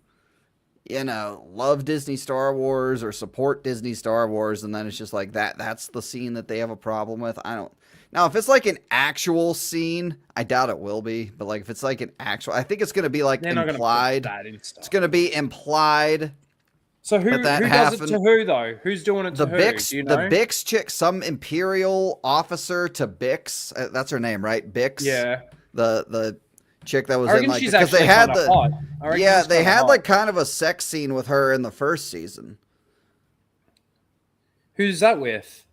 you know, love Disney Star Wars or support Disney Star Wars, and then it's just like that's the scene that they have a problem with. I don't. Now, if it's like an actual scene, I doubt it will be, but like if it's like an actual, I think it's going to be like They're not gonna put implied. that in stuff. It's going to be implied. So who that does happened. it to who though? Who's doing it to who? Bix, Do you know? the Bix chick, some Imperial officer to Bix. That's her name, right? Bix. Yeah. The chick that was I reckon in like she's because they actually had kinda the hot. I reckon yeah she's they kinda had hot. like kind of a sex scene with her in the first season. Who's that with?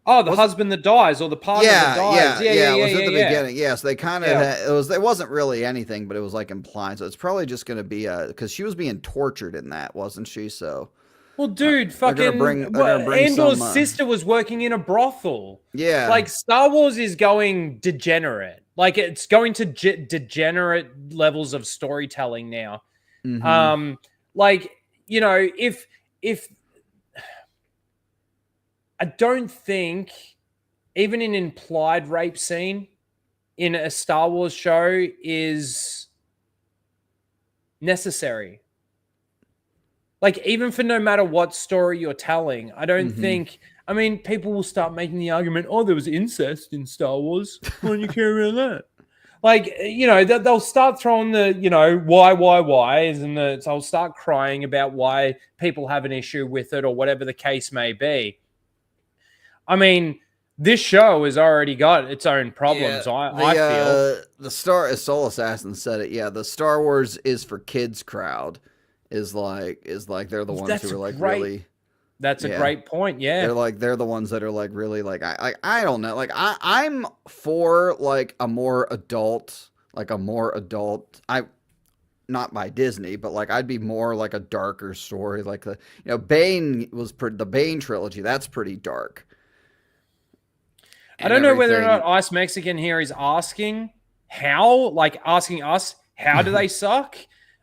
Oh, the husband that dies, or the partner that dies. Yeah. It was at the beginning. Yes, they kind of it wasn't really anything, but it was like implied. So it's probably just going to be because she was being tortured in that, wasn't she? So. Well, dude, fucking Andor's sister was working in a brothel. Yeah. Like Star Wars is going degenerate. Like it's going to degenerate levels of storytelling now. Mhm. Like, you know, if I don't think even an implied rape scene in a Star Wars show is necessary. Like, even for no matter what story you're telling, I don't think... I mean, people will start making the argument, oh, there was incest in Star Wars. Why don't you care about that? Like, you know, they'll start throwing the, you know, why's, and they'll start crying about why people have an issue with it or whatever the case may be. I mean, this show has already got its own problems, I feel. The Star, as Soul Assassin said it, the Star Wars is for kids crowd. Is like they're the ones who are like really. That's a great point. Yeah, they're the ones that are like really like I don't know, like I'm for like a more adult not by Disney, but like I'd be more like a darker story, like the Bane was the Bane trilogy. That's pretty dark. I don't know whether or not Ice Mexican here is asking asking us how do they suck.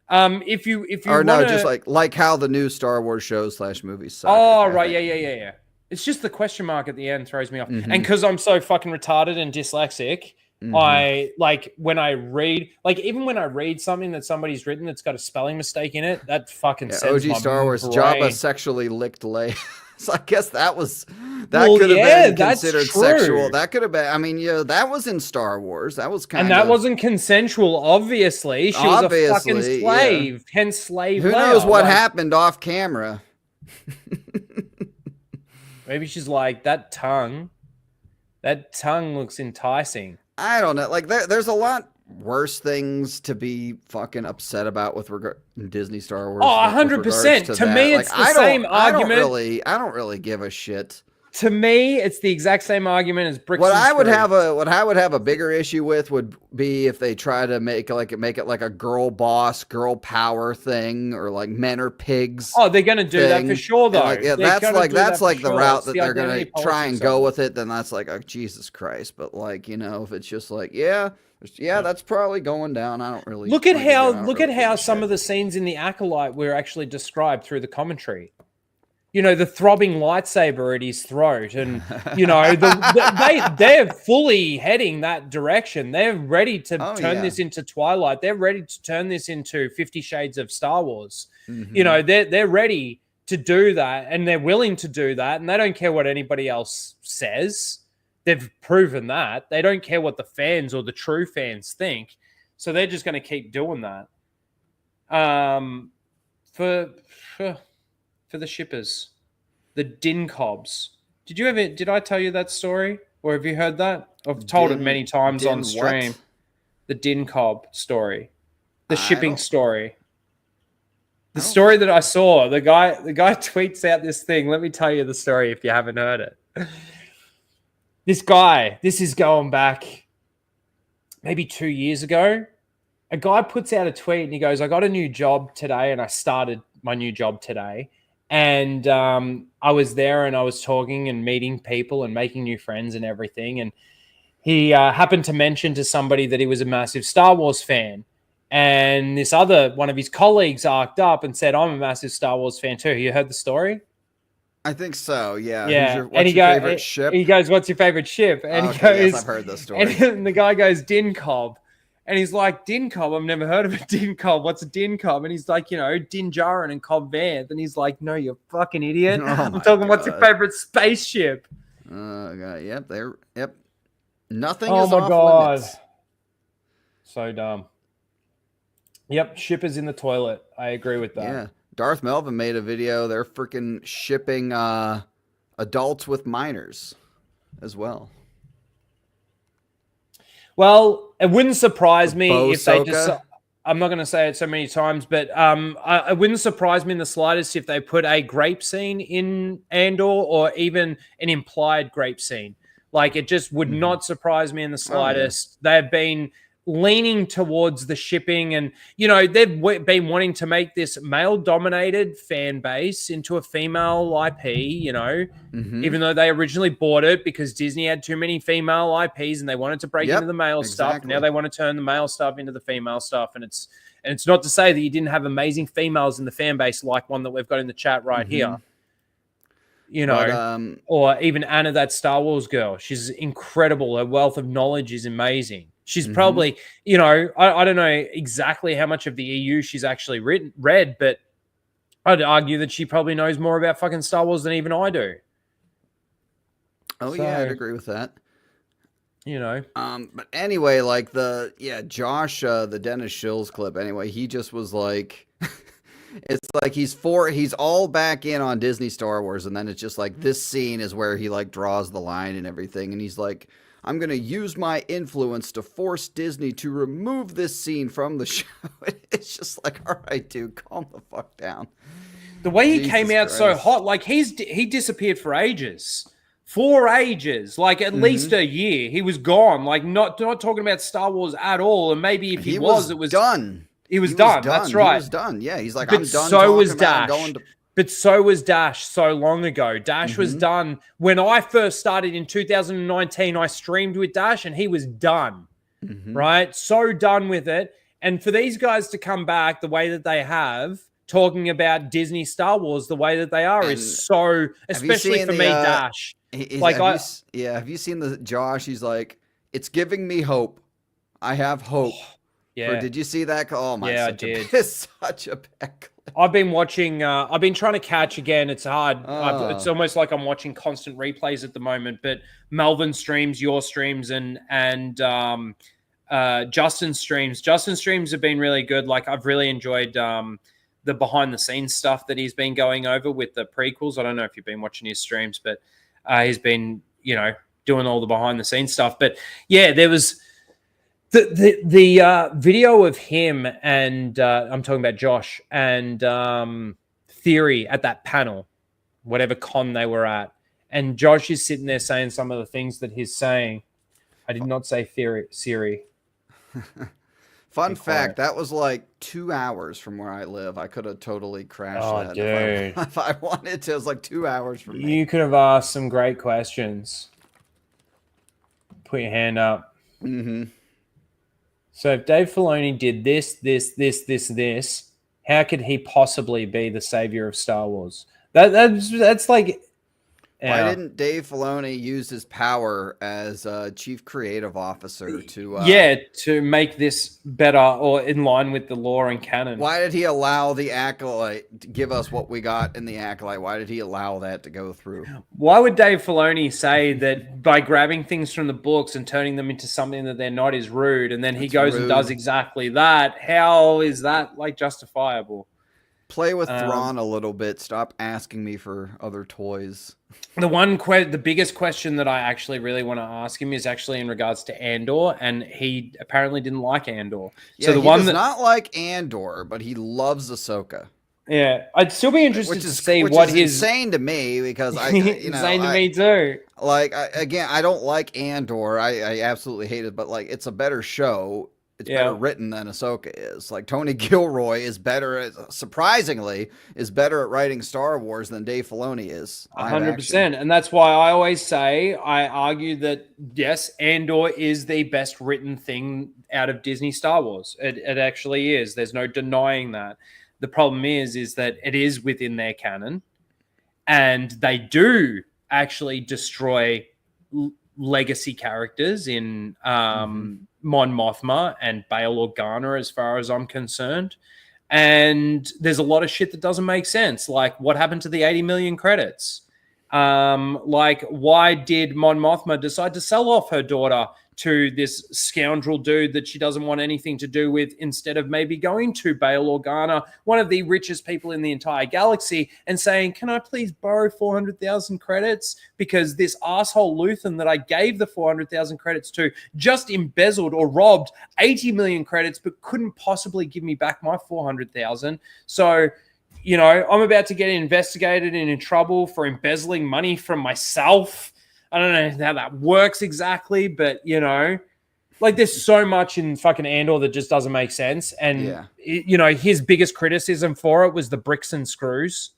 If you or no, just like how the new Star Wars shows / movies suck. Oh right, yeah. It's just the question mark at the end throws me off, and because I'm so fucking retarded and dyslexic, I like when I read, like even when I read something that somebody's written that's got a spelling mistake in it, that fucking sends OG my Star Wars, brain. Jabba sexually licked Leia. So I guess that could have been considered sexual. That could have been. I mean, that was in Star Wars. That was kind of, and that wasn't consensual. Obviously, she was a fucking slave. Hence, slave. Who knows what happened off camera? Maybe she's like, that tongue looks enticing. I don't know. Like there's a lot worse things to be fucking upset about with regard Disney Star Wars. Oh, 100%. To me, it's the same argument. I don't really give a shit. To me, it's the exact same argument as bricks. What I would have a bigger issue with would be if they try to make it like a girl boss, girl power thing, or like men are pigs. Oh, they're gonna do that for sure, though. Like, that's like the route that they're gonna try and go with it. Then that's like, oh, Jesus Christ. But like, if it's just like, yeah, that's probably going down. I don't really look at how some of the scenes in the Acolyte were actually described through the commentary. The throbbing lightsaber at his throat, and they're fully heading that direction. They're ready to turn this into Twilight. They're ready to turn this into 50 Shades of Star Wars. They're ready to do that, and they're willing to do that, and they don't care what anybody else says. They've proven that. They don't care what the fans or the true fans think, so they're just going to keep doing that. For the shippers, the Din Cobs. Did I tell you that story? Or have you heard that? I've told it many times on stream. What? The Din Cob story. The shipping story. The story that I saw. The guy tweets out this thing. Let me tell you the story if you haven't heard it. This is going back maybe 2 years ago. A guy puts out a tweet and he goes, I got a new job today and I started my new job today. And I was there and I was talking and meeting people and making new friends and everything. And he happened to mention to somebody that he was a massive Star Wars fan. And this other one of his colleagues arced up and said, I'm a massive Star Wars fan too. You heard the story? I think so, yeah. Yeah. What's your favorite ship? He goes, what's your favorite ship? And he goes, yes, I've heard this story. And the guy goes, Din Cob. And he's like, Din Cob? I've never heard of a Din Cob. What's a Din Cob? And he's like, Din Djarin and Cobb Vanth. And he's like, no, you fucking idiot. I'm talking, what's your favorite spaceship? Yep. Nothing is off limits. So dumb. Yep, shippers in the toilet. I agree with that. Yeah. Darth Melvin made a video. They're freaking shipping adults with minors as well. Well, it wouldn't surprise me if they just... I'm not going to say it so many times, but it wouldn't surprise me in the slightest if they put a grape scene in Andor or even an implied grape scene. Like, it just would not surprise me in the slightest. They've been leaning towards the shipping and, they've been wanting to make this male-dominated fan base into a female IP, even though they originally bought it because Disney had too many female IPs and they wanted to break into the male stuff. Now they want to turn the male stuff into the female stuff. And it's not to say that you didn't have amazing females in the fan base like one that we've got in the chat right here. Or even Anna, that Star Wars girl. She's incredible. Her wealth of knowledge is amazing. She's probably, I don't know exactly how much of the EU she's actually read, but I'd argue that she probably knows more about fucking Star Wars than even I do. Oh, yeah, I'd agree with that. But anyway, like Josh, the Dennis Shills clip, anyway, he just was like, it's like he's all back in on Disney Star Wars, and then it's just like this scene is where he like draws the line and everything, and he's like, I'm going to use my influence to force Disney to remove this scene from the show. It's just like, all right, dude, calm the fuck down. The way he came out so hot, like he disappeared for ages. Like at least a year. He was gone. Like not talking about Star Wars at all. And maybe if he was, it was done. He was done. That's right. He was done. Yeah, he's like, but I'm done. So was Dash. Going to... But so was Dash so long ago. Dash was done. When I first started in 2019, I streamed with Dash and he was done. Right? So done with it. And for these guys to come back the way that they have, talking about Disney Star Wars the way that they are, is so, especially for me, Dash. Have you seen the Josh? He's like, It's giving me hope. I have hope. Yeah. Did you see that? Oh my! Yeah, I did. It's such a bad clip. I've been watching. I've been trying to catch again. It's hard. It's almost like I'm watching constant replays at the moment. But Melvin streams, your streams, and Justin's streams. Justin's streams have been really good. Like I've really enjoyed the behind the scenes stuff that he's been going over with the prequels. I don't know if you've been watching his streams, but he's been doing all the behind the scenes stuff. But yeah, there was. The video of him and I'm talking about Josh and Theory at that panel, whatever con they were at, and Josh is sitting there saying some of the things that he's saying. I did not say Siri. Fun fact, that was like 2 hours from where I live. I could have totally crashed that dude. if I wanted to. It was like 2 hours from me. You could have asked some great questions. Put your hand up. Mm-hmm. So if Dave Filoni did this, how could he possibly be the savior of Star Wars? That's like... Why didn't Dave Filoni use his power as chief creative officer to... to make this better or in line with the lore and canon? Why did he allow the Acolyte to give us what we got in the Acolyte? Why did he allow that to go through? Why would Dave Filoni say that by grabbing things from the books and turning them into something that they're not is rude, and then he goes and does exactly that? How is that like justifiable? Play with Thrawn a little bit. Stop asking me for other toys. The biggest question that I actually really want to ask him is actually in regards to Andor, and he apparently didn't like Andor. Yeah, so he does not like Andor, but he loves Ahsoka. Yeah, I'd still be interested to see what his insane to me because insane to me too. Like again, I don't like Andor. I absolutely hate it, but like it's a better show. It's better written than Ahsoka is. Like Tony Gilroy is better, surprisingly, is better at writing Star Wars than Dave Filoni is. 100%. And that's why I always say, I argue that, yes, Andor is the best written thing out of Disney Star Wars. It actually is. There's no denying that. The problem is that it is within their canon. And they do actually destroy legacy characters in Mon Mothma and Bail Organa, as far as I'm concerned. And there's a lot of shit that doesn't make sense. Like, what happened to the 80 million credits? Like, why did Mon Mothma decide to sell off her daughter to this scoundrel dude that she doesn't want anything to do with, instead of maybe going to Bail Organa, one of the richest people in the entire galaxy, and saying, can I please borrow 400,000 credits? Because this asshole Luthen that I gave the 400,000 credits to just embezzled or robbed 80 million credits, but couldn't possibly give me back my 400,000. So, I'm about to get investigated and in trouble for embezzling money from myself. I don't know how that works exactly, but, like there's so much in fucking Andor that just doesn't make sense. And, his biggest criticism for it was the bricks and screws.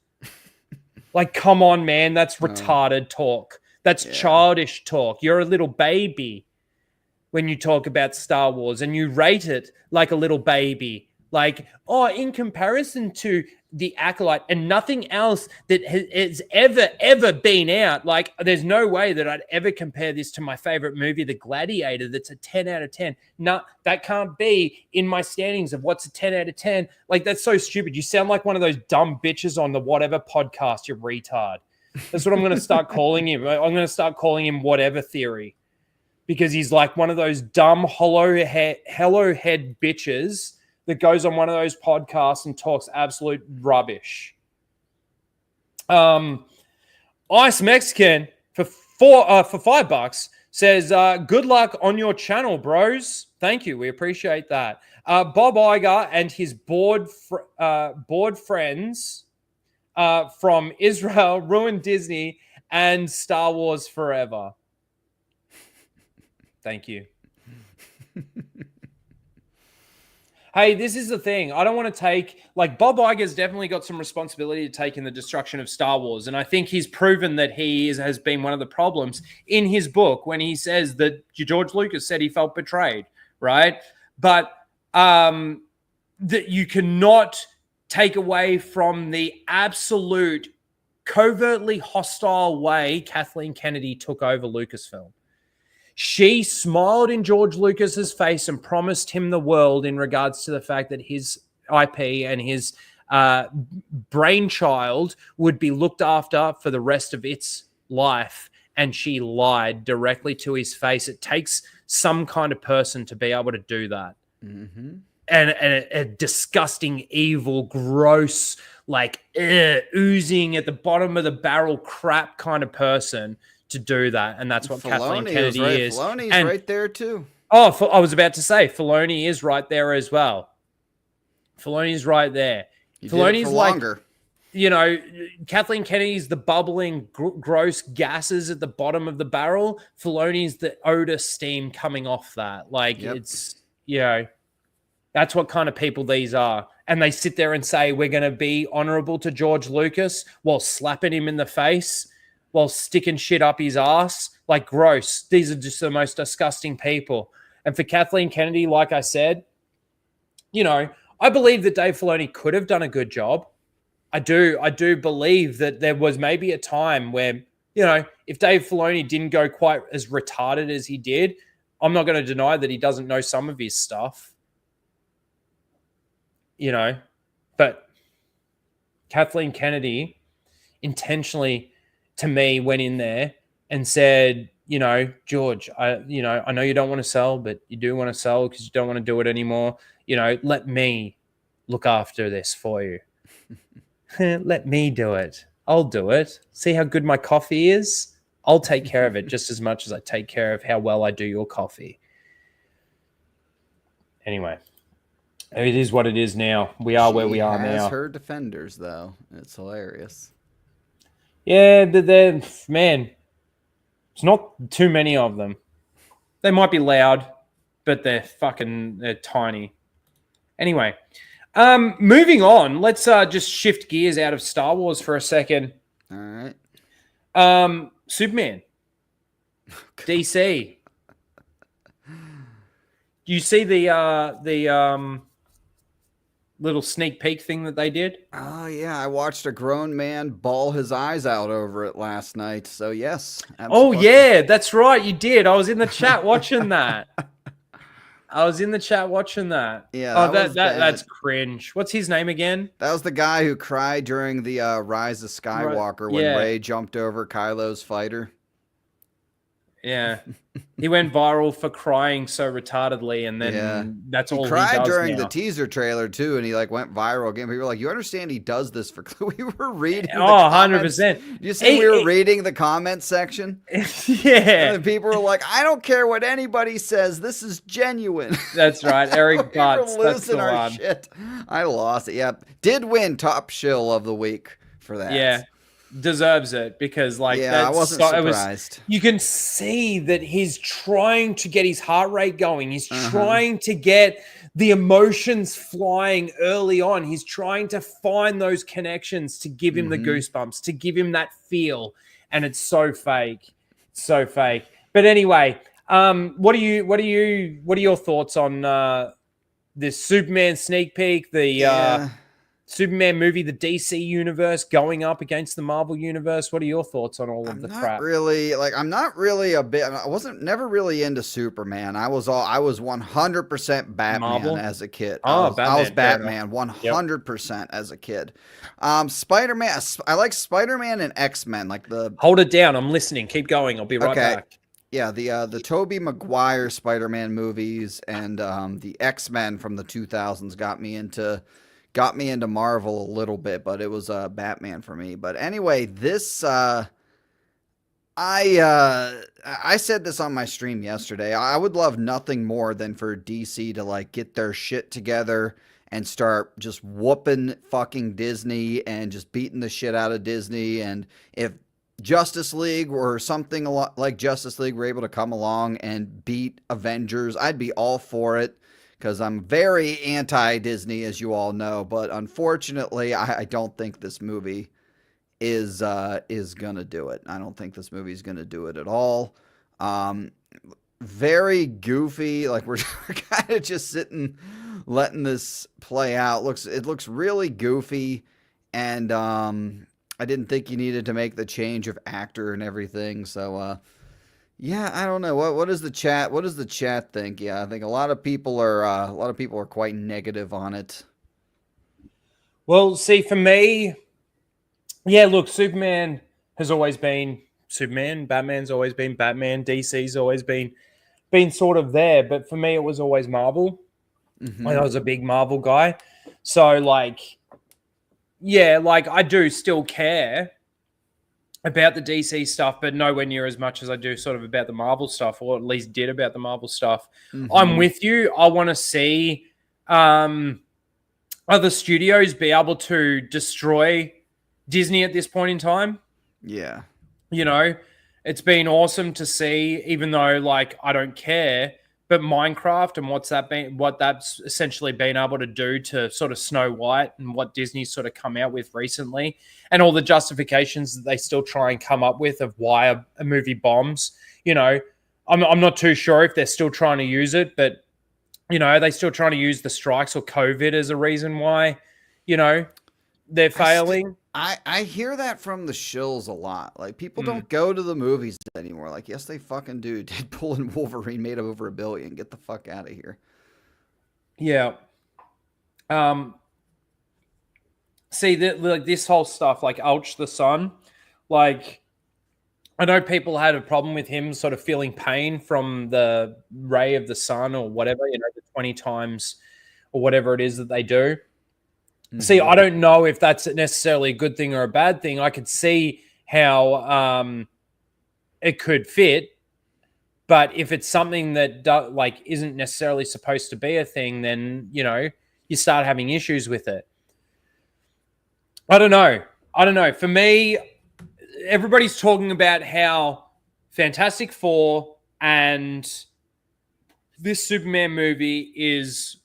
Like, come on, man, that's retarded talk. That's childish talk. You're a little baby when you talk about Star Wars and you rate it like a little baby. Like, in comparison to the Acolyte and nothing else that has ever been out, like, there's no way that I'd ever compare this to my favorite movie, The Gladiator, that's a 10 out of 10. No, that can't be in my standings of what's a 10 out of 10. Like, that's so stupid. You sound like one of those dumb bitches on the whatever podcast, you retard. That's what I'm going to start calling him. I'm going to start calling him Whatever Theory, because he's like one of those dumb hollow head bitches that goes on one of those podcasts and talks absolute rubbish. Ice Mexican for $5 says, good luck on your channel, bros. Thank you. We appreciate that. Bob Iger and his board friends from Israel ruined Disney and Star Wars forever. Thank you. Hey, this is the thing. I don't want to take... Like, Bob Iger's definitely got some responsibility to take in the destruction of Star Wars. And I think he's proven that has been one of the problems in his book when he says that George Lucas said he felt betrayed, right? But that you cannot take away from the absolute covertly hostile way Kathleen Kennedy took over Lucasfilm. She smiled in George Lucas's face and promised him the world in regards to the fact that his IP and his brainchild would be looked after for the rest of its life. And she lied directly to his face. It takes some kind of person to be able to do that. Mm-hmm. And a disgusting, evil, gross, like oozing at the bottom of the barrel crap kind of person to do that. And that's what Kathleen Kennedy is. Filoni's and, right there too. Oh, I was about to say, Filoni is right there as well. Filoni's right there. Filoni's like, longer. You know, Kathleen Kennedy's the bubbling, gross gases at the bottom of the barrel. Filoni's the odor steam coming off that. Like, it's, you know, that's what kind of people these are. And they sit there and say, we're going to be honorable to George Lucas while slapping him in the face, while sticking shit up his ass. Like, gross. These are just the most disgusting people. And for Kathleen Kennedy, like I said, you know, I believe that Dave Filoni could have done a good job. I do believe that there was maybe a time where, you know, if Dave Filoni didn't go quite as retarded as he did, I'm not going to deny that he doesn't know some of his stuff. You know, but Kathleen Kennedy intentionally, to me, went in there and said, you know, George, I know you don't want to sell, but you do want to sell because you don't want to do it anymore. You know, let me look after this for you. Let me do it. I'll do it. See how good my coffee is? I'll take care of it just as much as I take care of how well I do your coffee. Anyway, it is what it is now. We are where we are now. She has her defenders, though. It's hilarious. Yeah, man, it's not too many of them. They might be loud, but they're tiny. Anyway, moving on. Let's just shift gears out of Star Wars for a second. All right. Superman. DC. You see the little sneak peek thing that they did? Oh, yeah. I watched a grown man bawl his eyes out over it last night. So, yes. Absolutely. Oh, yeah. That's right. You did. I was in the chat watching that. Yeah. That's cringe. What's his name again? That was the guy who cried during the Rise of Skywalker when Rey jumped over Kylo's fighter. Yeah. He went viral for crying so retardedly, and then that's all he cried does during now. the teaser trailer too, and he like went viral again. People were like, you understand he does this for we were reading the 100%. You see, we were reading the comment section. Yeah. And people were like, I don't care what anybody says, this is genuine. That's right. Eric Butts. We were losing our shit. I lost it. Yep. Did win top shill of the week for that. Yeah. Deserves it because I wasn't surprised. You can see that he's trying to get his heart rate going. He's trying to get the emotions flying early on. He's trying to find those connections to give him the goosebumps, to give him that feel. And it's so fake. So fake. But anyway, what are your thoughts on this Superman sneak peek, the Superman movie, the DC universe going up against the Marvel universe? What are your thoughts on all of the crap? I'm not really I wasn't never really into Superman. I was 100% Batman Marvel? as a kid. Oh, I was Batman 100% as a kid. Spider-Man, I like Spider-Man and X-Men, like the Hold it down. I'm listening. Keep going. I'll be right back. Yeah, the Tobey Maguire Spider-Man movies and the X-Men from the 2000s got me into Marvel a little bit, but it was Batman for me. But anyway, this I said this on my stream yesterday. I would love nothing more than for DC to like get their shit together and start just whooping fucking Disney and just beating the shit out of Disney. And if Justice League or something like Justice League were able to come along and beat Avengers, I'd be all for it. Because I'm very anti-Disney, as you all know, but unfortunately, I don't think this movie is gonna do it. I don't think this movie is gonna do it at all. Very goofy. Like we're kind of just sitting, letting this play out. It looks really goofy, and I didn't think you needed to make the change of actor and everything. So Yeah, I don't know. What does the chat think? Yeah, I think a lot of people are quite negative on it. Well, see, for me, yeah, look, Superman has always been Superman, Batman's always been Batman, DC's always been sort of there, but for me it was always Marvel. Mhm. I was a big Marvel guy. So like yeah, like I do still care about the DC stuff, but nowhere near as much as I do sort of about the Marvel stuff, or at least did about the Marvel stuff. I'm with you. I want to see other studios be able to destroy Disney at this point in time. Yeah. You know, it's been awesome to see, even though like I don't care, but Minecraft and what that's essentially been able to do to sort of Snow White and what Disney's sort of come out with recently, and all the justifications that they still try and come up with of why a movie bombs. You know, I'm not too sure if they're still trying to use it, but you know, they still trying to use the strikes or COVID as a reason why, you know, they're failing. I hear that from the shills a lot. Like, people don't go to the movies anymore. Like, yes, they fucking do. Deadpool and Wolverine made over $1 billion. Get the fuck out of here. Yeah. See, like this whole stuff, like Ulch the Sun, like I know people had a problem with him sort of feeling pain from the ray of the sun or whatever, you know, the 20 times or whatever it is that they do. See, I don't know if that's necessarily a good thing or a bad thing. I could see how it could fit, but if it's something that like isn't necessarily supposed to be a thing, then you know you start having issues with it. I don't know. For me, everybody's talking about how Fantastic Four and this Superman movie is,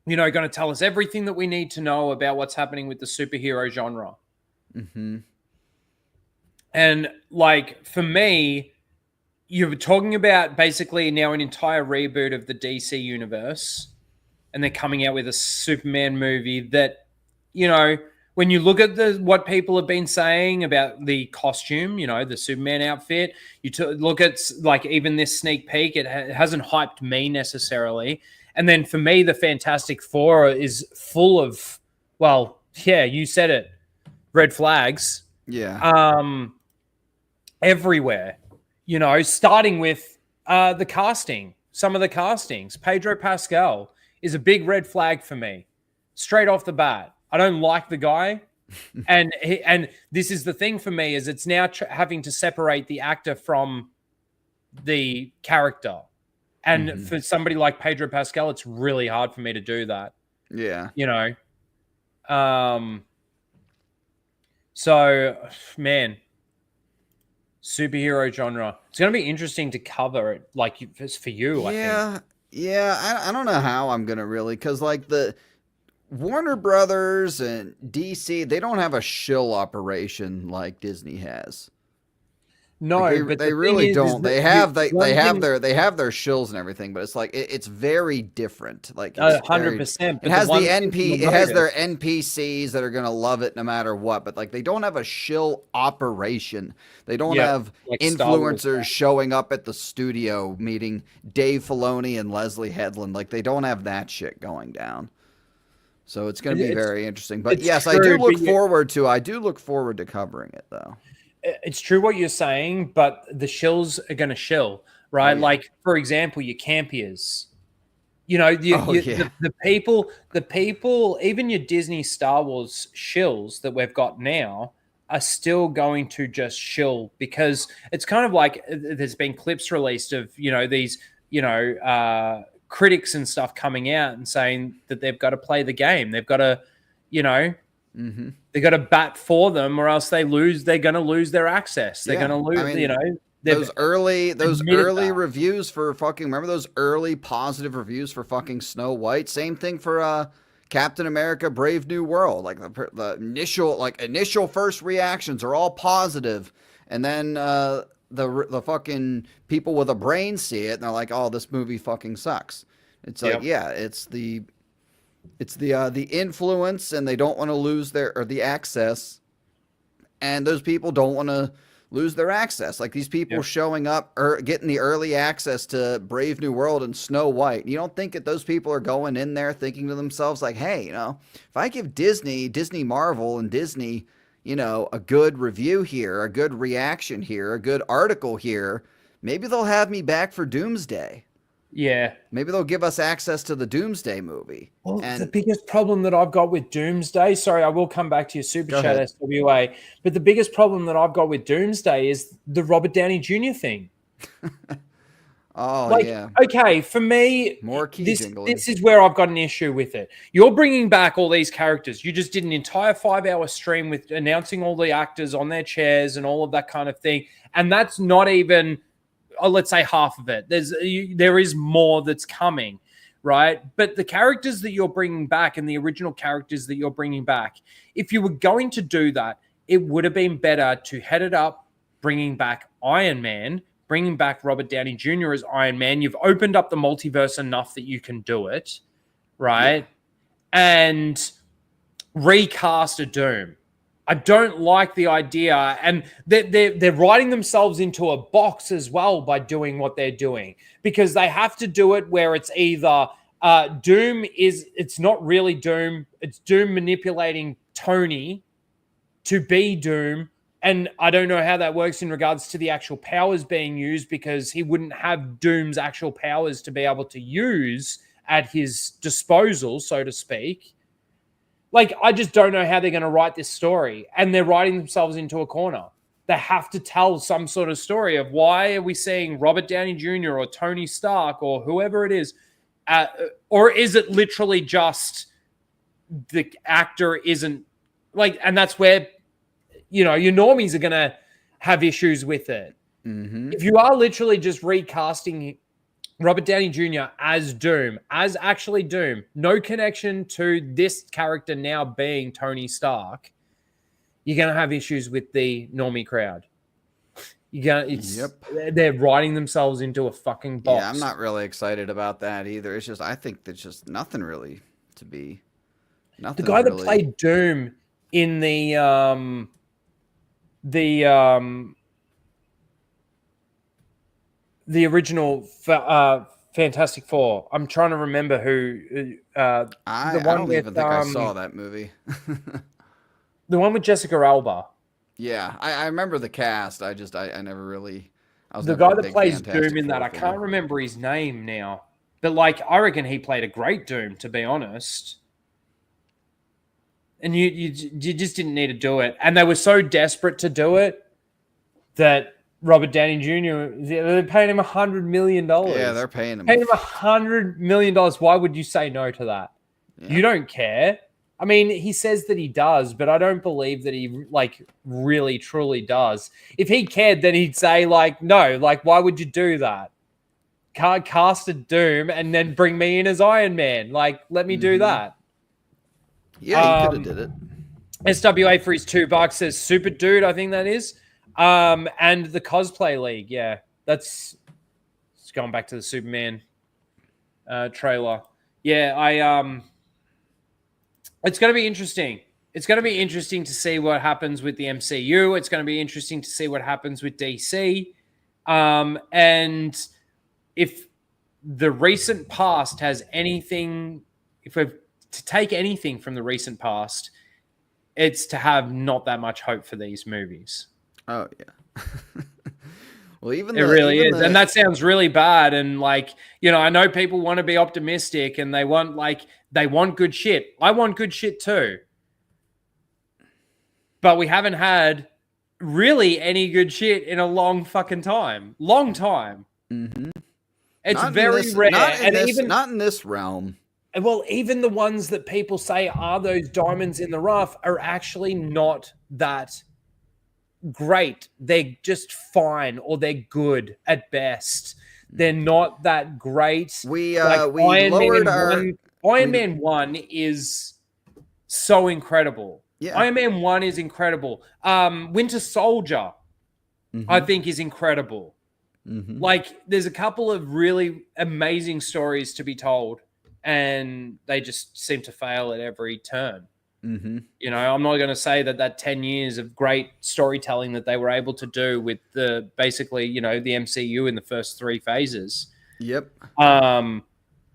you know, going to tell us everything that we need to know about what's happening with the superhero genre. And like, for me, you're talking about basically now an entire reboot of the DC universe, and they're coming out with a Superman movie that, you know, when you look at what people have been saying about the costume, you know, the Superman outfit, look at like even this sneak peek, it hasn't hyped me necessarily. And then for me, the Fantastic Four is full of, well, yeah, you said it, red flags. Yeah. Everywhere, you know, starting with the casting. Some of the castings. Pedro Pascal is a big red flag for me, straight off the bat. I don't like the guy. and this is the thing for me, is it's now having to separate the actor from the character. And for somebody like Pedro Pascal, it's really hard for me to do that. Yeah. You know? So, man, superhero genre. It's going to be interesting to cover it, like, for you, I think. Yeah, I don't know how I'm going to really, because, like, the Warner Brothers and DC, they don't have a shill operation like Disney has. No, like but they really don't. They have their shills and everything, but it's like it's very different. Like 100%. It has it has their NPCs that are gonna love it no matter what. But like they don't have a shill operation. They don't have like influencers showing up at the studio meeting Dave Filoni and Leslie Headland. Like they don't have that shit going down. So it's going to be very interesting. But yes, I do look forward to covering it, though. It's true what you're saying, but the shills are going to shill, right? Like, for example, your campiers. You know, the people, even your Disney Star Wars shills that we've got now are still going to just shill, because it's kind of like there's been clips released of, you know, these, you know, critics and stuff coming out and saying that they've got to play the game. They've got to, you know, they've got to bat for them, or else they're going to lose their access. They're going to lose, you know. Those early reviews for fucking, remember those early positive reviews for fucking Snow White? Same thing for Captain America Brave New World. Like the initial first reactions are all positive, and then the fucking people with a brain see it and they're like, oh, this movie fucking sucks. It's like, it's the influence, and they don't want to lose the access, and those people don't want to lose their access. Like these people showing up or getting the early access to Brave New World and Snow White. You don't think that those people are going in there thinking to themselves like, hey, if I give Disney Marvel and Disney, a good review here, a good reaction here, a good article here, maybe they'll have me back for Doomsday. Yeah. Maybe they'll give us access to the Doomsday movie. Well, the biggest problem that I've got with Doomsday, sorry, I will come back to your super chat, SWA, but the biggest problem that I've got with Doomsday is the Robert Downey Jr. thing. Okay, for me, more key this is where I've got an issue with it. You're bringing back all these characters. You just did an entire 5-hour stream with announcing all the actors on their chairs and all of that kind of thing, and that's not even... let's say half of it. There is more that's coming, right? But the characters that you're bringing back and the original characters that you're bringing back, if you were going to do that, it would have been better to head it up, bringing back Iron Man, bringing back Robert Downey Jr. as Iron Man. You've opened up the multiverse enough that you can do it, right? Yeah. And recast a Doom. I don't like the idea, and they're writing themselves into a box as well by doing what they're doing, because they have to do it where it's either it's not really Doom, it's Doom manipulating Tony to be Doom, and I don't know how that works in regards to the actual powers being used, because he wouldn't have Doom's actual powers to be able to use at his disposal, so to speak. Like, I just don't know how they're going to write this story. And they're writing themselves into a corner. They have to tell some sort of story of why are we seeing Robert Downey Jr. or Tony Stark or whoever it is. Or is it literally just the actor isn't... and that's where, your normies are going to have issues with it. Mm-hmm. If you are literally just recasting Robert Downey Jr. as Doom, as actually Doom, no connection to this character now being Tony Stark, you're going to have issues with the normie crowd. They're writing themselves into a fucking box. Yeah, I'm not really excited about that either. It's just, I think there's just nothing really to be. The guy that played Doom in the original Fantastic Four. I'm trying to remember who. I don't even think I saw that movie. The one with Jessica Alba. Yeah, I remember the cast. I never really. I was the guy that plays Doom in that. I can't remember his name now, but I reckon he played a great Doom, to be honest. And you just didn't need to do it, and they were so desperate to do it that Robert Downey Jr. They're paying him $100 million. Yeah, they're paying him. $100 million. Why would you say no to that? Yeah. You don't care. I mean, he says that he does, but I don't believe that he really truly does. If he cared, then he'd say no. Why would you do that? Can't cast a Doom and then bring me in as Iron Man. Let me do that. Yeah, he could have did it. SWA for his $2 says Super Dude. I think that is. And the Cosplay League, yeah, it's going back to the Superman trailer. Yeah, it's going to be interesting. It's going to be interesting to see what happens with the MCU. It's going to be interesting to see what happens with DC. And if the recent past has anything, if we're to take anything from the recent past, it's to have not that much hope for these movies. Oh yeah. Well, it really is, and that sounds really bad. And I know people want to be optimistic, and they want good shit. I want good shit too, but we haven't had really any good shit in a long fucking time. Long time. Mm-hmm. It's very rare, not in this realm. Well, even the ones that people say are those diamonds in the rough are actually not that great. They're just fine, or they're good at best. They're not that great. Iron Man 1 is so incredible. Yeah. Iron Man 1 is incredible. Winter Soldier, I think, is incredible. Mm-hmm. There's a couple of really amazing stories to be told, and they just seem to fail at every turn. Mm-hmm. You know, I'm not going to say that 10 years of great storytelling that they were able to do with the basically, you know, the MCU in the first 3 phases. Yep.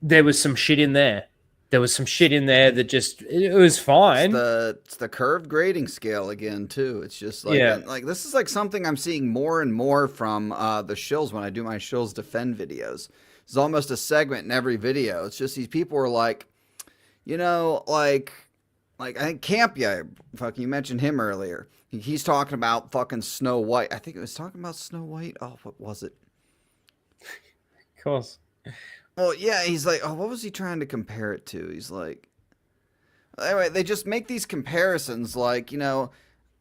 There was some shit in there. There was some shit in there that just it was fine. It's the curved grading scale again too. It's just like like this is like something I'm seeing more and more from the Shills when I do my Shills Defend videos. It's almost a segment in every video. It's just these people are like, you know, like I think Campia, fucking you mentioned him earlier. He's talking about fucking Snow White. I think it was talking about Snow White. Oh, what was it? Of course. Well, yeah, he's like, oh, what was he trying to compare it to? He's like, anyway, they just make these comparisons like, you know.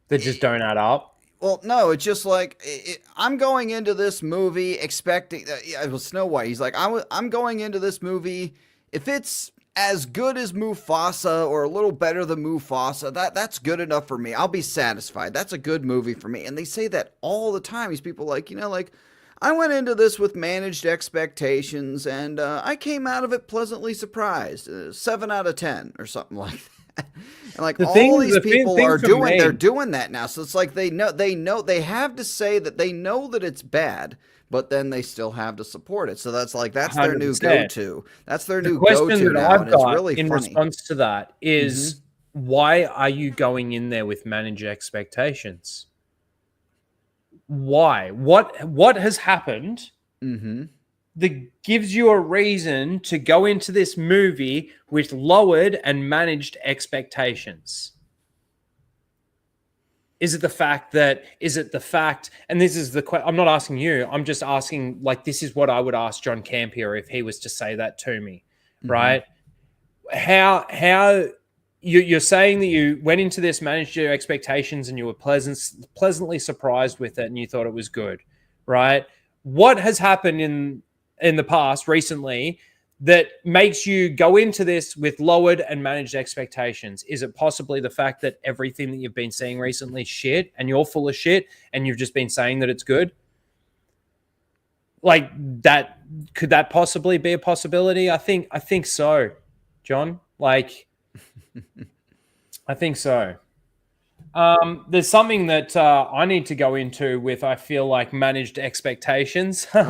They just don't add up. Well, no, it's just like, I'm going into this movie expecting, it was Snow White. He's like, I'm going into this movie, if it's as good as Mufasa or a little better than Mufasa, that's good enough for me. I'll be satisfied. That's a good movie for me. And they say that all the time. These people like, you know, like, I went into this with managed expectations, and I came out of it pleasantly surprised. 7 out of 10 or something like that. And like all these people are doing, they're doing that now. So it's like they know they have to say that they know that it's bad, but then they still have to support it. So that's their new 100%. go-to. That's their new question go-to that now, I've and it's got really in funny. response to that is why are you going in there with managed expectations? Why? What has happened that gives you a reason to go into this movie with lowered and managed expectations? Is it the fact, and this is the question, I'm not asking you, I'm just asking, like, this is what I would ask John Campier if he was to say that to me, right? How you're saying that you went into this, managed your expectations, and you were pleasantly surprised with it, and you thought it was good, right? What has happened in the past recently that makes you go into this with lowered and managed expectations? Is it possibly the fact that everything that you've been seeing recently is shit, and you're full of shit, and you've just been saying that it's good? Like that, could that possibly be a possibility? I think so, John. Like, I think so. There's something that I need to go into with, I feel like, managed expectations. And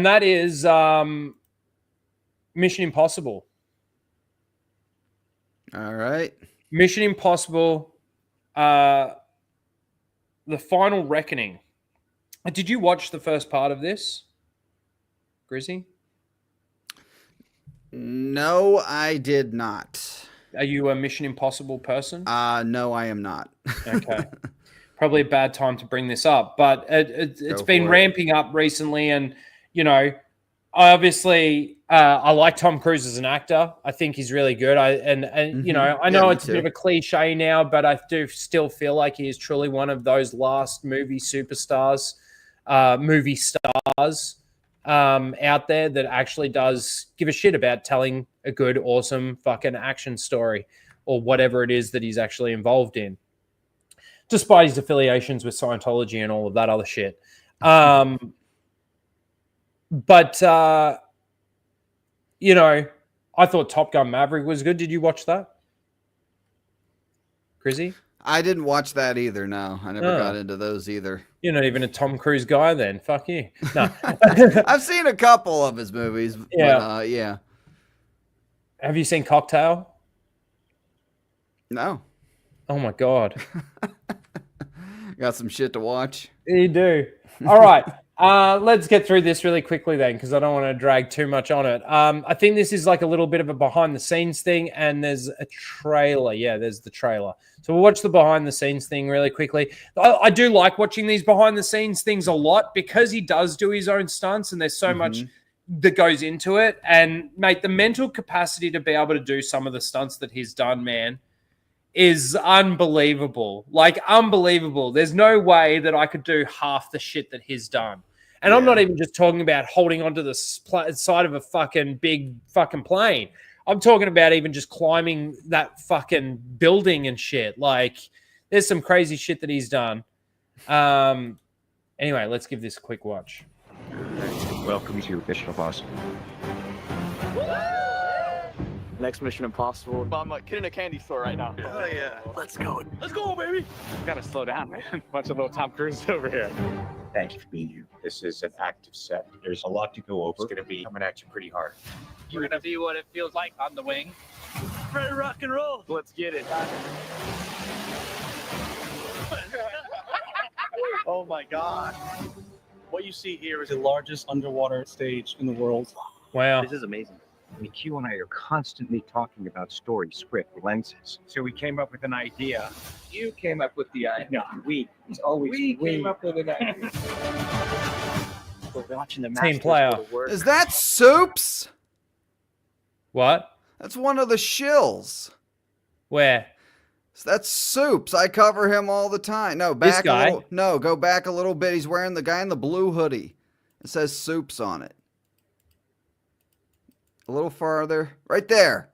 that is Mission Impossible. All right. Mission Impossible, The Final Reckoning. Did you watch the first part of this, Grizzy? No, I did not. Are you a Mission Impossible person? No, I am not. Okay. Probably a bad time to bring this up, but it's been ramping up recently, and, you know, obviously I like Tom Cruise as an actor. I think he's really good. You know, I know it's a bit of a cliche now, but I do still feel like he is truly one of those last movie stars out there that actually does give a shit about telling a good, awesome fucking action story or whatever it is that he's actually involved in, despite his affiliations with Scientology and all of that other shit. But you know, I thought Top Gun Maverick was good. Did you watch that, Grizzy? I didn't watch that either. No, I never got into those either. You're not even a Tom Cruise guy then. Fuck you. No. I've seen a couple of his movies. Yeah. But, yeah. Have you seen Cocktail? No. Oh my God. Got some shit to watch. You do. All right. Let's get through this really quickly then, because I don't want to drag too much on it. I think this is like a little bit of a behind the scenes thing, and there's a trailer. Yeah, there's the trailer. So we'll watch the behind the scenes thing really quickly. I do like watching these behind the scenes things a lot, because he does do his own stunts, and there's so much that goes into it. And mate, the mental capacity to be able to do some of the stunts that he's done, man, is unbelievable. Like, unbelievable. There's no way that I could do half the shit that he's done. And I'm not even just talking about holding onto the side of a fucking big fucking plane. I'm talking about even just climbing that fucking building and shit. Like, there's some crazy shit that he's done. Anyway, let's give this a quick watch. Welcome to Bishop Boss. Next Mission Impossible. Well, I'm like kidding a candy store right now. Oh yeah. Let's go. Let's go, baby. Gotta slow down, man. Bunch of little Tom Cruise over here. Thank you for being here. This is an active set. There's a lot to go over. It's gonna be coming at you pretty hard. You're gonna see what it feels like on the wing. Ready rock and roll. Let's get it. Oh my God. What you see here is the largest underwater stage in the world. Wow. This is amazing. I mean, Q and I are constantly talking about story, script, lenses. So we came up with an idea. You came up with the idea. No, it's always we came up with an idea. We're watching the Team Masters player. go to work. Is that Soups? What? That's one of the Shills. Where? That's Soups. I cover him all the time. No, back This guy? a little. No, go back a little bit. He's wearing the guy in the blue hoodie. It says Soups on it. A little farther. Right there.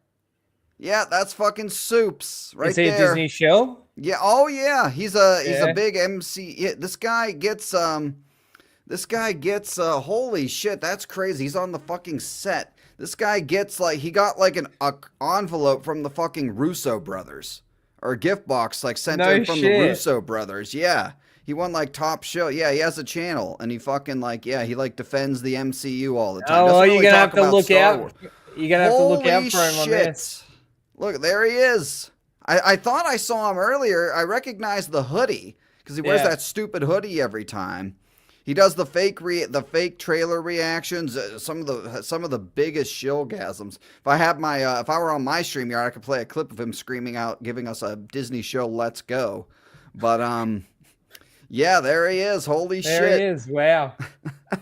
Yeah, that's fucking Soups. Right Is he there. a Disney Shill? Yeah. Oh yeah. He's a big MC. Yeah, this guy gets holy shit, that's crazy. He's on the fucking set. This guy gets he got like an envelope from the fucking Russo brothers. Or a gift box sent to him from the Russo brothers. Yeah. He won top show. Yeah, he has a channel and he fucking he defends the MCU all the time. Oh, well, Doesn't you're really gonna talk have to about look Star out. Wars. You're gonna have to look out Holy for him on shit. this. Look, there he is. I thought I saw him earlier. I recognized the hoodie because he wears that stupid hoodie every time. He does the fake trailer reactions. Some of the biggest shillgasms. If I were on my StreamYard, I could play a clip of him screaming out, giving us a Disney show. Let's go. But yeah, there he is. Holy shit! There he is. Wow.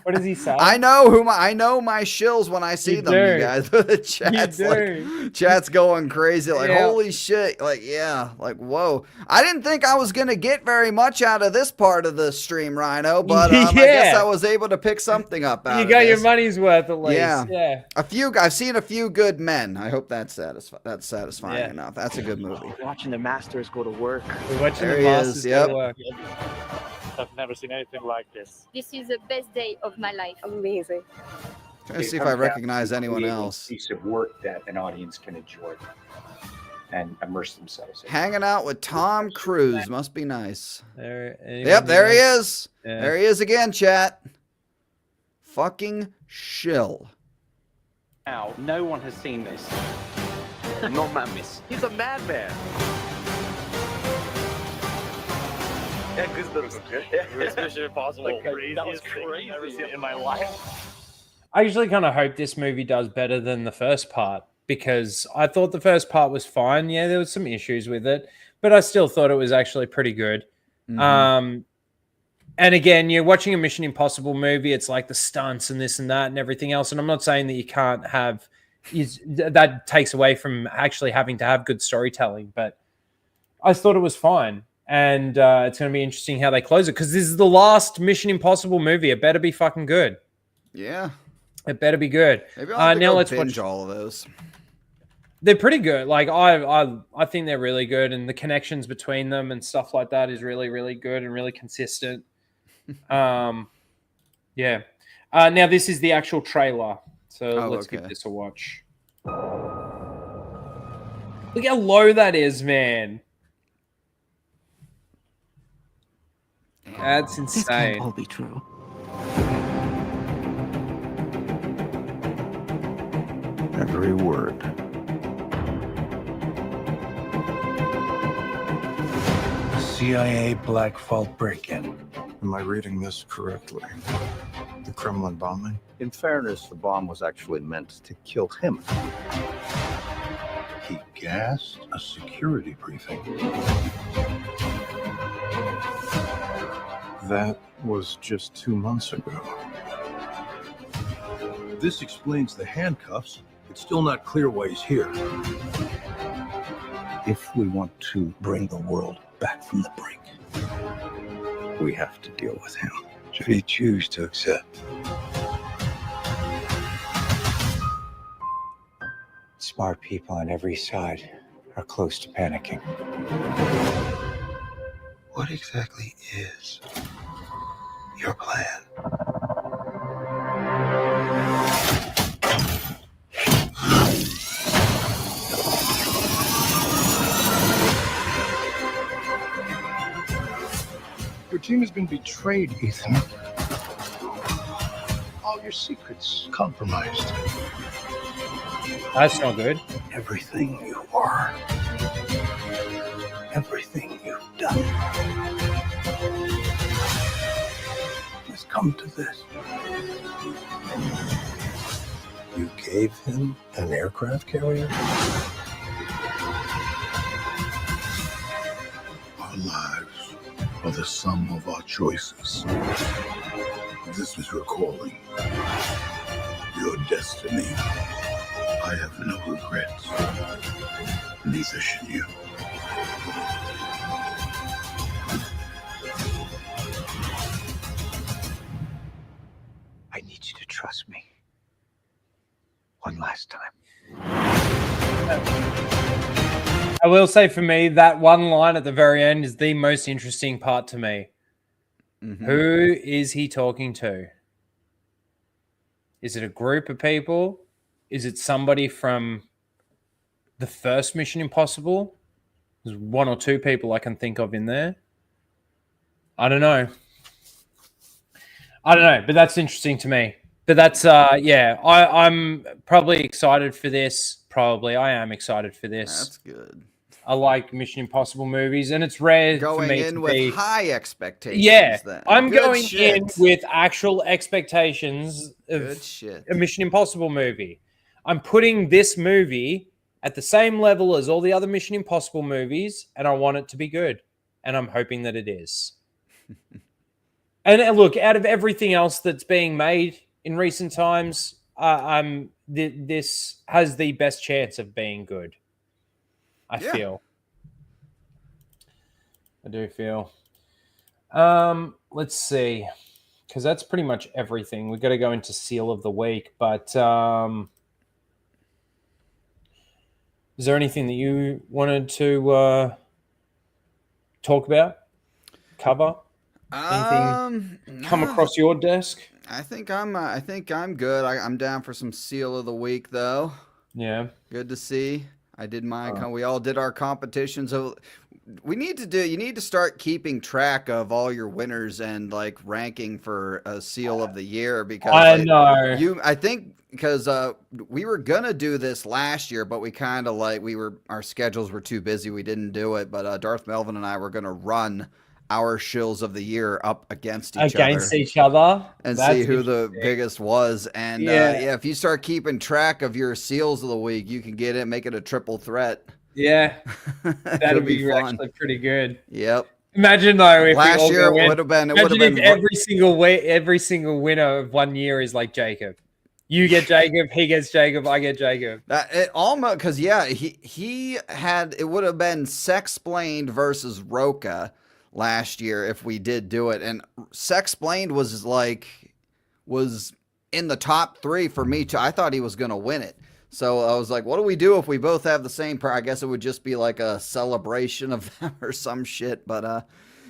What does he say? I know my shills when I see them. You guys, the chat's going crazy. Holy shit! Whoa! I didn't think I was gonna get very much out of this part of the stream, Rhino, but I guess I was able to pick something up out of it. You got your money's worth at least. Yeah. I've seen a few good men. I hope that's satisfying enough. That's a good movie. Watching the Masters go to work. We're watching There the he Masters is. go Yep. to work. I've never seen anything like this. This is the best day of my life. Amazing. Trying to see if I recognize anyone else. Piece of work that an audience can enjoy and immerse themselves in. Hanging out with Tom Cruise must be nice. There he is. Yeah. There he is again, chat. Fucking Shill. Now, no one has seen this. No mames. He's a madman. Yeah, This Mission Impossible. That was crazy. I've never seen it in my life. I usually kind of hope this movie does better than the first part because I thought the first part was fine. Yeah, there was some issues with it, but I still thought it was actually pretty good. Mm-hmm. And again, you're watching a Mission Impossible movie. It's like the stunts and this and that and everything else. And I'm not saying that you can't have that takes away from actually having to have good storytelling, but I thought it was fine. And it's going to be interesting how they close it because this is the last Mission Impossible movie. It better be fucking good. Yeah. It better be good. Maybe I'll have to now go let's binge watch. all of those. They're pretty good. I think they're really good, and the connections between them and stuff like that is really, really good and really consistent. Yeah. Now this is the actual trailer, so let's give this a watch. Look how low that is, man. That's insane. This can't all be true. Every word. CIA Black Vault break-in. Am I reading this correctly? The Kremlin bombing? In fairness, the bomb was actually meant to kill him. He gassed a security briefing. That was just 2 months ago. This explains the handcuffs. It's still not clear why he's here. If we want to bring the world back from the brink, we have to deal with him. Should he choose to accept? Smart people on every side are close to panicking. What exactly is your plan? team has been betrayed, Ethan. All your secrets compromised. That's not good. Everything you are, everything you've done, has come to this. You gave him an aircraft carrier? Our lives are the sum of our choices. This is your calling, your destiny. I have no regrets. Neither should you. I need you to trust me. One last time. I will say for me, that one line at the very end is the most interesting part to me. Who is he talking to? Is it a group of people? Is it somebody from the first Mission Impossible? There's one or two people I can think of in there. I don't know. But that's interesting to me. But that's, I'm probably excited for this. I am excited for this. That's good. I like Mission Impossible movies, and it's rare Going for me in to with be... high expectations. Yeah, then. I'm Good going shit. in with actual expectations of Good shit. a Mission Impossible movie. I'm putting this movie at the same level as all the other Mission Impossible movies, and I want it to be good, and I'm hoping that it is. And look, out of everything else that's being made in recent times, this has the best chance of being good. I do feel. Let's see, because that's pretty much everything. We've got to go into Seal of the Week, but is there anything that you wanted to talk about, cover? Anything come across your desk? I think I'm good. I'm down for some Seal of the Week though. Yeah. Good to see. I did mine. We all did our competitions. So you need to start keeping track of all your winners and like ranking for a Seal of the Year, because I think because we were gonna do this last year, but we kind of our schedules were too busy. We didn't do it. But Darth Melvin and I were gonna run our Shills of the Year up against each other and see who the biggest was. And if you start keeping track of your Seals of the Week, you can get it, make it a triple threat. Yeah, that'd be actually pretty good. Yep. Imagine though, if last year it would have been. Every single winner of 1 year is like Jacob. You get Jacob, he gets Jacob, I get Jacob. It almost, because he had, it would have been Sexplained versus Roka last year if we did do it, and Sexplained was in the top 3 for me too. I thought he was gonna win it, so I was like, what do we do if we both have the same I guess it would just be like a celebration of them or some shit. But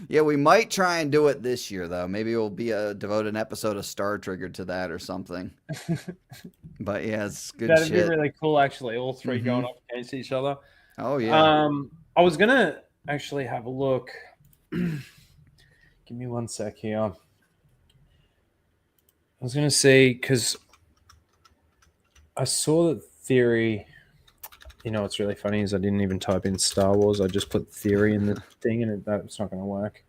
yeah, we might try and do it this year though. Maybe we'll devote an episode of Star Trigger to that or something. But yeah, it's good. That'd be really cool, actually, all three going up against each other. Oh yeah. I was gonna actually have a look. Give me 1 sec here. I was going to see, because I saw that theory. You know what's really funny is I didn't even type in Star Wars. I just put theory in the thing, and it's not going to work.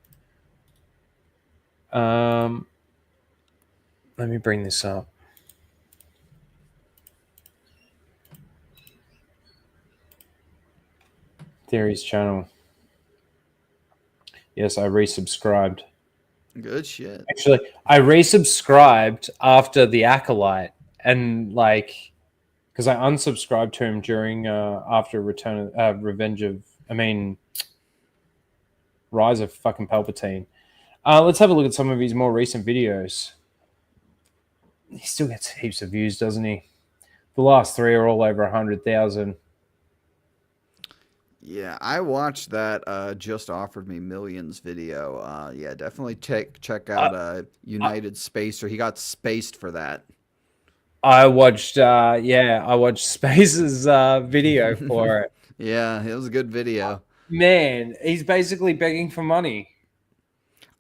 Let me bring this up. Theory's channel. Yes, I resubscribed. Good shit. Actually, I resubscribed after the Acolyte, and because I unsubscribed to him during after Rise of fucking Palpatine. Let's have a look at some of his more recent videos. He still gets heaps of views, doesn't he? The last 3 are all over 100,000. Yeah, I watched that Just Offered Me Millions video. Yeah, definitely check out United Spacer. He got spaced for that. I watched Space's video for it. Yeah, it was a good video. Man, he's basically begging for money.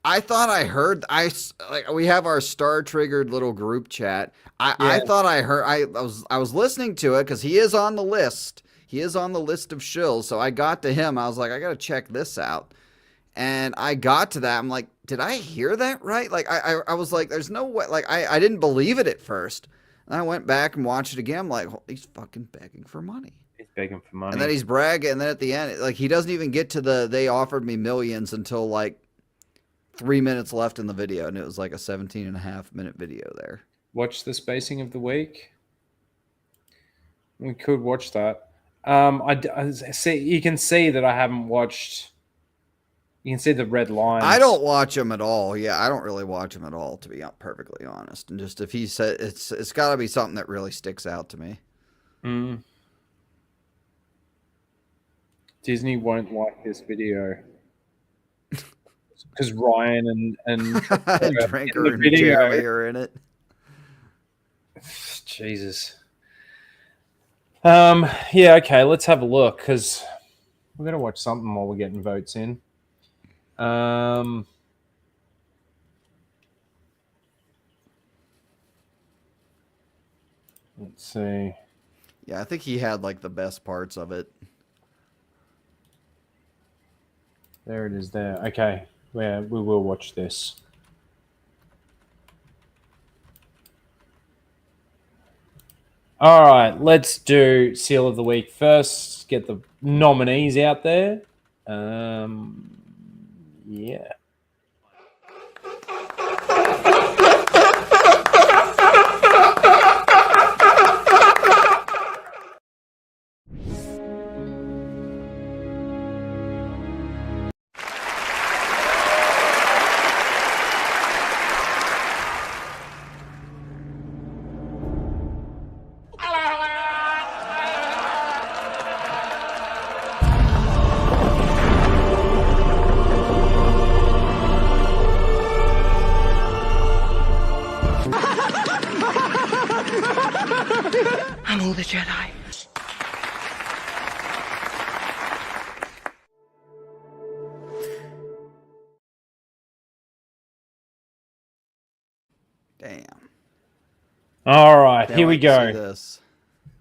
I thought I heard like we have our star triggered little group chat. I thought I heard I was listening to it because he is on the list. He is on the list of shills. So I got to him. I was like, I gotta check this out. And I got to that. I'm like, did I hear that right? Like I was like, there's no way. Like I didn't believe it at first. And I went back and watched it again. I'm like, he's fucking begging for money. He's begging for money. And then he's bragging. And then at the end, like he doesn't even get to the they offered me millions until like 3 minutes left in the video, and it was like a 17.5-minute video there. Watch the spacing of the week. We could watch that. I see. You can see that I haven't watched. You can see the red lines. I don't watch him at all. Yeah, I don't really watch him at all, to be perfectly honest. And just if he said it's got to be something that really sticks out to me. Mm. Disney won't like this video because Ryan and Drinker and Jeremy are in it. Jesus. Yeah. Okay. Let's have a look because we're gonna watch something while we're getting votes in. Let's see. Yeah, I think he had like the best parts of it. There it is there. Okay. Yeah, we will watch this. All right, let's do Seal of the Week first. Get the nominees out there. Yeah. I'm all the Jedi. Damn. All right, Can't here we wait to see go. this.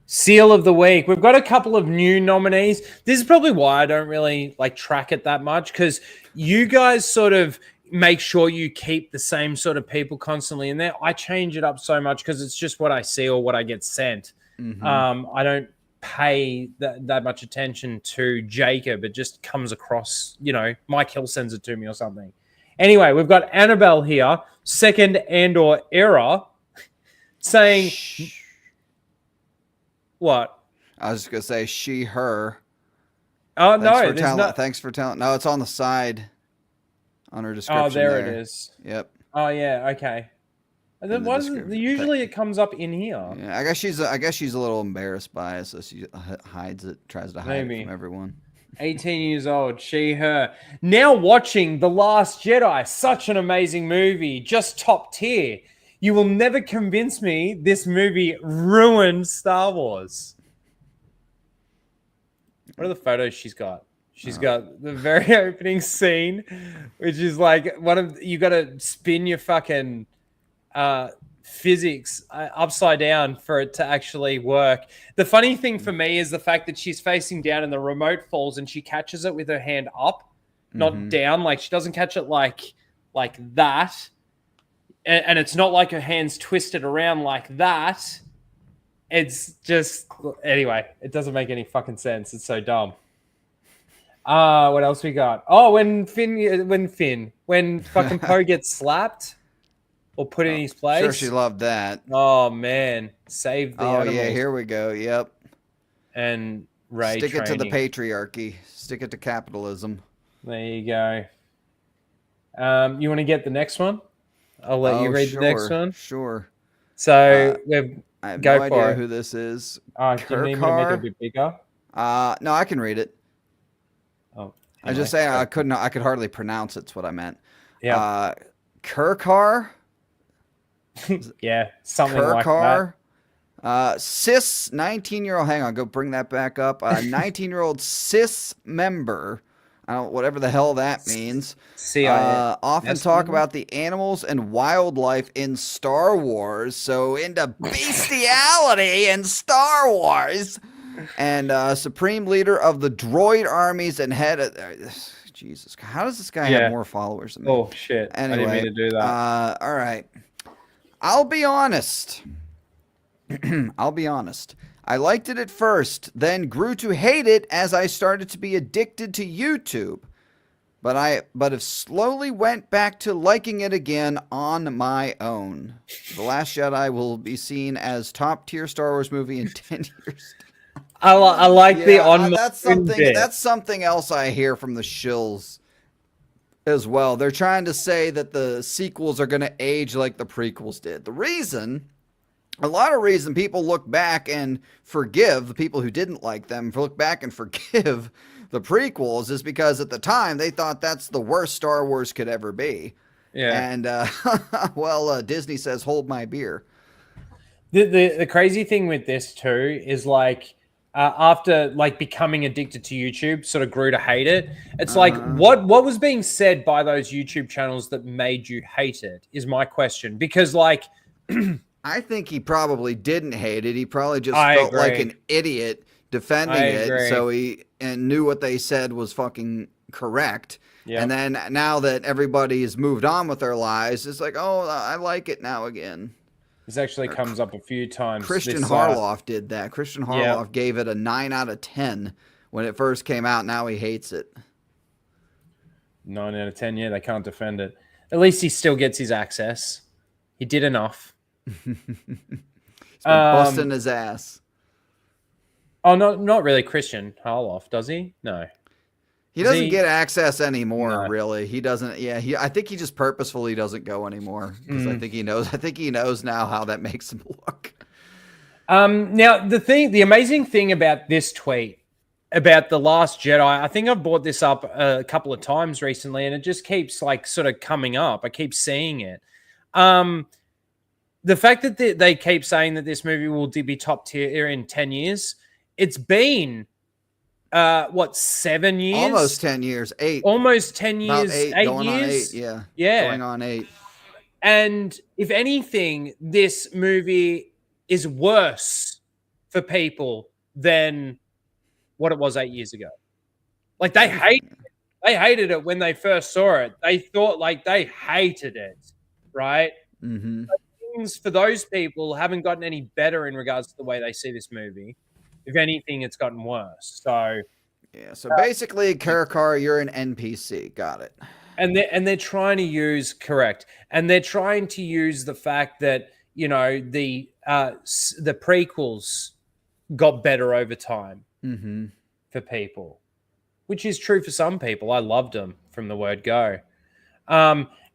Seal of the Week. We've got a couple of new nominees. This is probably why I don't really like track it that much because you guys sort of make sure you keep the same sort of people constantly in there. I change it up so much because it's just what I see or what I get sent. Mhm. I don't pay that much attention to Jacob. It just comes across, Mike Hill sends it to me or something. Anyway, we've got Annabelle here, second Andor era, saying... What? I was just gonna say she, her. Oh Thanks no, Thanks for telling. No, it's on the side. On her description. Oh, there it is. Yep. Oh yeah, okay. And then why doesn't usually it comes up in here? Yeah, I guess she's a little embarrassed by it, so she hides it, tries to hide it from everyone. 18 years old, she, her. Now watching The Last Jedi, such an amazing movie, just top tier. You will never convince me this movie ruined Star Wars. What are the photos she's got? She's got the very opening scene, which is like you got to spin your fucking physics upside down for it to actually work. The funny thing for me is the fact that she's facing down and the remote falls and she catches it with her hand up, not down. Like she doesn't catch it like that. And it's not like her hand's twisted around like that. It's just... Anyway, it doesn't make any fucking sense. It's so dumb. What else we got? Oh, when fucking Poe gets slapped or put in his place. Sure, she loved that. Oh, man. Save the animals. Yeah, here we go. Yep. And Rey Stick it to the training. patriarchy. Stick it to capitalism. There you go. You want to get the next one? I'll let you read the next one. Sure. So I have go no for idea it. who this is. Do you need me to make it a bit bigger? No, I can read it. Oh, I just say I could hardly pronounce it's what I meant. Yeah. Kirkar. Yeah, something like that. Cis 19-year-old. Hang on, go bring that back up. 19-year-old cis member whatever the hell that means. CIA. Often talk about the animals and wildlife in Star Wars. So into bestiality in Star Wars. And supreme leader of the droid armies and head of... Jesus, how does this guy have more followers than me? Oh, shit. Anyway, I didn't mean to do that. All right. I'll be honest. I'll be honest. I liked it at first, then grew to hate it as I started to be addicted to YouTube. But have slowly went back to liking it again on my own. The Last Jedi will be seen as top tier Star Wars movie in 10 years. I like the on. That's something else I hear from the shills as well. They're trying to say that the sequels are going to age like the prequels did. A lot of reason people look back and forgive the people who didn't like them, look back and forgive the prequels is because at the time they thought that's the worst Star Wars could ever be. Yeah. And Disney says, hold my beer. The crazy thing with this too is like, after like becoming addicted to YouTube, sort of grew to hate it. It's like what was being said by those YouTube channels that made you hate it is my question. Because like, I think he probably didn't hate it. He probably just felt like an idiot defending it. So he knew what they said was fucking correct. Yep. And then now that everybody's moved on with their lives, it's like, oh, I like it now again. This actually comes up a few times. Christian Harloff did that. Christian Harloff gave it a 9 out of 10 when it first came out. Now he hates it. 9 out of 10, yeah, they can't defend it. At least he still gets his access. He did enough. He's been busting his ass. Oh, not really Christian Harloff, does he? No. He doesn't get access anymore, really. He doesn't. Yeah, I think he just purposefully doesn't go anymore because I think he knows. I think he knows now how that makes him look. Now the amazing thing about this tweet about The Last Jedi, I think I've brought this up a couple of times recently, and it just keeps like sort of coming up. I keep seeing it. The fact that they keep saying that this movie will be top tier in 10 years, it's been. 7 years? Almost 10 years. 8. Almost 10 years. About 8 going years. On 8, yeah. Yeah. Going on 8. And if anything, this movie is worse for people than what it was 8 years ago. Like they hated it when they first saw it. They thought like they hated it, right? Mm-hmm. But things for those people haven't gotten any better in regards to the way they see this movie. If anything, it's gotten worse. So, yeah. So basically, Karakar, you're an NPC. Got it. And they're trying to use and they're trying to use the fact that the prequels got better over time for people, which is true for some people. I loved them from the word go.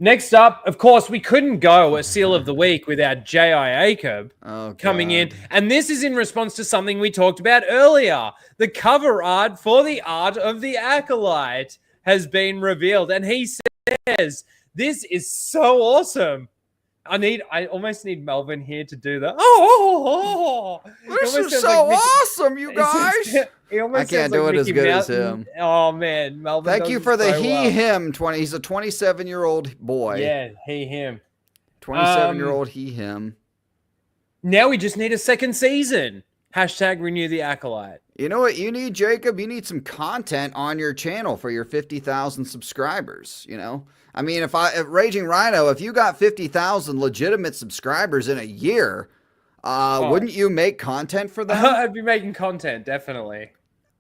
Next up, of course, we couldn't go a Seal of the Week without J.I. Acob coming in. And this is in response to something we talked about earlier. The cover art for the art of the Acolyte has been revealed. And he says, this is so awesome. I almost need Melvin here to do the This is so awesome, you guys. I can't do it as good as him. Oh man, Melvin. Thank you for the him 20. He's a 27-year-old boy. Yeah, he him. 27-year-old he him. Now we just need a second season. Hashtag renew the Acolyte. You know what you need, Jacob? You need some content on your channel for your 50,000 subscribers, I mean, if Raging Rhino, if you got 50,000 legitimate subscribers in a year, wouldn't you make content for them? I'd be making content, definitely.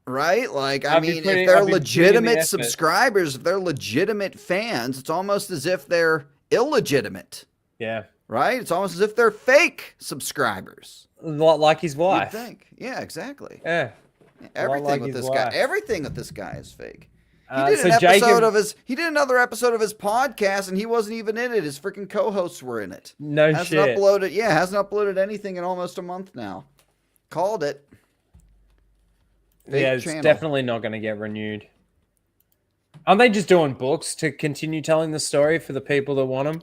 Right? Like, if they're legitimate subscribers, if they're legitimate fans, it's almost as if they're illegitimate. Yeah. Right? It's almost as if they're fake subscribers. Like his wife. You'd think. Yeah, exactly. Yeah. Everything with this guy. Everything with this guy is fake. He did He did another episode of his podcast, and he wasn't even in it. His freaking co-hosts were in it. No shit. Hasn't uploaded anything in almost a month now. Called it. It's definitely not going to get renewed. Aren't they just doing books to continue telling the story for the people that want them?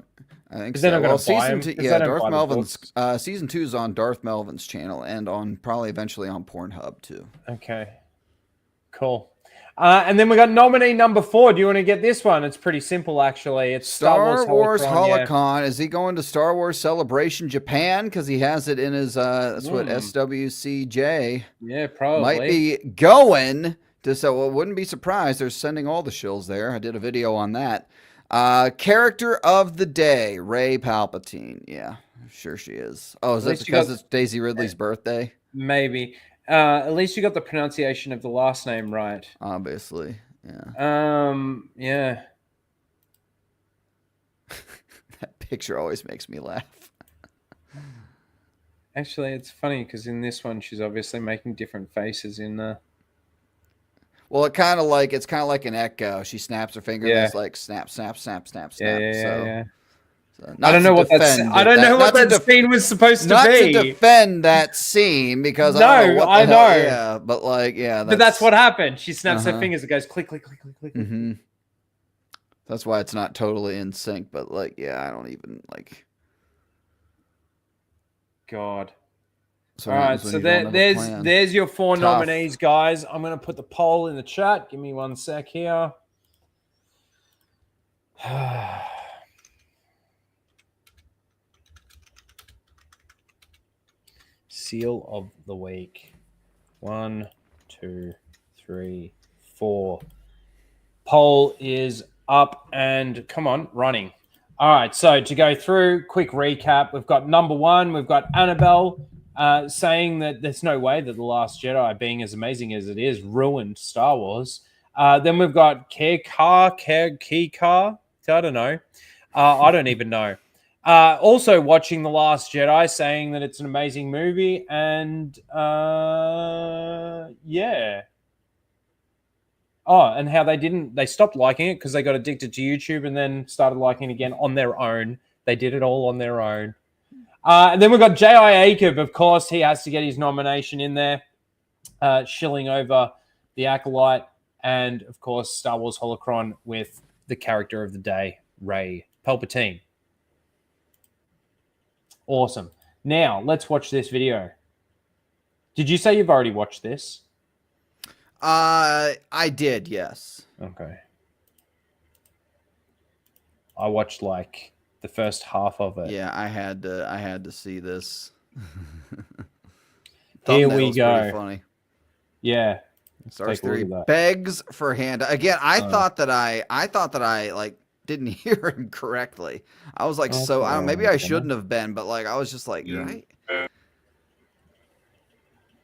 I think so. Well, season 2, Darth Melvin's season 2 is on Darth Melvin's channel and on probably eventually on Pornhub too. Okay, cool. And then we got nominee number 4. Do you want to get this one? It's pretty simple, actually. It's Star Wars Holocron. Holocron. Is he going to Star Wars Celebration Japan? Because he has it in his, that's what SWCJ. Yeah, probably. Might be going to, so well, wouldn't be surprised. They're sending all the shills there. I did a video on that. Character of the day, Rey Palpatine. Yeah, sure she is. Oh, is that because it's Daisy Ridley's birthday? Maybe. At least you got the pronunciation of the last name right. Obviously, yeah. Yeah. That picture always makes me laugh. Actually, it's funny because in this one, she's obviously making different faces in the. Well, it's kind of like an echo. She snaps her finger. And it's like snap, snap, snap, snap, snap. Yeah. So I don't know what that scene was supposed to be. Not to defend that scene because I know. Yeah, but but that's what happened. She snaps her fingers. It goes click, click, click, click, click. Mm-hmm. That's why it's not totally in sync. But I don't even like. God. All right, so there's your 4 nominees, guys. I'm gonna put the poll in the chat. Give me 1 sec here. Seal of the week. 1, 2, 3, 4. Poll is up and come on, running. All right, so to go through, quick recap. We've got number 1. We've got Annabelle saying that there's no way that The Last Jedi, being as amazing as it is, ruined Star Wars. Then we've got Kikar. I don't know. I don't even know. Also watching The Last Jedi, saying that it's an amazing movie, and yeah. Oh, and how they stopped liking it because they got addicted to YouTube and then started liking it again on their own. They did it all on their own. And then we've got J.I. Akob, of course. He has to get his nomination in there, shilling over the Acolyte, and, of course, Star Wars Holocron with the character of the day, Rey Palpatine. Awesome. Now, let's watch this video. Did you say you've already watched this? I did, yes. Okay. I watched like the first half of it. Yeah, I had to see this. Here we go. Pretty funny. Yeah. Stars 3 begs for hand. Again, I thought that I like didn't hear him correctly. I was like, maybe I shouldn't have been, but like I was just like, right.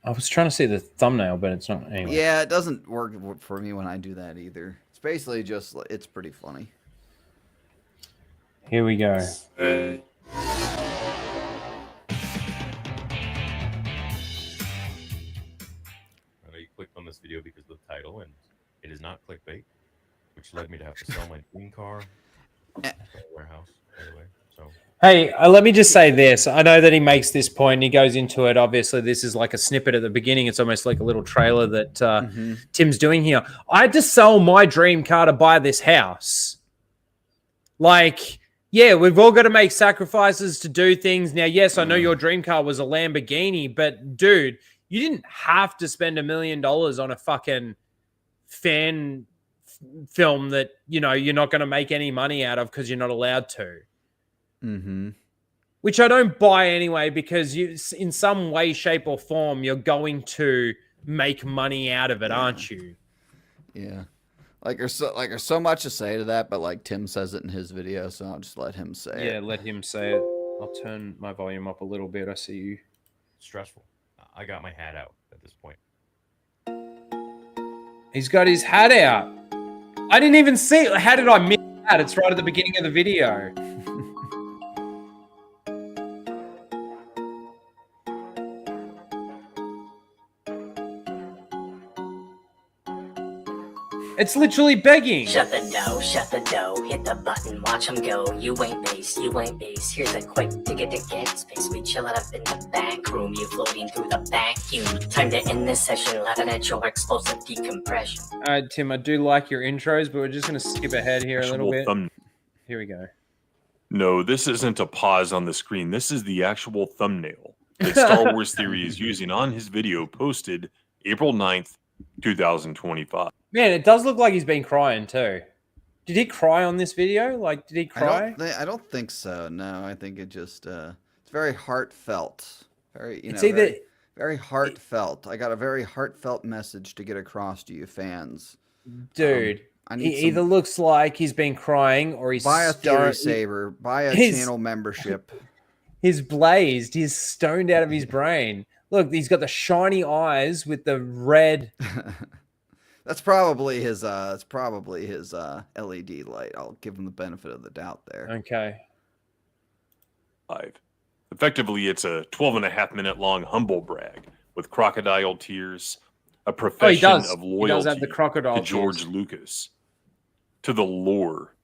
I was trying to see the thumbnail, but it's not. Anyway. Yeah, it doesn't work for me when I do that either. It's basically just, it's pretty funny. Here we go. I know you clicked on this video because of the title, and it is not clickbait, which led me to have to sell my dream car warehouse, by the way. So. Hey, let me just say this. I know that he makes this point and he goes into it. Obviously, this is like a snippet at the beginning. It's almost like a little trailer that Tim's doing here. I had to sell my dream car to buy this house. Like, yeah, we've all got to make sacrifices to do things. Now, yes, I know your dream car was a Lamborghini, but dude, you didn't have to spend $1 million on a fucking fan film that, you know, you're not going to make any money out of because you're not allowed to. Mm-hmm. Which I don't buy anyway, because you, in some way, shape, or form, you're going to make money out of it, aren't you? Yeah. There's so much to say to that, but like Tim says it in his video, so I'll just let him say it. Yeah, let him say it. I'll turn my volume up a little bit. I see you. Stressful. I got my hat out at this point. He's got his hat out. I didn't even see it. How did I miss that? It's right at the beginning of the video. It's literally begging. Shut the door, hit the button, watch them go. You ain't base, Here's a quick ticket to get space. We chillin' up in the back room, you floating through the vacuum. Time to end this session, laughing at your explosive decompression. All right, Tim, I do like your intros, but we're just going to skip ahead here a little bit. Here we go. No, this isn't a pause on the screen. This is the actual thumbnail that Star Wars Theory is using on his video posted April 9th, 2025. Man, it does look like he's been crying too. Did he cry on this video? Like, did he cry? I don't think so. No, I think it just it's very heartfelt. Very, It's either very heartfelt. I got a very heartfelt message to get across to you fans. Dude, he either looks like he's been crying or he's buy a Theory Saber, buy a channel membership. He's blazed. He's stoned out of his brain. Look, he's got the shiny eyes with the red. That's probably his LED light. I'll give him the benefit of the doubt there. Okay. Effectively, it's a 12.5-minute long humble brag with crocodile tears, a profession of loyalty He does have the crocodile to George tears. Lucas, to the lore,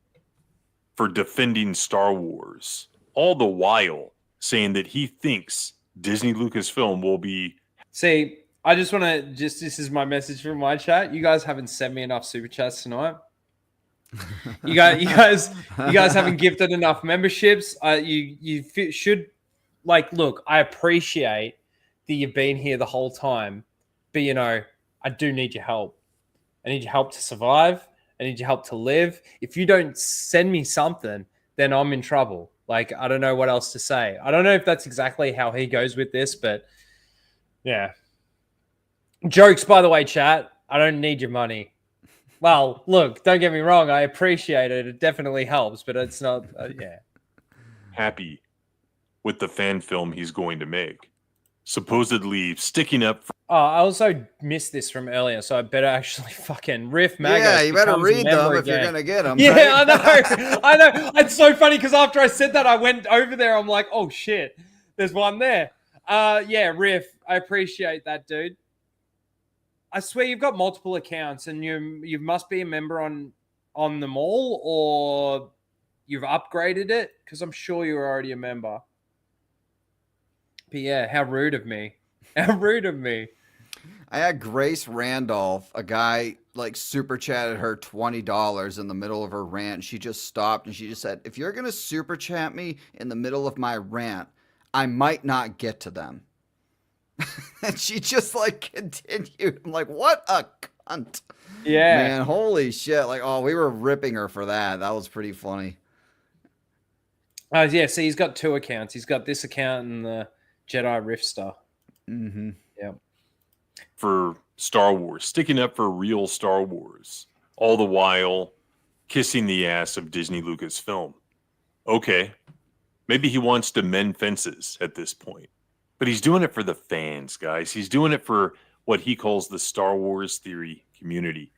for defending Star Wars, all the while saying that he thinks Disney Lucasfilm will be. See, I just want to this is my message from my chat. You guys haven't sent me enough super chats tonight. You guys haven't gifted enough memberships. You should, like, look, I appreciate that you've been here the whole time, but I do need your help. I need your help to survive. I need your help to live. If you don't send me something, then I'm in trouble. Like, I don't know what else to say. I don't know if that's exactly how he goes with this, but yeah. Jokes, by the way, chat. I don't need your money. Well, look, don't get me wrong. I appreciate it. It definitely helps, but it's not, yeah. Happy with the fan film he's going to make. Supposedly sticking up for. Oh, I also missed this from earlier, so I better actually fucking riff Magos. Yeah, you better read them if again. you're going to get them. Yeah, right? I know. It's so funny because after I said that, I went over there. I'm like, oh, shit. There's one there. Yeah, Riff. I appreciate that, dude. I swear you've got multiple accounts and you must be a member on them all, or you've upgraded it, because I'm sure you're already a member. But yeah, how rude of me. How rude of me. I had Grace Randolph, a guy, like, super chatted her $20 in the middle of her rant. She just stopped and she just said, if you're going to super chat me in the middle of my rant, I might not get to them. And she just, like, continued. I'm like, what a cunt. Yeah. Man, holy shit. Like, oh, we were ripping her for that. That was pretty funny. Yeah, see, he's got two accounts. He's got this account and the Jedi Rift Star. Mm-hmm. Yeah. For Star Wars, sticking up for real Star Wars, all the while kissing the ass of Disney Lucasfilm. Okay, maybe he wants to mend fences at this point, but he's doing it for the fans, guys. He's doing it for what he calls the Star Wars theory community.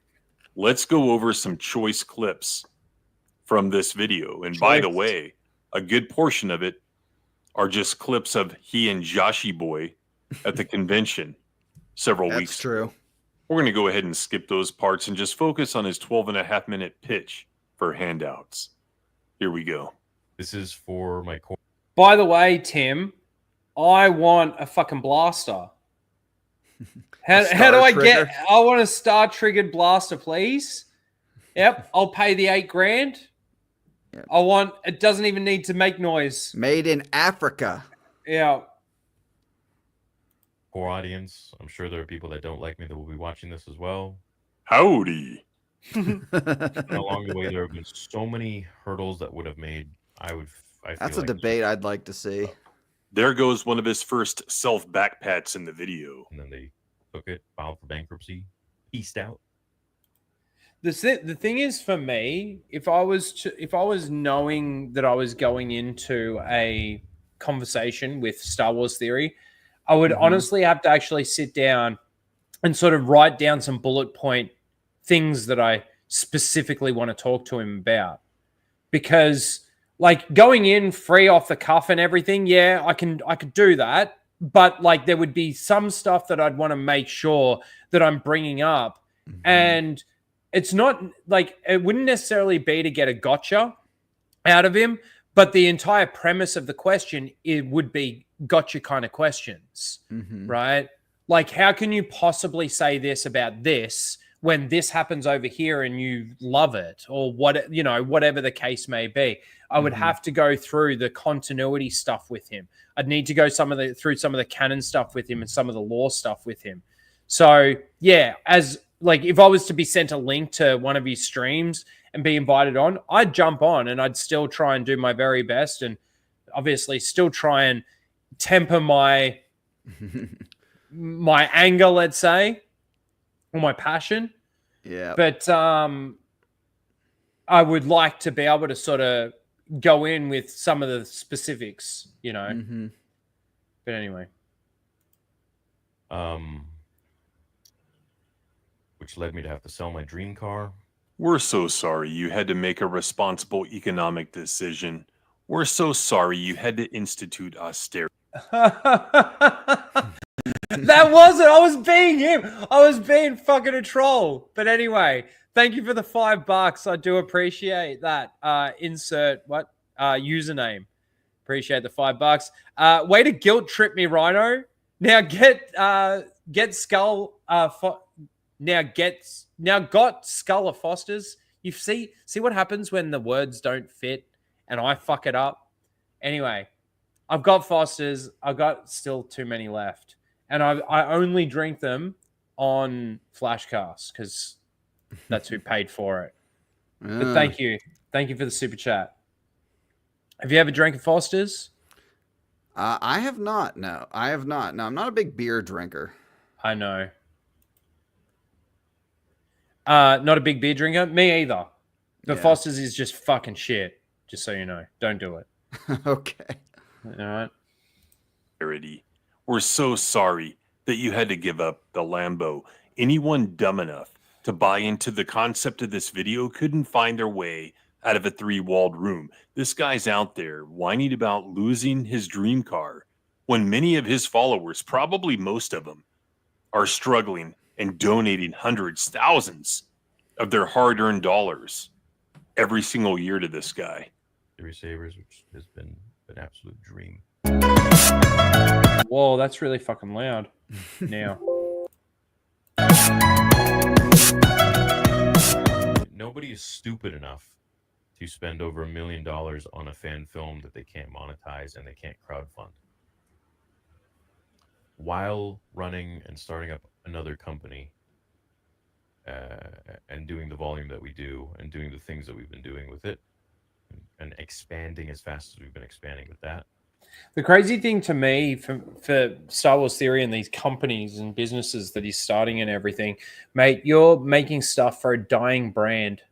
Let's go over some choice clips from this video. And by the way, a good portion of it are just clips of he and Joshi Boy at the convention several weeks ago. True. We're going to go ahead and skip those parts and just focus on his 12.5-minute pitch for handouts. Here we go. This is for my core. By the way, Tim, I want a fucking blaster. How do I get? I want a star triggered blaster, please. Yep, I'll pay the $8,000. Yep. I want. It doesn't even need to make noise. Made in Africa. Yeah. Core audience. I'm sure there are people that don't like me that will be watching this as well. Howdy. And along the way, there have been so many hurdles that would have made. That's a debate I'd like to see. There goes one of his first self-backpats in the video. And then they took it, filed for bankruptcy, pieced out. The thing is, for me, if I was knowing that I was going into a conversation with Star Wars theory, I would honestly have to actually sit down and sort of write down some bullet point things that I specifically want to talk to him about. Because, like, going in free off the cuff and everything, yeah, I could do that. But, like, there would be some stuff that I'd want to make sure that I'm bringing up. And it's not, like, it wouldn't necessarily be to get a gotcha out of him, but the entire premise of the question, it would be gotcha kind of questions, right? Like, how can you possibly say this about this when this happens over here and you love it, or what, you know, whatever the case may be? I would have to go through the continuity stuff with him. I'd need to go through some of the canon stuff with him and some of the lore stuff with him. So yeah, as like if I was to be sent a link to one of his streams and be invited on, I'd jump on and I'd still try and do my very best, and obviously still try and temper my anger, let's say, or my passion. Yeah. But I would like to be able to sort of go in with some of the specifics, you know. Mm-hmm. But anyway. Which led me to have to sell my dream car. We're so sorry you had to make a responsible economic decision. We're so sorry you had to institute austerity. That wasn't. I was being him. I was being fucking a troll. But anyway, thank you for the $5. I do appreciate that. Insert what username. Appreciate the $5. Way to guilt trip me, Rhino. Now get Skull. Now got Skull of Foster's. You see what happens when the words don't fit and I fuck it up. Anyway, I've got Foster's. I've got still too many left. And I only drink them on Flashcast because that's who paid for it. But thank you. Thank you for the super chat. Have you ever drank a Foster's? I have not. No, I have not. No, I'm not a big beer drinker. I know. Not a big beer drinker. Me either. But Yeah. Foster's is just fucking shit. Just so you know. Don't do it. Okay. All right. We're so sorry that you had to give up the Lambo. Anyone dumb enough to buy into the concept of this video couldn't find their way out of a three-walled room. This guy's out there whining about losing his dream car when many of his followers, probably most of them, are struggling and donating hundreds, thousands of their hard-earned dollars every single year to this guy. Theory Sabers, which has been an absolute dream. Whoa, that's really fucking loud. Now. Nobody is stupid enough to spend over $1 million on a fan film that they can't monetize and they can't crowdfund. While running and starting up another company and doing the volume that we do and doing the things that we've been doing with it and expanding as fast as we've been expanding with that. The crazy thing to me for Star Wars Theory and these companies and businesses that he's starting and everything, mate, you're making stuff for a dying brand.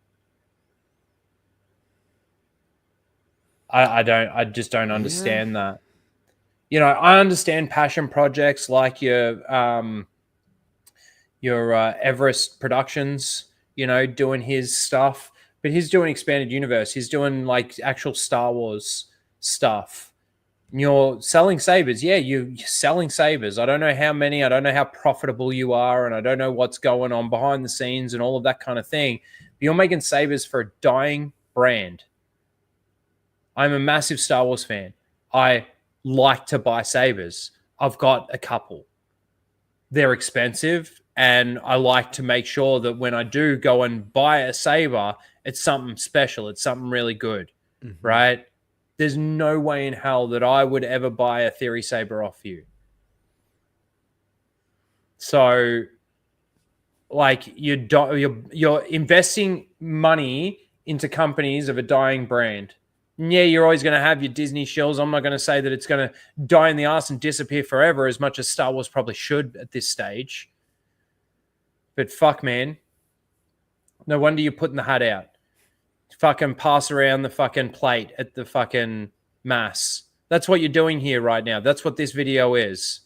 I just don't understand that. You know, I understand passion projects like your Everest Productions, you know, doing his stuff, but he's doing expanded universe. He's doing like actual Star Wars stuff. You're selling sabers. Yeah, you're selling sabers. I don't know how many. I don't know how profitable you are, and I don't know what's going on behind the scenes and all of that kind of thing. But you're making sabers for a dying brand. I'm a massive Star Wars fan. I like to buy sabers. I've got a couple. They're expensive, and I like to make sure that when I do go and buy a saber, it's something special. It's something really good, right? There's no way in hell that I would ever buy a Theory Saber off you. So, like, you're investing money into companies of a dying brand. And yeah, you're always going to have your Disney shills. I'm not going to say that it's going to die in the ass and disappear forever, as much as Star Wars probably should at this stage. But fuck, man. No wonder you're putting the hat out. Fucking pass around the fucking plate at the fucking mass. That's what you're doing here right now. That's what this video is.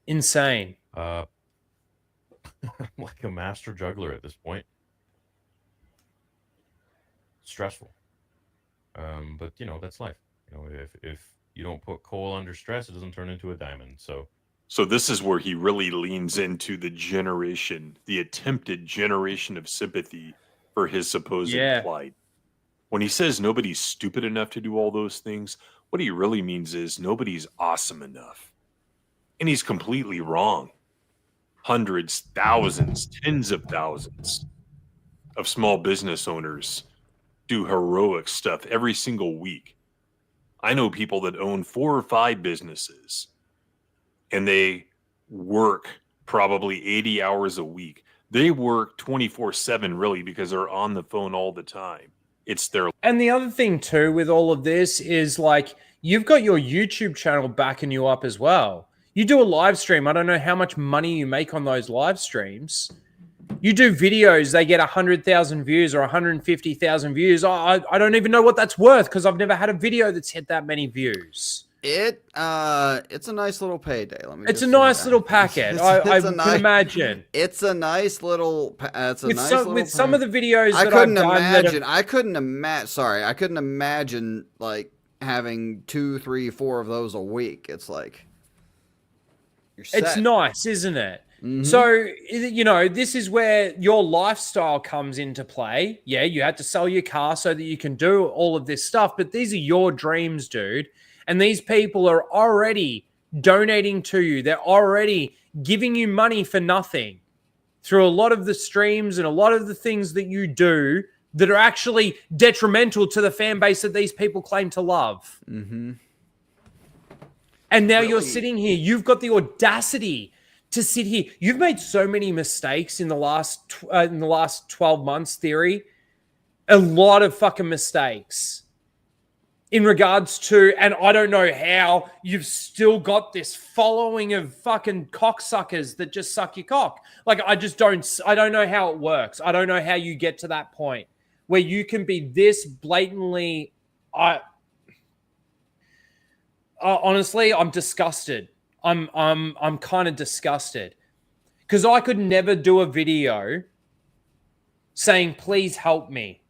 Insane. I'm like a master juggler at this point. Stressful. But you know, that's life. You know, if you don't put coal under stress, it doesn't turn into a diamond. So this is where he really leans into the attempted generation of sympathy for his supposed plight. When he says nobody's stupid enough to do all those things, what he really means is nobody's awesome enough. And he's completely wrong. Hundreds, thousands, tens of thousands of small business owners do heroic stuff every single week. I know people that own 4 or 5 businesses, and they work probably 80 hours a week. They work 24/7 really because they're on the phone all the time. It's their And the other thing too with all of this is like you've got your YouTube channel backing you up as well. You do a live stream. I don't know how much money you make on those live streams. You do videos, they get 100,000 views or 150,000 views. I don't even know what that's worth because I've never had a video that's hit that many views. It's a nice little payday. Let me. It's a nice little packet. I can imagine. It's a nice little. It's a with nice some, little. with some of the videos I that couldn't I've done imagine. I couldn't imagine. Sorry, I couldn't imagine like having 2, 3, 4 of those a week. It's like. It's nice, isn't it? So, you know, this is where your lifestyle comes into play. Yeah, you had to sell your car so that you can do all of this stuff, but these are your dreams, dude. And these people are already donating to you. They're already giving you money for nothing through a lot of the streams and a lot of the things that you do that are actually detrimental to the fan base that these people claim to love. And now you're sitting here. You've got the audacity to sit here. You've made so many mistakes in the last 12 months, Theory. A lot of fucking mistakes in regards to, and I don't know how you've still got this following of fucking cocksuckers that just suck your cock. Like, I don't know how it works. I don't know how you get to that point where you can be this blatantly, honestly, I'm disgusted. I'm kind of disgusted because I could never do a video saying, please help me.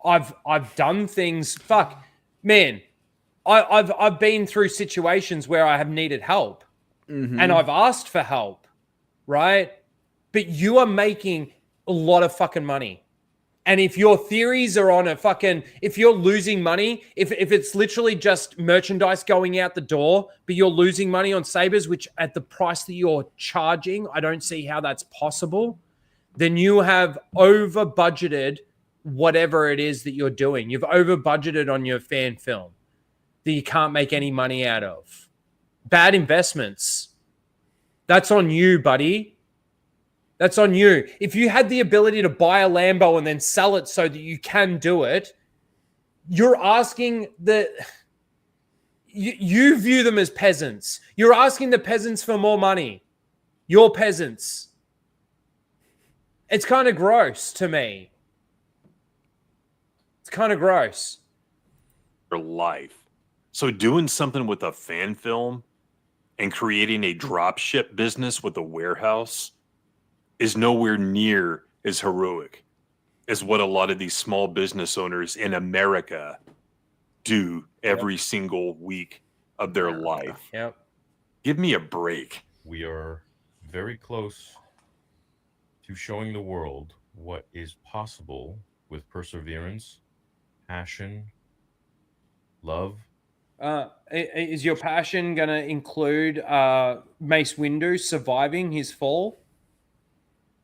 I've done things. Fuck, man. I've been through situations where I have needed help and I've asked for help, right? But you are making a lot of fucking money. And if your theories are on a fucking, if you're losing money, if it's literally just merchandise going out the door, but you're losing money on sabers, which at the price that you're charging, I don't see how that's possible, then you have over budgeted whatever it is that you're doing. You've over budgeted on your fan film that you can't make any money out of. Bad investments. That's on you, buddy. That's on you. If you had the ability to buy a Lambo and then sell it so that you can do it, you're asking you view them as peasants. You're asking the peasants for more money. You're peasants. It's kind of gross to me. It's kind of gross. Their life. So doing something with a fan film and creating a drop ship business with a warehouse is nowhere near as heroic as what a lot of these small business owners in America do every single week of their life. Yep. Give me a break. We are very close to showing the world what is possible with perseverance, passion, love. Is your passion going to include Mace Windu surviving his fall?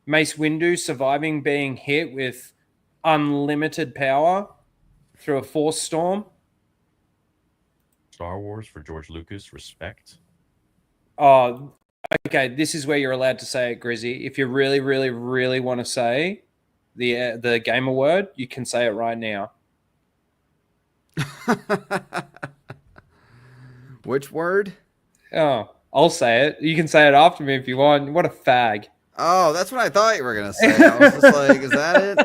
Mace Windu surviving being hit with unlimited power through a force storm? Star Wars for George Lucas, respect. Oh, okay. This is where you're allowed to say it, Grizzy. If you really, really, really want to say the gamer word, you can say it right now. Which word? Oh, I'll say it. You can say it after me if you want. What a fag. Oh, that's what I thought you were going to say. I was just like, is that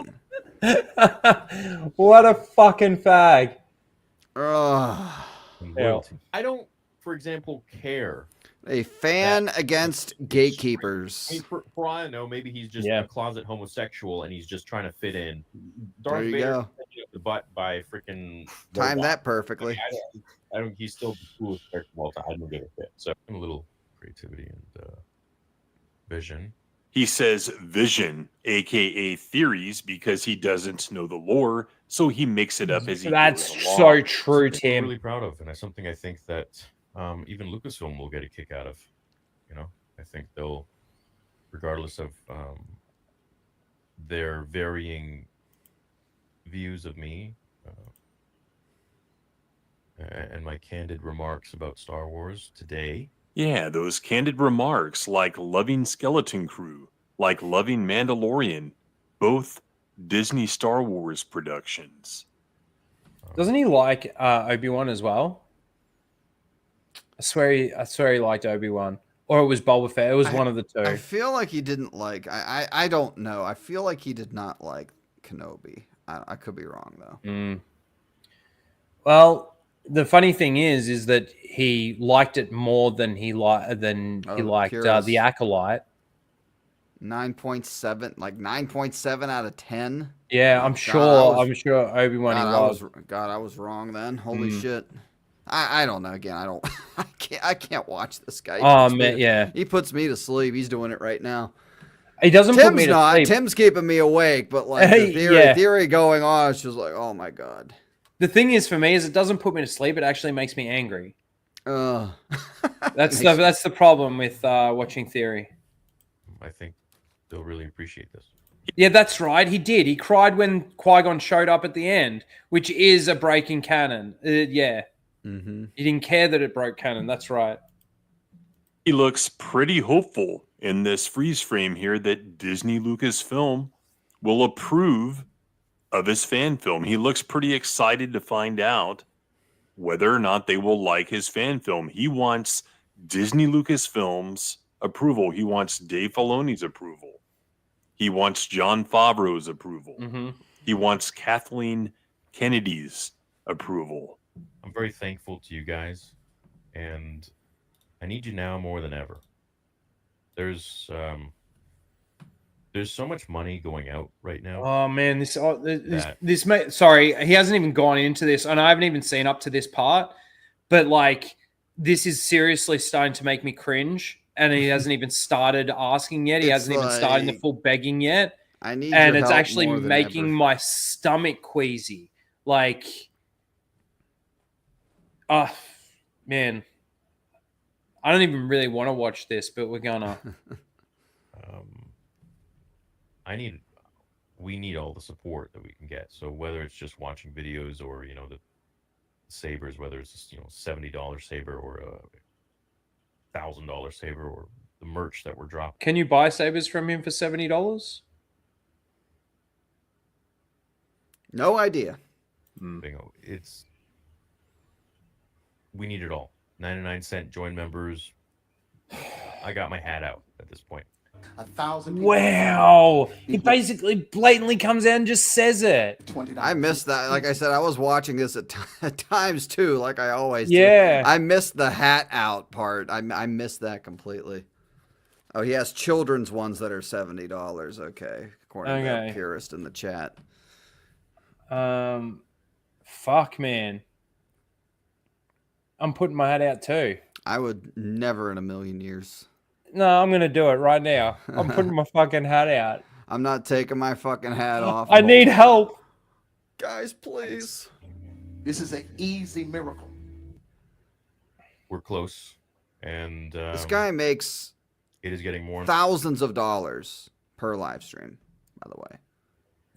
it? What a fucking fag. I don't, for example, care. A fan against gatekeepers. I mean, for all I know, maybe he's just a closet homosexual and he's just trying to fit in. Darth There you Vader go. up the butt by freaking Time robot. that perfectly. I don't. He's still the coolest character of all time. I don't give a fit. So a little creativity and vision. He says vision, aka theories, because he doesn't know the lore, so he makes it up as he That's goes along. so true, Something Tim. I'm really proud of, and it's something I think that even Lucasfilm will get a kick out of. You know, I think they'll, regardless of their varying views of me and my candid remarks about Star Wars today, Yeah, those candid remarks like loving Skeleton Crew, like loving Mandalorian, both Disney Star Wars productions. Doesn't he like Obi-Wan as well? I swear he liked Obi-Wan. Or it was Boba Fett. It was one of the two. I feel like he didn't like. I don't know. I feel like he did not like Kenobi. I could be wrong though. Well, the funny thing is that he liked it more than he liked the Acolyte. 9.7, like 9.7 out of 10. Yeah, I'm sure Obi-Wan he was. God, I was wrong then. Holy shit. I don't know. Again, I can't watch this guy. He puts me to sleep. He's doing it right now. He doesn't put me to sleep. Tim's keeping me awake, but like the theory going on, it's just like, oh my god. The thing is for me is it doesn't put me to sleep. It actually makes me angry. That's the problem with watching theory. I think they'll really appreciate this. Yeah, that's right. He did. He cried when Qui-Gon showed up at the end, which is a break in canon. Yeah. Mm-hmm. He didn't care that it broke canon. That's right. He looks pretty hopeful in this freeze frame here that Disney Lucasfilm will approve of his fan film. He looks pretty excited to find out whether or not they will like his fan film. He wants Disney Lucasfilm's approval. He wants Dave Filoni's approval. He wants Jon Favreau's approval. Mm-hmm. He wants Kathleen Kennedy's approval. I'm very thankful to you guys, and I need you now more than ever. There's so much money going out right now. Oh man, this sorry, he hasn't even gone into this, and I haven't even seen up to this part. But like, this is seriously starting to make me cringe, and he hasn't even started asking yet. He hasn't even started the full begging yet. And it's actually making my stomach queasy. Like, man, I don't even really want to watch this, but we're gonna. We need all the support that we can get. So whether it's just watching videos or, you know, the sabers, whether it's just, you know, $70 saber or a $1,000 saber or the merch that we're dropping. Can you buy sabers from him for $70? No idea. Bingo. We need it all. 99-cent join members. I got my hat out at this point. 1,000 people. Wow. He basically blatantly comes out and just says it. I missed that. Like I said, I was watching this at times too, like I always do. Yeah. I missed the hat out part. I missed that completely. Oh, he has children's ones that are $70. Okay. According to the purist in the chat. Fuck, man. I'm putting my hat out too. I would never in a million years. No, I'm going to do it right now. I'm putting my fucking hat out. I'm not taking my fucking hat off. I need help. Guys, please. This is an easy miracle. We're close. And this guy makes it is getting more thousands of dollars per live stream, by the way.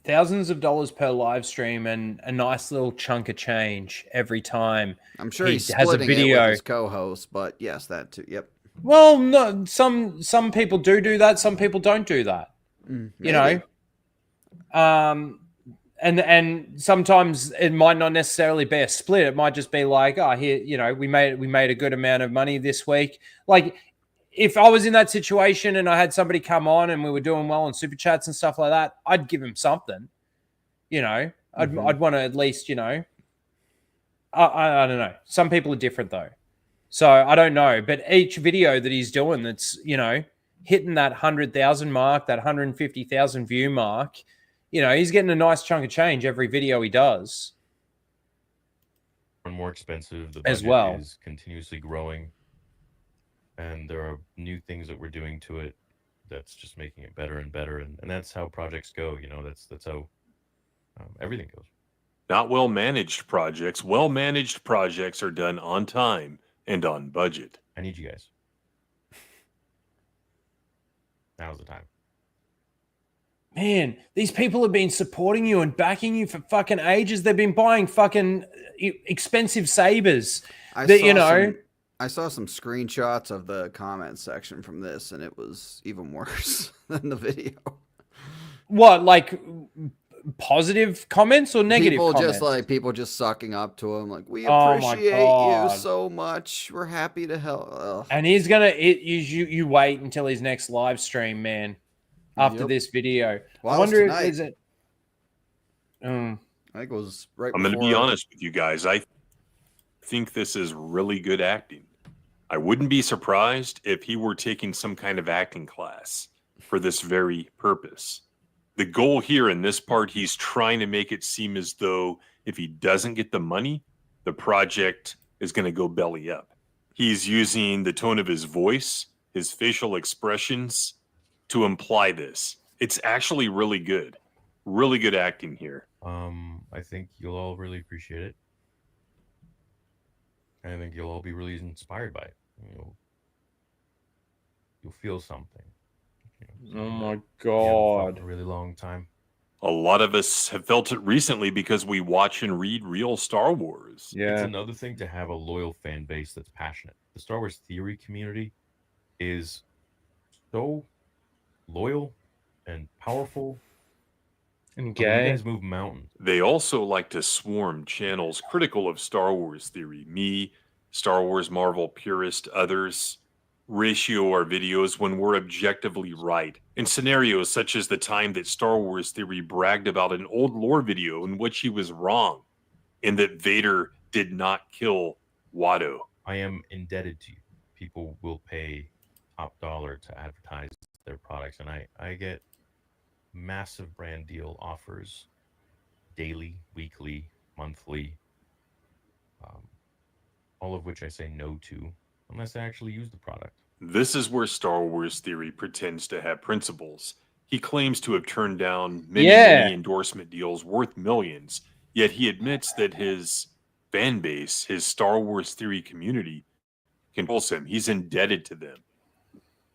Thousands of dollars per live stream and a nice little chunk of change every time. I'm sure he has a video with his co-host, but yes, that too. Yep. Well, no, some people do that. Some people don't do that. You know, and sometimes it might not necessarily be a split. It might just be like, oh, here, you know, we made a good amount of money this week. Like, if I was in that situation and I had somebody come on and we were doing well on super chats and stuff like that, I'd give him something. You know, I'd want to at least, you know, I don't know. Some people are different though. So I don't know, but each video that he's doing that's, you know, hitting that 100,000 mark, that 150,000 view mark, you know, he's getting a nice chunk of change every video he does. More expensive. The as budget well is continuously growing, and there are new things that we're doing to it that's just making it better and better, and that's how projects go. You know, that's how everything goes. Not well-managed projects. Well-managed projects are done on time and on budget. I need you guys. Now's the time. Man, these people have been supporting you and backing you for fucking ages. They've been buying fucking expensive sabers. I I saw some screenshots of the comment section from this, and it was even worse than the video. What, like positive comments or negative People comments? people just sucking up to him, like, we Oh my appreciate God. you so much. We're happy to help. Ugh. And he's gonna you wait until his next live stream, man. After Yep. this video, Well, I wonder if tonight. there's a. I think it was right. I'm going to be honest with you guys. I think this is really good acting. I wouldn't be surprised if he were taking some kind of acting class for this very purpose. The goal here in this part, he's trying to make it seem as though if he doesn't get the money, the project is going to go belly up. He's using the tone of his voice, his facial expressions to imply this. It's actually really good. Really good acting here. I think you'll all really appreciate it. And I think you'll all be really inspired by it. You'll feel something. Oh my You haven't felt God. in a really long time. A lot of us have felt it recently because we watch and read real Star Wars. It's Yeah. another thing to have a loyal fan base that's passionate. The Star Wars theory community is so loyal and powerful. And You gay. guys move mountains. They also like to swarm channels critical of Star Wars theory. Me, Star Wars Marvel purist, others ratio our videos when we're objectively right. In scenarios such as the time that Star Wars theory bragged about an old lore video in which he was wrong, and that Vader did not kill Watto. I am indebted to you. People will pay top dollar to advertise their products, and I get massive brand deal offers daily, weekly, monthly, all of which I say no to unless I actually use the product. This is where Star Wars theory pretends to have principles. He claims to have turned down many endorsement deals worth millions, yet he admits that his fan base, his Star Wars theory community, controls him. He's indebted to them.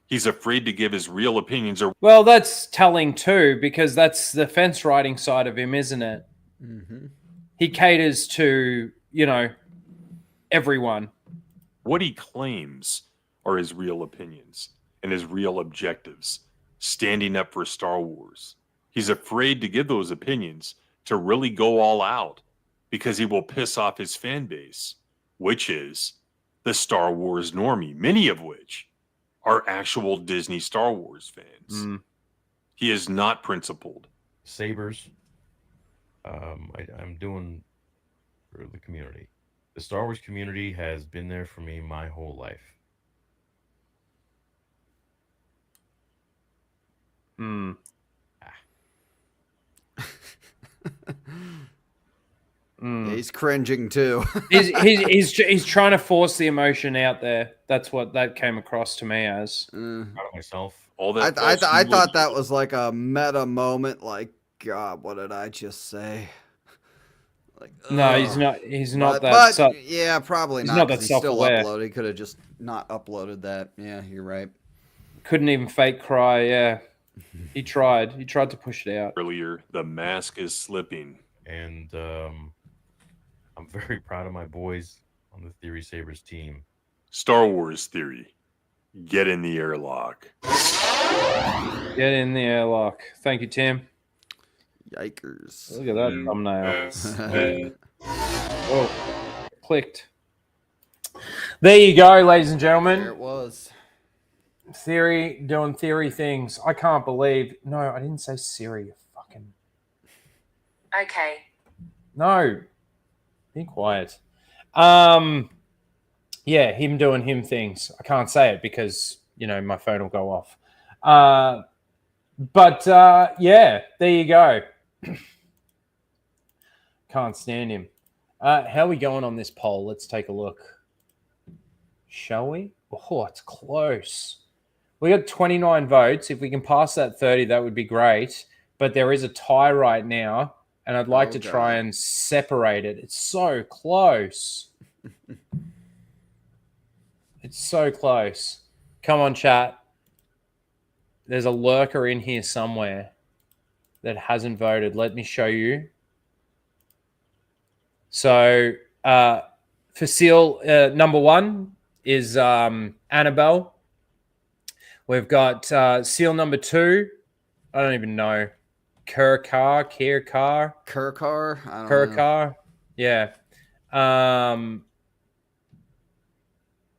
He's afraid to give his real opinions. Or Well, that's telling too, because that's the fence riding side of him, isn't it? Mm-hmm. He caters to, everyone. what he claims are his real opinions and his real objectives, standing up for Star Wars. He's afraid to give those opinions, to really go all out, because he will piss off his fan base, which is the Star Wars normie, many of which are actual Disney Star Wars fans. He is not principled. Sabers, I'm doing for the community. The Star Wars community has been there for me my whole life. Yeah, he's cringing too. he's trying to force the emotion out there. That's what that came across to me as. Proud of myself. All I that thought that was like a meta moment. Like, God, what did I just say? Like, No, he's not. He's not but that. yeah, probably he's not. not that 'Cause he's still self-aware. uploaded. He could have just not uploaded that. Yeah, you're right. Couldn't even fake cry. Yeah, he tried. He tried to push it out. Earlier, the mask is slipping. And I'm very proud of my boys on the Theory Sabers team. Star Wars theory. Get in the airlock. Get in the airlock. Thank you, Tim. Yikers. Look at that thumbnail. Oh, clicked. There you go, ladies and gentlemen. There it was. Theory doing theory things. I can't believe. No, I didn't say Siri. You fucking. Okay. No. Be quiet. Yeah, him doing him things. I can't say it because, my phone will go off. But yeah, there you go. Can't stand him. How are we going on this poll? Let's take a look. Shall we? Oh, it's close. We got 29 votes. If we can pass that 30, that would be great. But there is a tie right now, and I'd like to try and separate it. It's so close. It's so close. Come on, chat. There's a lurker in here somewhere that hasn't voted. Let me show you. So, Facile, number one, is Annabelle. We've got seal number 2. I don't even know. Kirkar. I don't know. Yeah.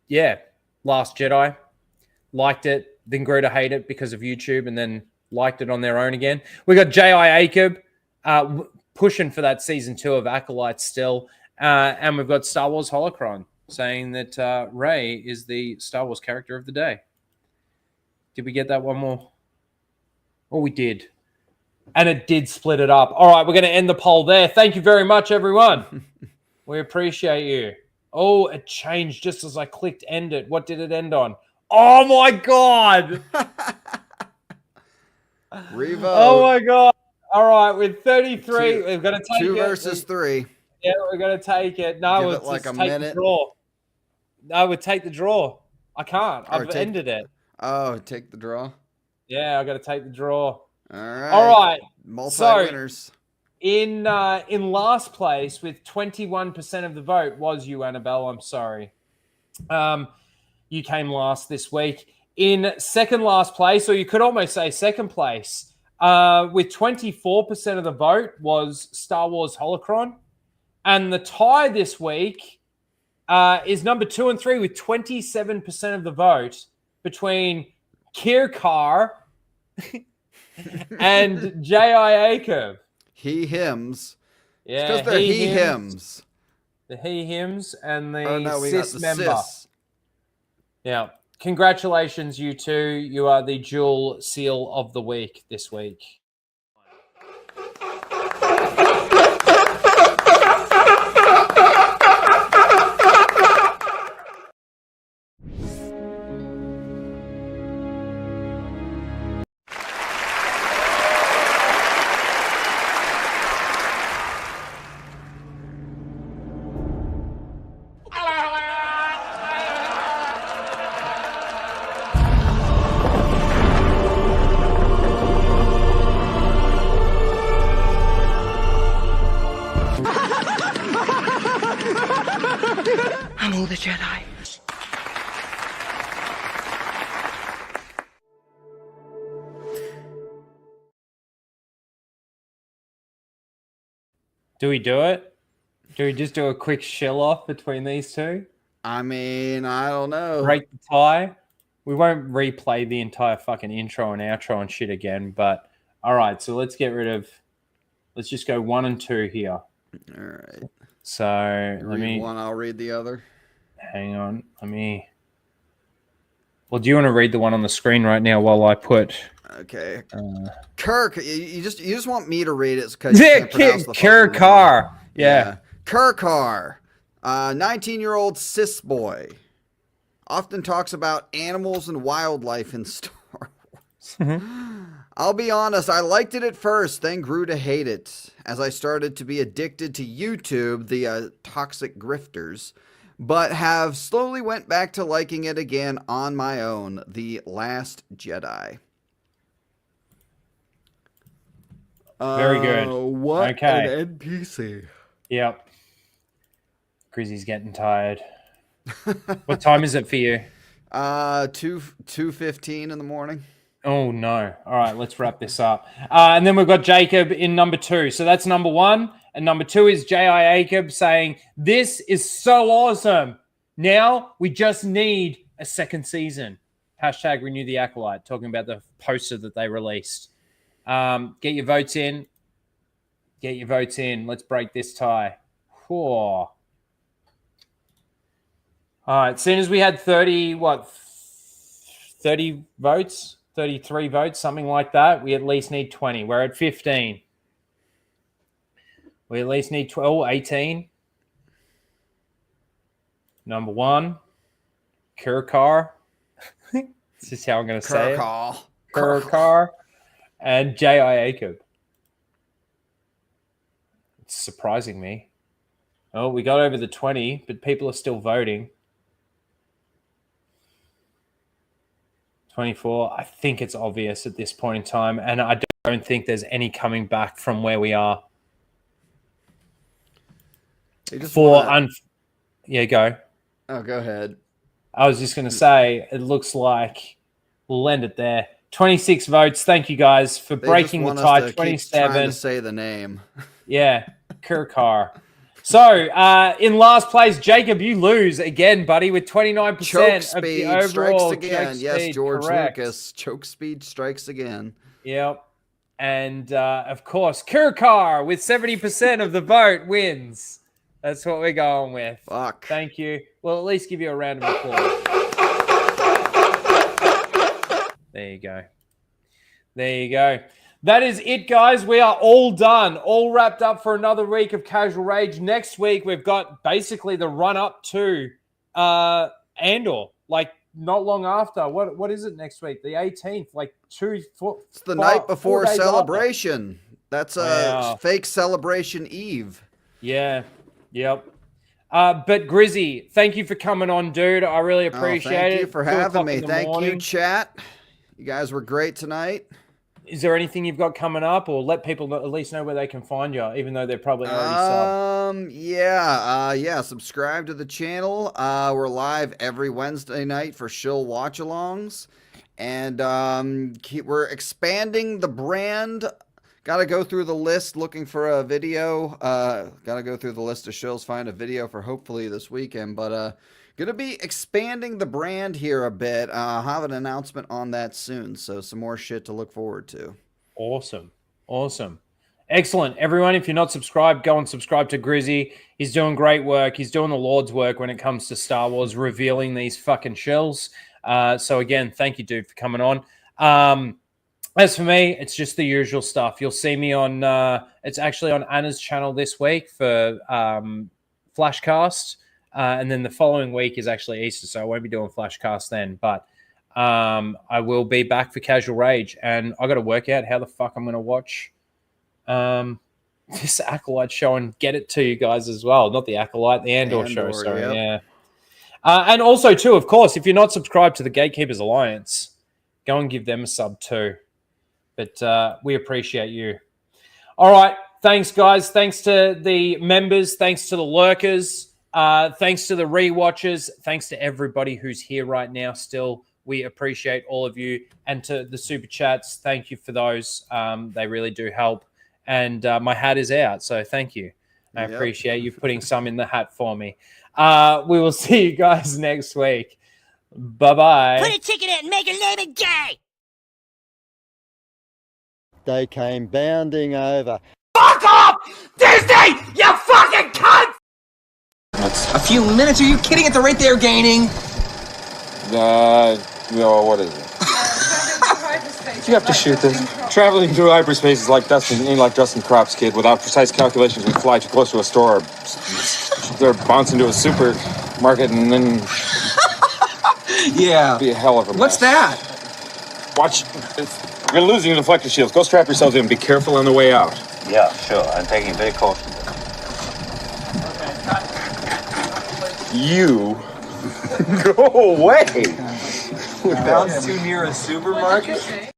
Yeah. Last Jedi. Liked it. Then grew to hate it because of YouTube, and then liked it on their own again. We got J.I. Acob pushing for that season 2 of Acolyte still. And we've got Star Wars Holocron saying that Rey is the Star Wars character of the day. Did we get that one more? Oh, we did. And it did split it up. All right, we're going to end the poll there. Thank you very much, everyone. We appreciate you. Oh, it changed just as I clicked end it. What did it end on? Oh, my God. Revote. Oh, my God. All right, with 33, we've got to take 2 it. versus 3. Yeah, we're going to take it. No, Give it's it like just a take minute. the draw. No, we'll take the draw. I can't. I've ended it. Oh, take the draw. Yeah, I got to take the draw. All right. Multi-winners. In last place with 21% of the vote was you, Annabelle. I'm sorry. You came last this week. In second last place, or you could almost say second place, with 24% of the vote was Star Wars Holocron. And the tie this week is number 2 and 3 with 27% of the vote between Kirkar and J.I. Acob. He hims. Yeah, because they're he hims. The he hims and the we got cis the member. cis. Yeah. Congratulations, you two. You are the dual seal of the week this week. I'm all the Jedi. Do we do it? Do we just do a quick shill off between these two? I mean, I don't know. Break the tie? We won't replay the entire fucking intro and outro and shit again, but all right, so let's just go 1 and 2 here. All right. So read one, I'll read the other. Hang on. Well, do you want to read the one on the screen right now while I put? Okay. Kirk, you just want me to read it because you Yeah, can't pronounce the Kirkar. Yeah. Kirkar, 19-year-old cis boy, often talks about animals and wildlife in Star Wars. I'll be honest, I liked it at first, then grew to hate it as I started to be addicted to YouTube, the toxic grifters, but have slowly went back to liking it again on my own. The Last Jedi. Very good. What Okay. an NPC. Yep. Grizzy's getting tired. What time is it for you? 2:15 in the morning. Oh no. All right, let's wrap this up. And then we've got Jacob in number 2. So that's number 1. And number 2 is J.I. Acob saying, "This is so awesome. Now we just need a second season." Hashtag renew the Acolyte, talking about the poster that they released. Get your votes in. Get your votes in. Let's break this tie. Whew. All right. As soon as we had 30 votes, 33 votes, something like that, we at least need 20. We're at 15. We at least need 18. Number 1, Kirkar. This is how I'm going to say it. Kirkar. And J.I. Acob. It's surprising me. Oh, we got over the 20, but people are still voting. 24. I think it's obvious at this point in time, and I don't think there's any coming back from where we are. Yeah, go. Yeah, go. Oh, go ahead. I was just going to say, it looks like we'll end it there. 26 votes. Thank you guys for breaking the tie. 27. Trying to say the name. Yeah, Kirkar. So, in last place, Jacob, you lose again, buddy, with 29% Choke of speed the overall strikes again. choke Yes, speed, George correct. Lucas. Choke speed strikes again. Yep. And, of course, Kirkar with 70% of the vote wins. That's what we're going with. Fuck. Thank you. We'll at least give you a round of applause. There you go. There you go. That is it, guys. We are all done, all wrapped up for another week of Casual Rage. Next week, we've got basically the run-up to Andor, like not long after. What is it next week? The 18th, like It's the night before celebration. That's a fake celebration eve. Yeah. Yep. But Grizzy, thank you for coming on, dude. I really appreciate it. Thank you for having me. Thank you, chat. You guys were great tonight. Is there anything you've got coming up, or let people at least know where they can find you, even though they're probably already subbed? Yeah. Subscribe to the channel. We're live every Wednesday night for Shill watch-alongs, and we're expanding the brand. Got to go through the list looking for a video. Got to go through the list of Shills, find a video for hopefully this weekend. But gonna be expanding the brand here a bit. I'll have an announcement on that soon. So some more shit to look forward to. Awesome. Excellent. Everyone, if you're not subscribed, go and subscribe to Grizzy. He's doing great work. He's doing the Lord's work when it comes to Star Wars, revealing these fucking Shills. So again, thank you, dude, for coming on. As for me, it's just the usual stuff. You'll see me on, it's actually on Anna's channel this week for Flashcast. And then the following week is actually Easter, so I won't be doing Flashcast then. But I will be back for Casual Rage. And I got to work out how the fuck I'm going to watch this Acolyte show and get it to you guys as well. Not the Acolyte, the Andor show, sorry. Yep. Yeah. And also, too, of course, if you're not subscribed to the Gatekeepers Alliance, go and give them a sub too. But we appreciate you. All right. Thanks, guys. Thanks to the members. Thanks to the lurkers. Thanks to the rewatchers. Thanks to everybody who's here right now still. We appreciate all of you. And to the super chats, thank you for those. They really do help. And my hat is out, so thank you. I appreciate you putting some in the hat for me. We will see you guys next week. Bye-bye. Put a ticket in and make her name it gay! They came bounding over. Fuck off! Disney! You fucking cunt! A few minutes? Are you kidding? At the rate they're gaining? No, what is it? You have to shoot this. Traveling through hyperspace is like Dustin Crop's kid. Without precise calculations, we fly too close to a store. They're bounce into a supermarket and then... Yeah. Be a hell of a mess. What's that? Watch. You're losing your deflector shields. Go strap yourselves in. Be careful on the way out. Yeah, sure. I'm taking very caution. You go away. We bounced too near a supermarket?